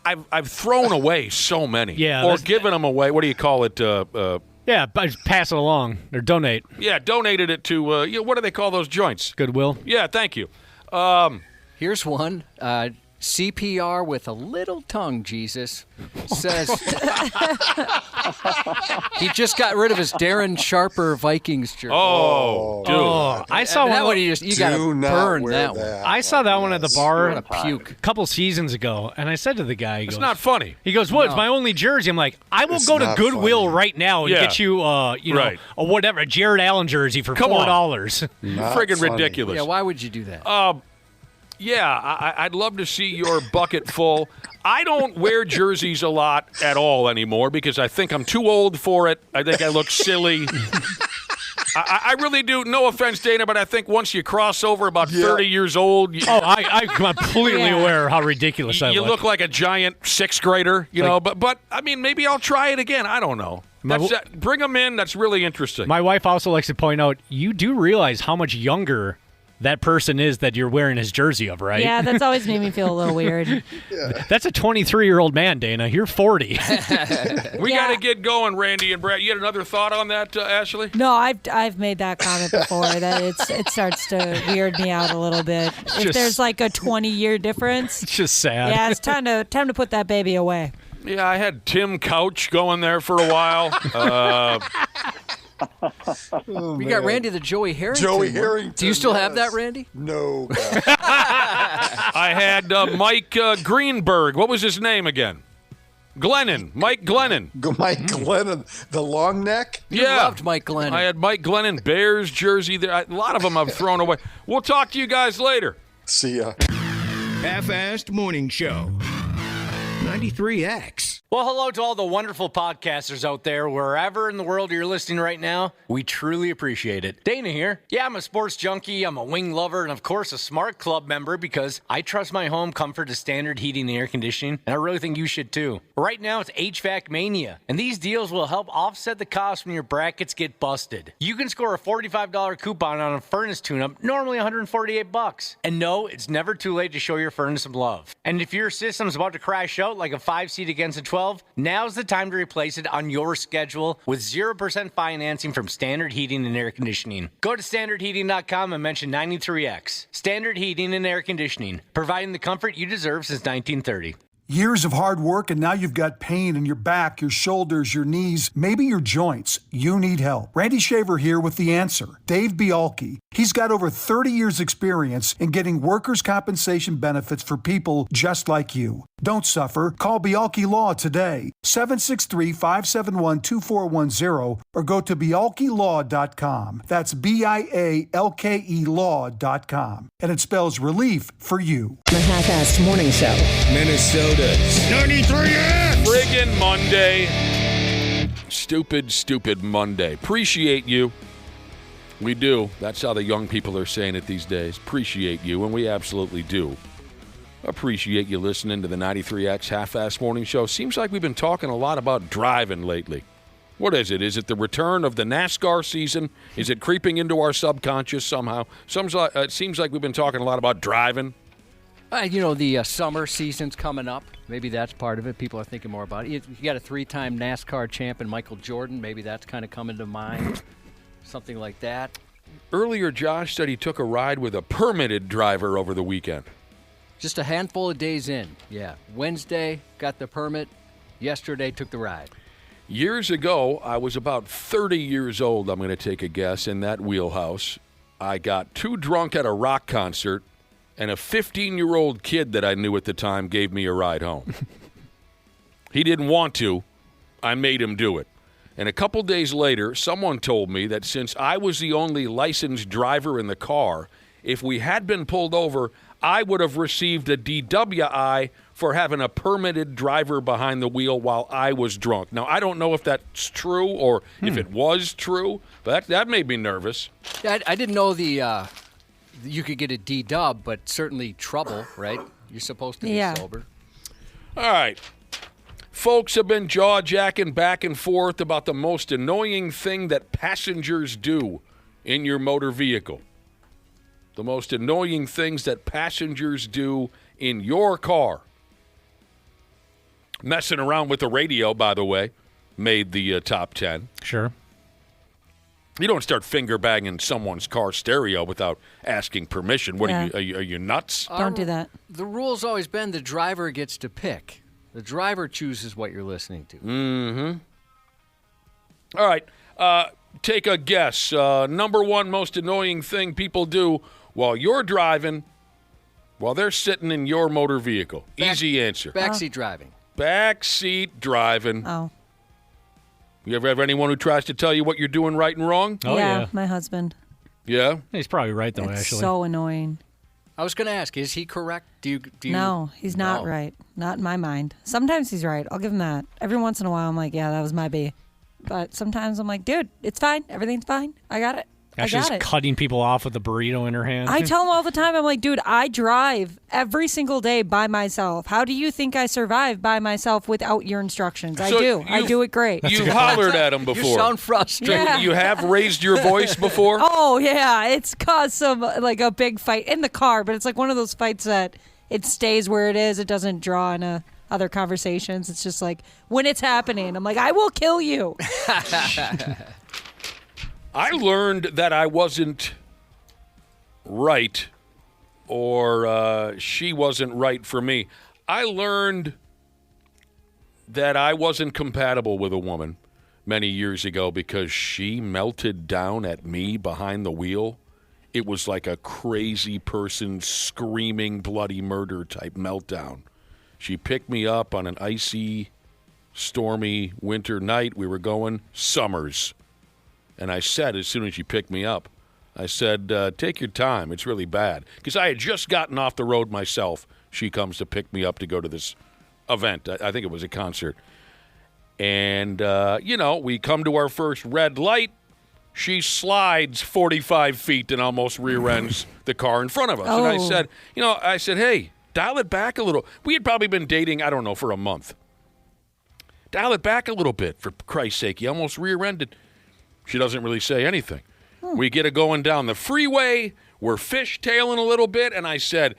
I've thrown away so many. Yeah, or given them away. What do you call it? Yeah, but pass it along or donate. Yeah, donated it to. What do they call those joints? Goodwill. Yeah, thank you. Here's one. CPR with a little tongue, Jesus, says he just got rid of his Darren Sharper Vikings jersey. Oh, dude. Oh, I saw that one. one. You got to burn that one. I saw that one at the bar What a puke. a couple seasons ago, and I said to the guy, It's not funny. He goes, "Well, it's No. my only jersey." I'm like, "I will It's go to not Goodwill funny. right now and Yeah. get you, Right. a whatever, a Jared Allen jersey for Come on. $4." Not Friggin' funny. ridiculous. Yeah, why would you do that? Yeah, I'd love to see your bucket full. I don't wear jerseys a lot at all anymore because I think I'm too old for it. I think I look silly. I really do. No offense, Dana, but I think once you cross over about 30 years old, I'm completely aware of how ridiculous I you look like a giant sixth grader, you know. But I mean, maybe I'll try it again. I don't know. Bring them in. That's really interesting. My wife also likes to point out, you do realize how much younger that person is that you're wearing his jersey of, right? Yeah, that's always made me feel a little weird. That's a 23-year-old man, Dana. You're 40. We got to get going, Randy and Brad. You had another thought on that, Ashley? No, I've made that comment before that it starts to weird me out a little bit. If there's like a 20-year difference, It's just sad. yeah, it's time to put that baby away. Yeah, I had Tim Couch going there for a while. We got Randy the Joey Harrington. Joey one. Harrington. Do you still have yes. that, Randy? No. I had Mike Greenberg. What was his name again? Glennon. Mike Glennon. Mike Glennon, the long neck. You loved Mike Glennon. I had Mike Glennon, Bears jersey there. A lot of them I've thrown away. We'll talk to you guys later. See ya. Half-assed morning show. 93X. Well, hello to all the wonderful podcasters out there, wherever in the world you're listening right now. We truly appreciate it. Dana here. Yeah, I'm a sports junkie, I'm a wing lover, and of course a Smart Club member because I trust my home comfort to standard heating and air conditioning, and I really think you should too. Right now it's HVAC Mania, and these deals will help offset the cost when your brackets get busted. You can score a $45 coupon on a furnace tune-up, normally $148. And no, it's never too late to show your furnace some love. And if your system's about to crash out like a 5-seat against a 12, now's the time to replace it on your schedule with 0% financing from Standard Heating and Air Conditioning. Go to standardheating.com and mention 93X. Standard Heating and Air Conditioning, providing the comfort you deserve since 1930. Years of hard work, and now you've got pain in your back, your shoulders, your knees, maybe your joints. You need help. Randy Shaver here with the answer. Dave Bialke. He's got over 30 years experience in getting workers' compensation benefits for people just like you. Don't suffer. Call Bialke Law today. 763-571-2410 or go to bialkelaw.com. That's BIALKE law.com. And it spells relief for you. The Half-Assed Morning Show. Minnesota's 93X. Friggin' Monday. Stupid Monday. Appreciate you. We do. That's how the young people are saying it these days. Appreciate you, and we absolutely do. Appreciate you listening to the 93X Half-Assed Morning Show. Seems like we've been talking a lot about driving lately. What is it? Is it the return of the NASCAR season? Is it creeping into our subconscious somehow? It seems like we've been talking a lot about driving. The summer season's coming up. Maybe that's part of it. People are thinking more about it. You got a 3-time NASCAR champ in Michael Jordan. Maybe that's kind of coming to mind. Something like that. Earlier, Josh said he took a ride with a permitted driver over the weekend. Just a handful of days in. Yeah. Wednesday, got the permit. Yesterday, took the ride. Years ago, I was about 30 years old, I'm going to take a guess, in that wheelhouse. I got too drunk at a rock concert, and a 15-year-old kid that I knew at the time gave me a ride home. He didn't want to. I made him do it. And a couple days later, someone told me that since I was the only licensed driver in the car, if we had been pulled over, I would have received a DWI for having a permitted driver behind the wheel while I was drunk. Now, I don't know if that's true or if it was true, but that made me nervous. I didn't know the you could get a D-dub, but certainly trouble, right? You're supposed to be sober. All right. Folks have been jaw-jacking back and forth about the most annoying thing that passengers do in your motor vehicle. The most annoying things that passengers do in your car. Messing around with the radio, by the way, made the top 10. Sure. You don't start finger banging someone's car stereo without asking permission. What are you nuts? Don't do that. The rule's always been the driver gets to pick. The driver chooses what you're listening to. Mm-hmm. All right. Take a guess. Number one most annoying thing people do while you're driving, while they're sitting in your motor vehicle. Easy answer. Backseat driving. Backseat driving. Oh. You ever have anyone who tries to tell you what you're doing right and wrong? Oh, yeah. My husband. Yeah? He's probably right, though, It's actually. so annoying. I was going to ask, is he correct? Do you No, he's not right. Not in my mind. Sometimes he's right. I'll give him that. Every once in a while, I'm like, yeah, that was my B. But sometimes I'm like, dude, it's fine. Everything's fine. I got it. Ashley's cutting people off with a burrito in her hand. I tell him all the time, I'm like, dude, I drive every single day by myself. How do you think I survive by myself without your instructions? I do. I do it great. You've hollered at him before. You sound frustrated. Yeah. You have raised your voice before? Oh, yeah. It's caused a big fight in the car, but it's like one of those fights that it stays where it is. It doesn't draw into other conversations. It's just like, when it's happening, I'm like, I will kill you. I learned that I wasn't right, or she wasn't right for me. I learned that I wasn't compatible with a woman many years ago because she melted down at me behind the wheel. It was like a crazy person screaming bloody murder type meltdown. She picked me up on an icy, stormy winter night. We were going Summers. And I said, as soon as she picked me up, I said, take your time. It's really bad. Because I had just gotten off the road myself. She comes to pick me up to go to this event. I think it was a concert. And, we come to our first red light. She slides 45 feet and almost rear ends the car in front of us. Oh. And I said, hey, dial it back a little. We had probably been dating, I don't know, for a month. Dial it back a little bit, for Christ's sake. You almost rear-ended. She doesn't really say anything. We get it going down the freeway. We're fishtailing a little bit, and I said,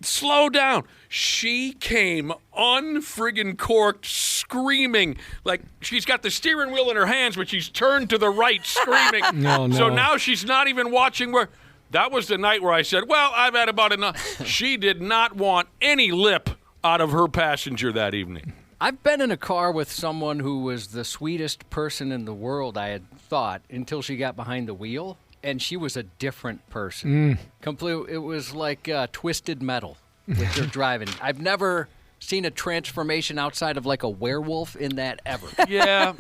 slow down. She came unfriggin' corked, screaming. Like, she's got the steering wheel in her hands, but she's turned to the right, screaming. No. So now she's not even watching where... That was the night where I said, well, I've had about enough. She did not want any lip out of her passenger that evening. I've been in a car with someone who was the sweetest person in the world, I had thought, until she got behind the wheel, and she was a different person. It was like twisted metal with her driving. I've never seen a transformation outside of like a werewolf in that ever. Yeah.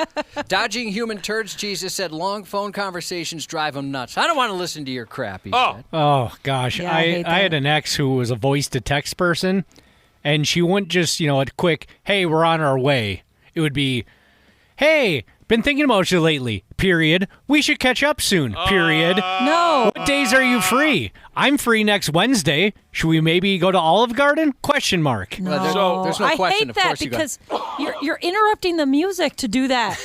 Dodging human turds, Jesus said, long phone conversations drive him nuts. I don't want to listen to your crap, he said. Oh, gosh. Yeah, I hate I had that. an ex who was a voice-to-text person, and she wouldn't just, a quick, hey, we're on our way. It would be, hey, been thinking about you lately, period. We should catch up soon, period. No. What days are you free? I'm free next Wednesday. Should we maybe go to Olive Garden? Question mark. No. There's no I question. hate Of that course you got- because you're interrupting the music to do that.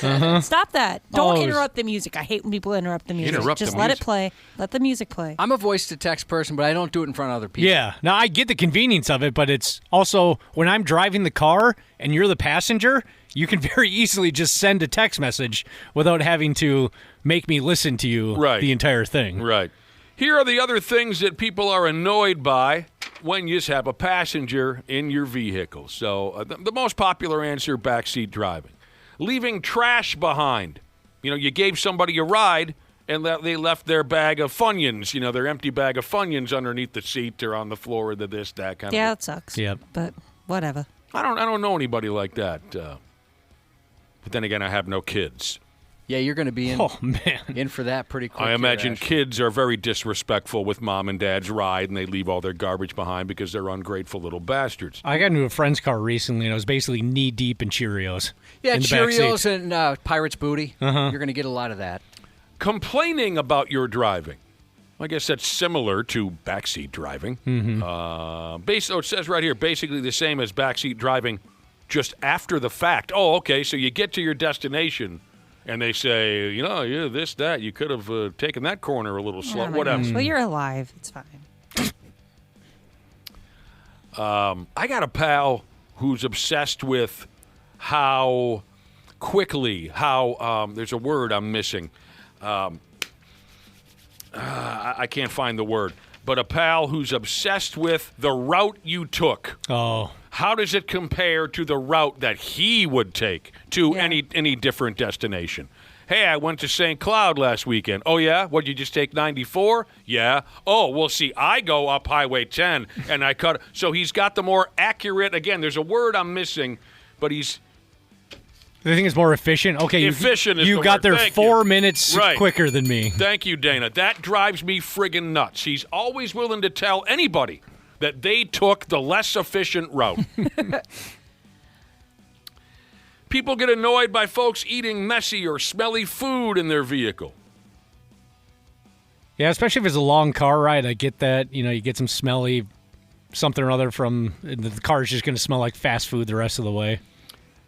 Stop that. Don't interrupt the music. I hate when people interrupt the music. Interrupt Just the let music. it play. Let the music play. I'm a voice-to-text person, but I don't do it in front of other people. Yeah. Now, I get the convenience of it, but it's also when I'm driving the car and you're the passenger, you can very easily just send a text message without having to make me listen to you the entire thing. Right. Here are the other things that people are annoyed by when you just have a passenger in your vehicle. So the most popular answer, backseat driving. Leaving trash behind. You gave somebody a ride, and they left their bag of Funyuns, their empty bag of Funyuns underneath the seat or on the floor or that kind of Yeah, it sucks. Yep. But whatever. I don't know anybody like that. But then again, I have no kids. Yeah, you're going to be in for that pretty quick. I imagine Ashley. kids are very disrespectful with mom and dad's ride, and they leave all their garbage behind because they're ungrateful little bastards. I got into a friend's car recently, and I was basically knee-deep in Cheerios. Yeah, in the Cheerios backseat. and Pirate's Booty. Uh-huh. You're going to get a lot of that. Complaining about your driving. I guess that's similar to backseat driving. It says right here, basically the same as backseat driving, just after the fact. Oh, okay, so you get to your destination, and they say, this, that, you could have taken that corner a little slow, whatever. Well, you're alive. It's fine. I got a pal who's obsessed with how quickly, there's a word I'm missing. I can't find the word. But a pal who's obsessed with the route you took. Oh. How does it compare to the route that he would take to any different destination? Hey, I went to St. Cloud last weekend. Oh, yeah? What, you just take 94? Yeah. Oh, well, see, I go up Highway 10, and I cut. So he's got the more accurate, again, there's a word I'm missing, but he's. I think it's more efficient. Okay, efficient you got there 4 minutes quicker than me. Thank you, Dana. That drives me friggin' nuts. He's always willing to tell anybody that they took the less efficient route. People get annoyed by folks eating messy or smelly food in their vehicle. Yeah, especially if it's a long car ride. I get that. You get some smelly something or other from the car's just going to smell like fast food the rest of the way.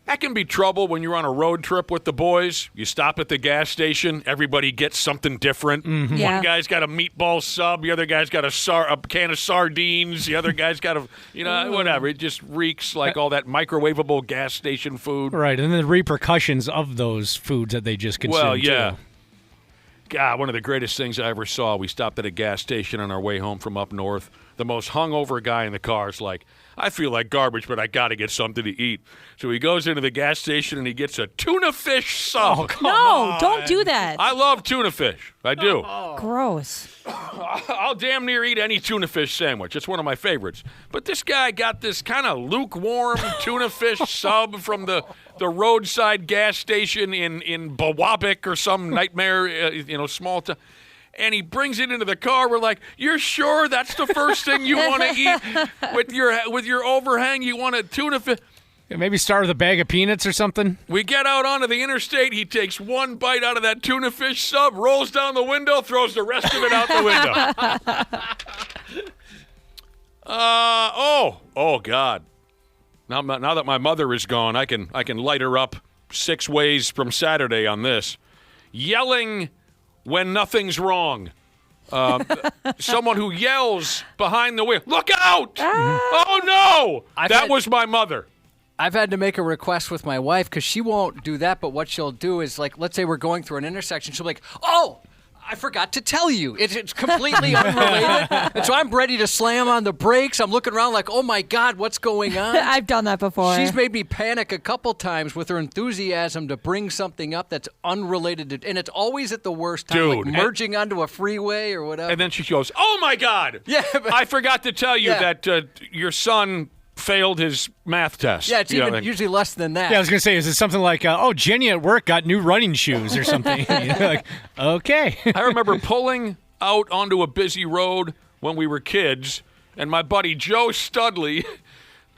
That can be trouble when you're on a road trip with the boys. You stop at the gas station. Everybody gets something different. Mm-hmm. Yeah. One guy's got a meatball sub. The other guy's got a can of sardines. The other guy's got whatever. It just reeks like all that microwavable gas station food. Right, and the repercussions of those foods that they just consumed. Well, yeah. Too. God, one of the greatest things I ever saw. We stopped at a gas station on our way home from up north. The most hungover guy in the car is like, I feel like garbage, but I got to get something to eat. So he goes into the gas station and he gets a tuna fish sub. Oh, come on. Don't do that. I love tuna fish. I do. Gross. I'll damn near eat any tuna fish sandwich. It's one of my favorites. But this guy got this kind of lukewarm tuna fish sub from the roadside gas station in Bawabik or some nightmare, small town. And he brings it into the car. We're like, "You're sure that's the first thing you want to eat with your overhang? You want a tuna fish?" Yeah, maybe start with a bag of peanuts or something. We get out onto the interstate. He takes one bite out of that tuna fish sub, rolls down the window, throws the rest of it out the window. Oh God! Now that my mother is gone, I can light her up 6 ways from Saturday on this. Yelling when nothing's wrong. Someone who yells behind the wheel, "Look out! Oh no!" That was my mother. I've had to make a request with my wife because she won't do that, but what she'll do is, like, let's say we're going through an intersection, she'll be like, "Oh, I forgot to tell you." It's completely unrelated. And so I'm ready to slam on the brakes. I'm looking around like, oh, my God, what's going on? I've done that before. She's made me panic a couple times with her enthusiasm to bring something up that's unrelated to, and it's always at the worst time, Dude, like merging onto a freeway or whatever. And then she goes, "Oh, my God. Yeah, but, I forgot to tell you that your son failed his math test." Yeah, it's even usually less than that. Yeah, I was going to say, is it something like, Jenny at work got new running shoes or something? Like, okay. I remember pulling out onto a busy road when we were kids, and my buddy Joe Studley,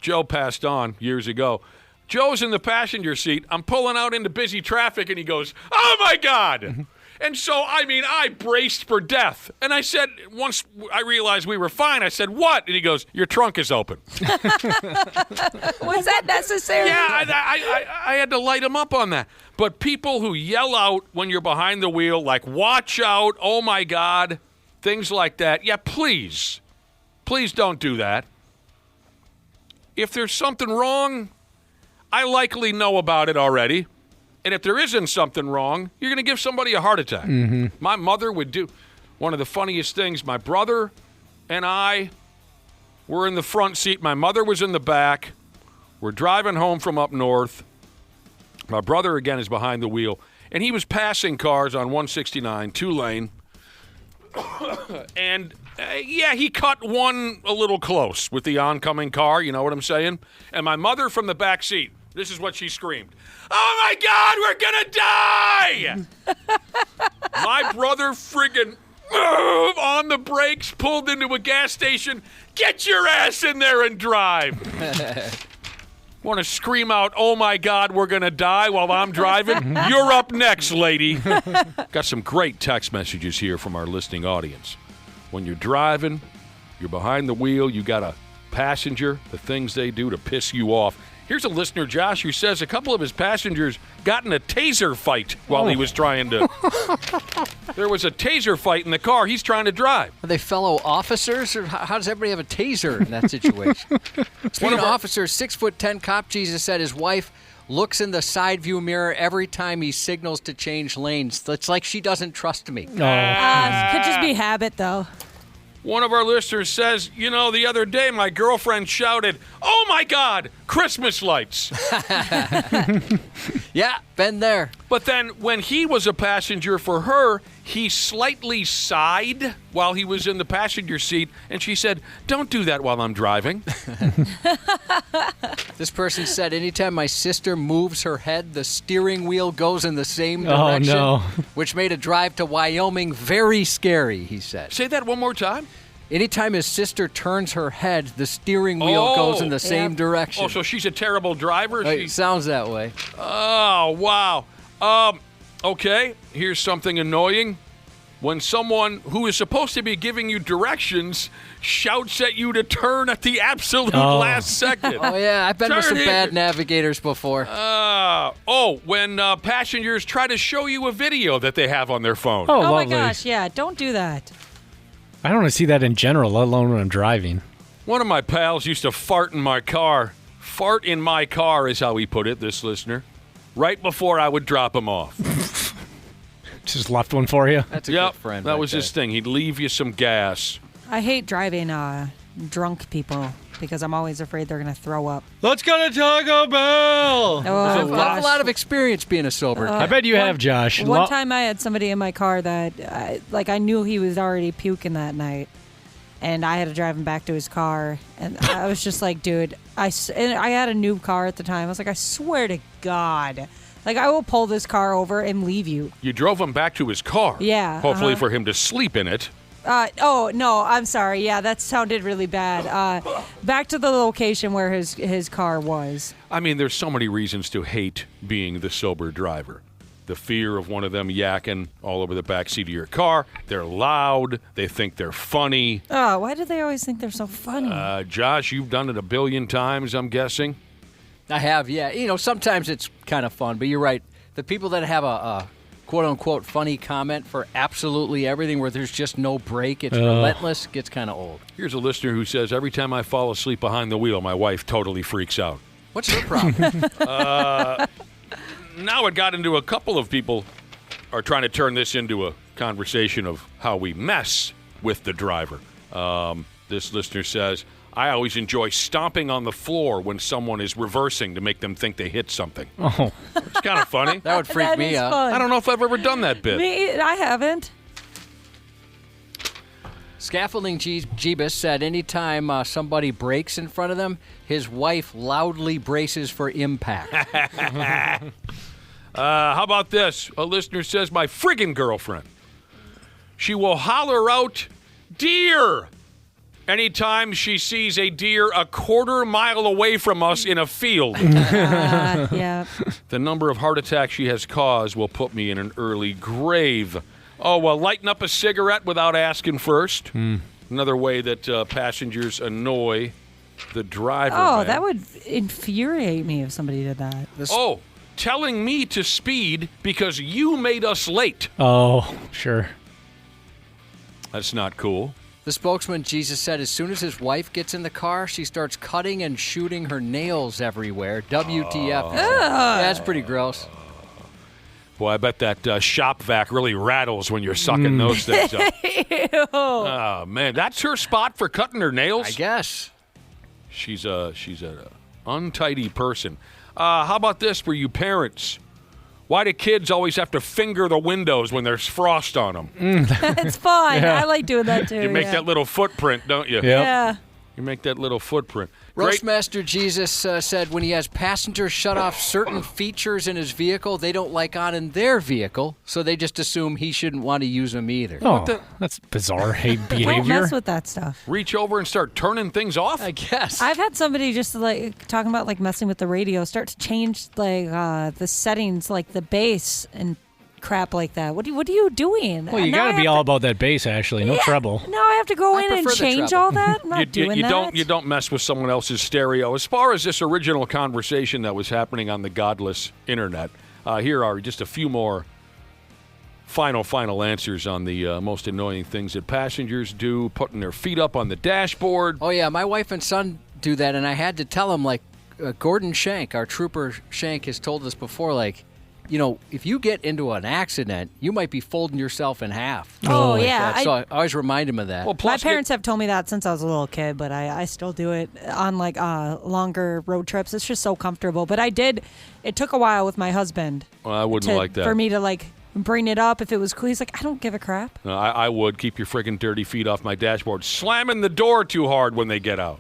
Joe passed on years ago, Joe's in the passenger seat. I'm pulling out into busy traffic, and he goes, "Oh, my God." And so, I braced for death. And I said, once I realized we were fine, I said, "What?" And he goes, "Your trunk is open." Was that necessary? Yeah, I had to light him up on that. But people who yell out when you're behind the wheel, like, "Watch out, oh my God," things like that, yeah, please don't do that. If there's something wrong, I likely know about it already. And if there isn't something wrong, you're going to give somebody a heart attack. Mm-hmm. My mother would do one of the funniest things. My brother and I were in the front seat. My mother was in the back. We're driving home from up north. My brother, again, is behind the wheel. And he was passing cars on 169, 2-lane. And, he cut one a little close with the oncoming car. You know what I'm saying? And my mother from the back seat, this is what she screamed. "Oh, my God, we're going to die!" My brother friggin' on the brakes, pulled into a gas station. "Get your ass in there and drive." Want to scream out, "Oh, my God, we're going to die," while I'm driving? You're up next, lady. Got some great text messages here from our listening audience. when you're driving, you're behind the wheel, you got a passenger, the things they do to piss you off. Here's a listener, Josh, who says a couple of his passengers got in a taser fight while he was trying to. There was a taser fight in the car he's trying to drive. Are they fellow officers, or how does everybody have a taser in that situation? Speaking of officers, 6'10" cop Jesus said his wife looks in the side view mirror every time he signals to change lanes. It's like she doesn't trust me. Could just be habit, though. One of our listeners says, the other day my girlfriend shouted, "Oh my God, Christmas lights." Yeah, been there. But then when he was a passenger for her, he slightly sighed while he was in the passenger seat, and she said, "Don't do that while I'm driving." This person said, anytime my sister moves her head, the steering wheel goes in the same direction, which made a drive to Wyoming very scary, he said. Say that one more time. Anytime his sister turns her head, the steering wheel goes in the same direction. Oh, so she's a terrible driver? It sounds that way. Oh, wow. Okay, here's something annoying. When someone who is supposed to be giving you directions shouts at you to turn at the absolute last second. Oh, yeah, I've been with some bad navigators before. When passengers try to show you a video that they have on their phone. Oh my gosh, yeah, don't do that. I don't want to see that in general, let alone when I'm driving. One of my pals used to fart in my car. Fart in my car is how he put it, this listener. Right before I would drop him off. Just left one for you? That's a good friend. That was his thing. He'd leave you some gas. I hate driving drunk people because I'm always afraid they're going to throw up. Let's go to Taco Bell! Oh, I have a lot of experience being a sober kid. I bet you have, Josh. One time I had somebody in my car that, I knew he was already puking that night. And I had to drive him back to his car. And I was just like, dude, I had a new car at the time. I was like, I swear to God. Like, I will pull this car over and leave you. You drove him back to his car. Yeah. Hopefully for him to sleep in it. No, I'm sorry. Yeah, that sounded really bad. Back to the location where his car was. I mean, there's so many reasons to hate being the sober driver. The fear of one of them yakking all over the backseat of your car. They're loud. They think they're funny. Oh, why do they always think they're so funny? Josh, you've done it a billion times, I'm guessing. I have, yeah. Sometimes it's kind of fun, but you're right. The people that have a quote-unquote funny comment for absolutely everything where there's just no break, it's relentless, gets kind of old. Here's a listener who says, every time I fall asleep behind the wheel, my wife totally freaks out. What's your problem? Now it got into a couple of people are trying to turn this into a conversation of how we mess with the driver. This listener says, I always enjoy stomping on the floor when someone is reversing to make them think they hit something. Oh. It's kind of funny. That would freak me out. Fun. I don't know if I've ever done that bit. I haven't. Scaffolding Jeebus said anytime somebody breaks in front of them, his wife loudly braces for impact. How about this? A listener says, my friggin' girlfriend. She will holler out, deer, anytime she sees a deer a quarter mile away from us in a field. Yeah. The number of heart attacks she has caused will put me in an early grave. Oh, well, lighten up a cigarette without asking first. Another way that passengers annoy the driver. Oh, man. that would infuriate me if somebody did that. Telling me to speed because you made us late. Oh, sure. That's not cool. The spokesman, Jesus, said as soon as his wife gets in the car, she starts cutting and shooting her nails everywhere. WTF. He said. Yeah, that's pretty gross. Boy, I bet that shop vac really rattles when you're sucking those things up. Ew. Oh, man. That's her spot for cutting her nails? I guess. She's an untidy person. How about this for you parents? Why do kids always have to finger the windows when there's frost on them? It's fun. Yeah. I like doing that too. You make that little footprint, don't you? Yeah. You make that little footprint. Roastmaster Jesus said when he has passengers shut off certain features in his vehicle they don't like on in their vehicle, so they just assume he shouldn't want to use them either. Oh, that's bizarre behavior. Don't mess with that stuff. Reach over and start turning things off? I guess. I've had somebody just talking about messing with the radio, start to change the settings, like the bass, and crap like that. What are you doing? Well, you got to be all about that bass, Ashley. No treble. Now I have to go in and prefer the change treble. all that? I'm not doing that. You don't mess with someone else's stereo. As far as this original conversation that was happening on the godless internet, here are just a few more final answers on the most annoying things that passengers do, putting their feet up on the dashboard. Oh, yeah, my wife and son do that, and I had to tell them, like, Gordon Shank, our trooper Shank, has told us before, like, you know, if you get into an accident, you might be folding yourself in half. Oh, yeah. So I always remind him of that. Well, My parents have told me that since I was a little kid, but I still do it on, like, longer road trips. It's just so comfortable. But it took a while with my husband. Well, I wouldn't like that. For me to, like, bring it up if it was cool. He's like, I don't give a crap. No, I would. Keep your friggin' dirty feet off my dashboard. Slamming the door too hard when they get out.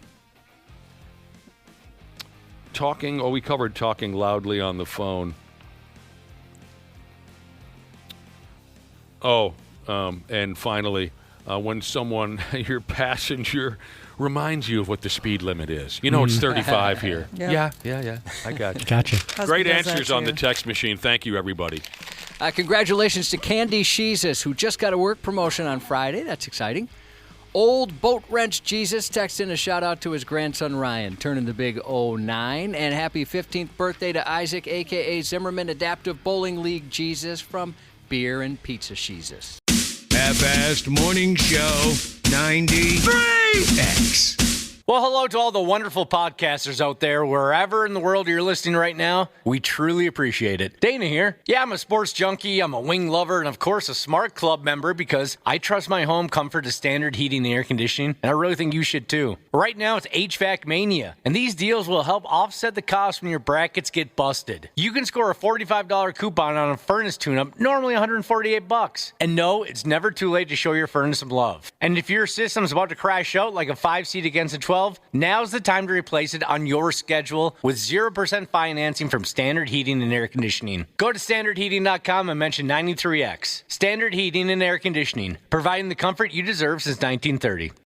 We covered talking loudly on the phone. And finally, when your passenger reminds you of what the speed limit is. You know, it's 35 here. Yep. Yeah. I got you. Gotcha. Great does that answers on the too. text machine. Thank you, everybody. Congratulations to Candy Sheezus, who just got a work promotion on Friday. That's exciting. Old Boat Wrench Jesus texts in a shout-out to his grandson Ryan, turning the big 09. And happy 15th birthday to Isaac, a.k.a. Zimmerman Adaptive Bowling League Jesus from Beer and Pizza Jesus. Half-assed morning show 93X. Well, hello to all the wonderful podcasters out there, wherever in the world you're listening right now. We truly appreciate it. Dana here. Yeah, I'm a sports junkie, I'm a wing lover, and of course a Smart Club member because I trust my home comfort to standard heating and air conditioning, and I really think you should too. Right now it's HVAC Mania, and these deals will help offset the cost when your brackets get busted. You can score a $45 coupon on a furnace tune-up, normally $148. And no, it's never too late to show your furnace some love. And if your system's about to crash out like a 5-seat against a 12, now's the time to replace it on your schedule with 0% financing from Standard Heating and Air Conditioning. Go to standardheating.com and mention 93X. Standard Heating and Air Conditioning, providing the comfort you deserve since 1930.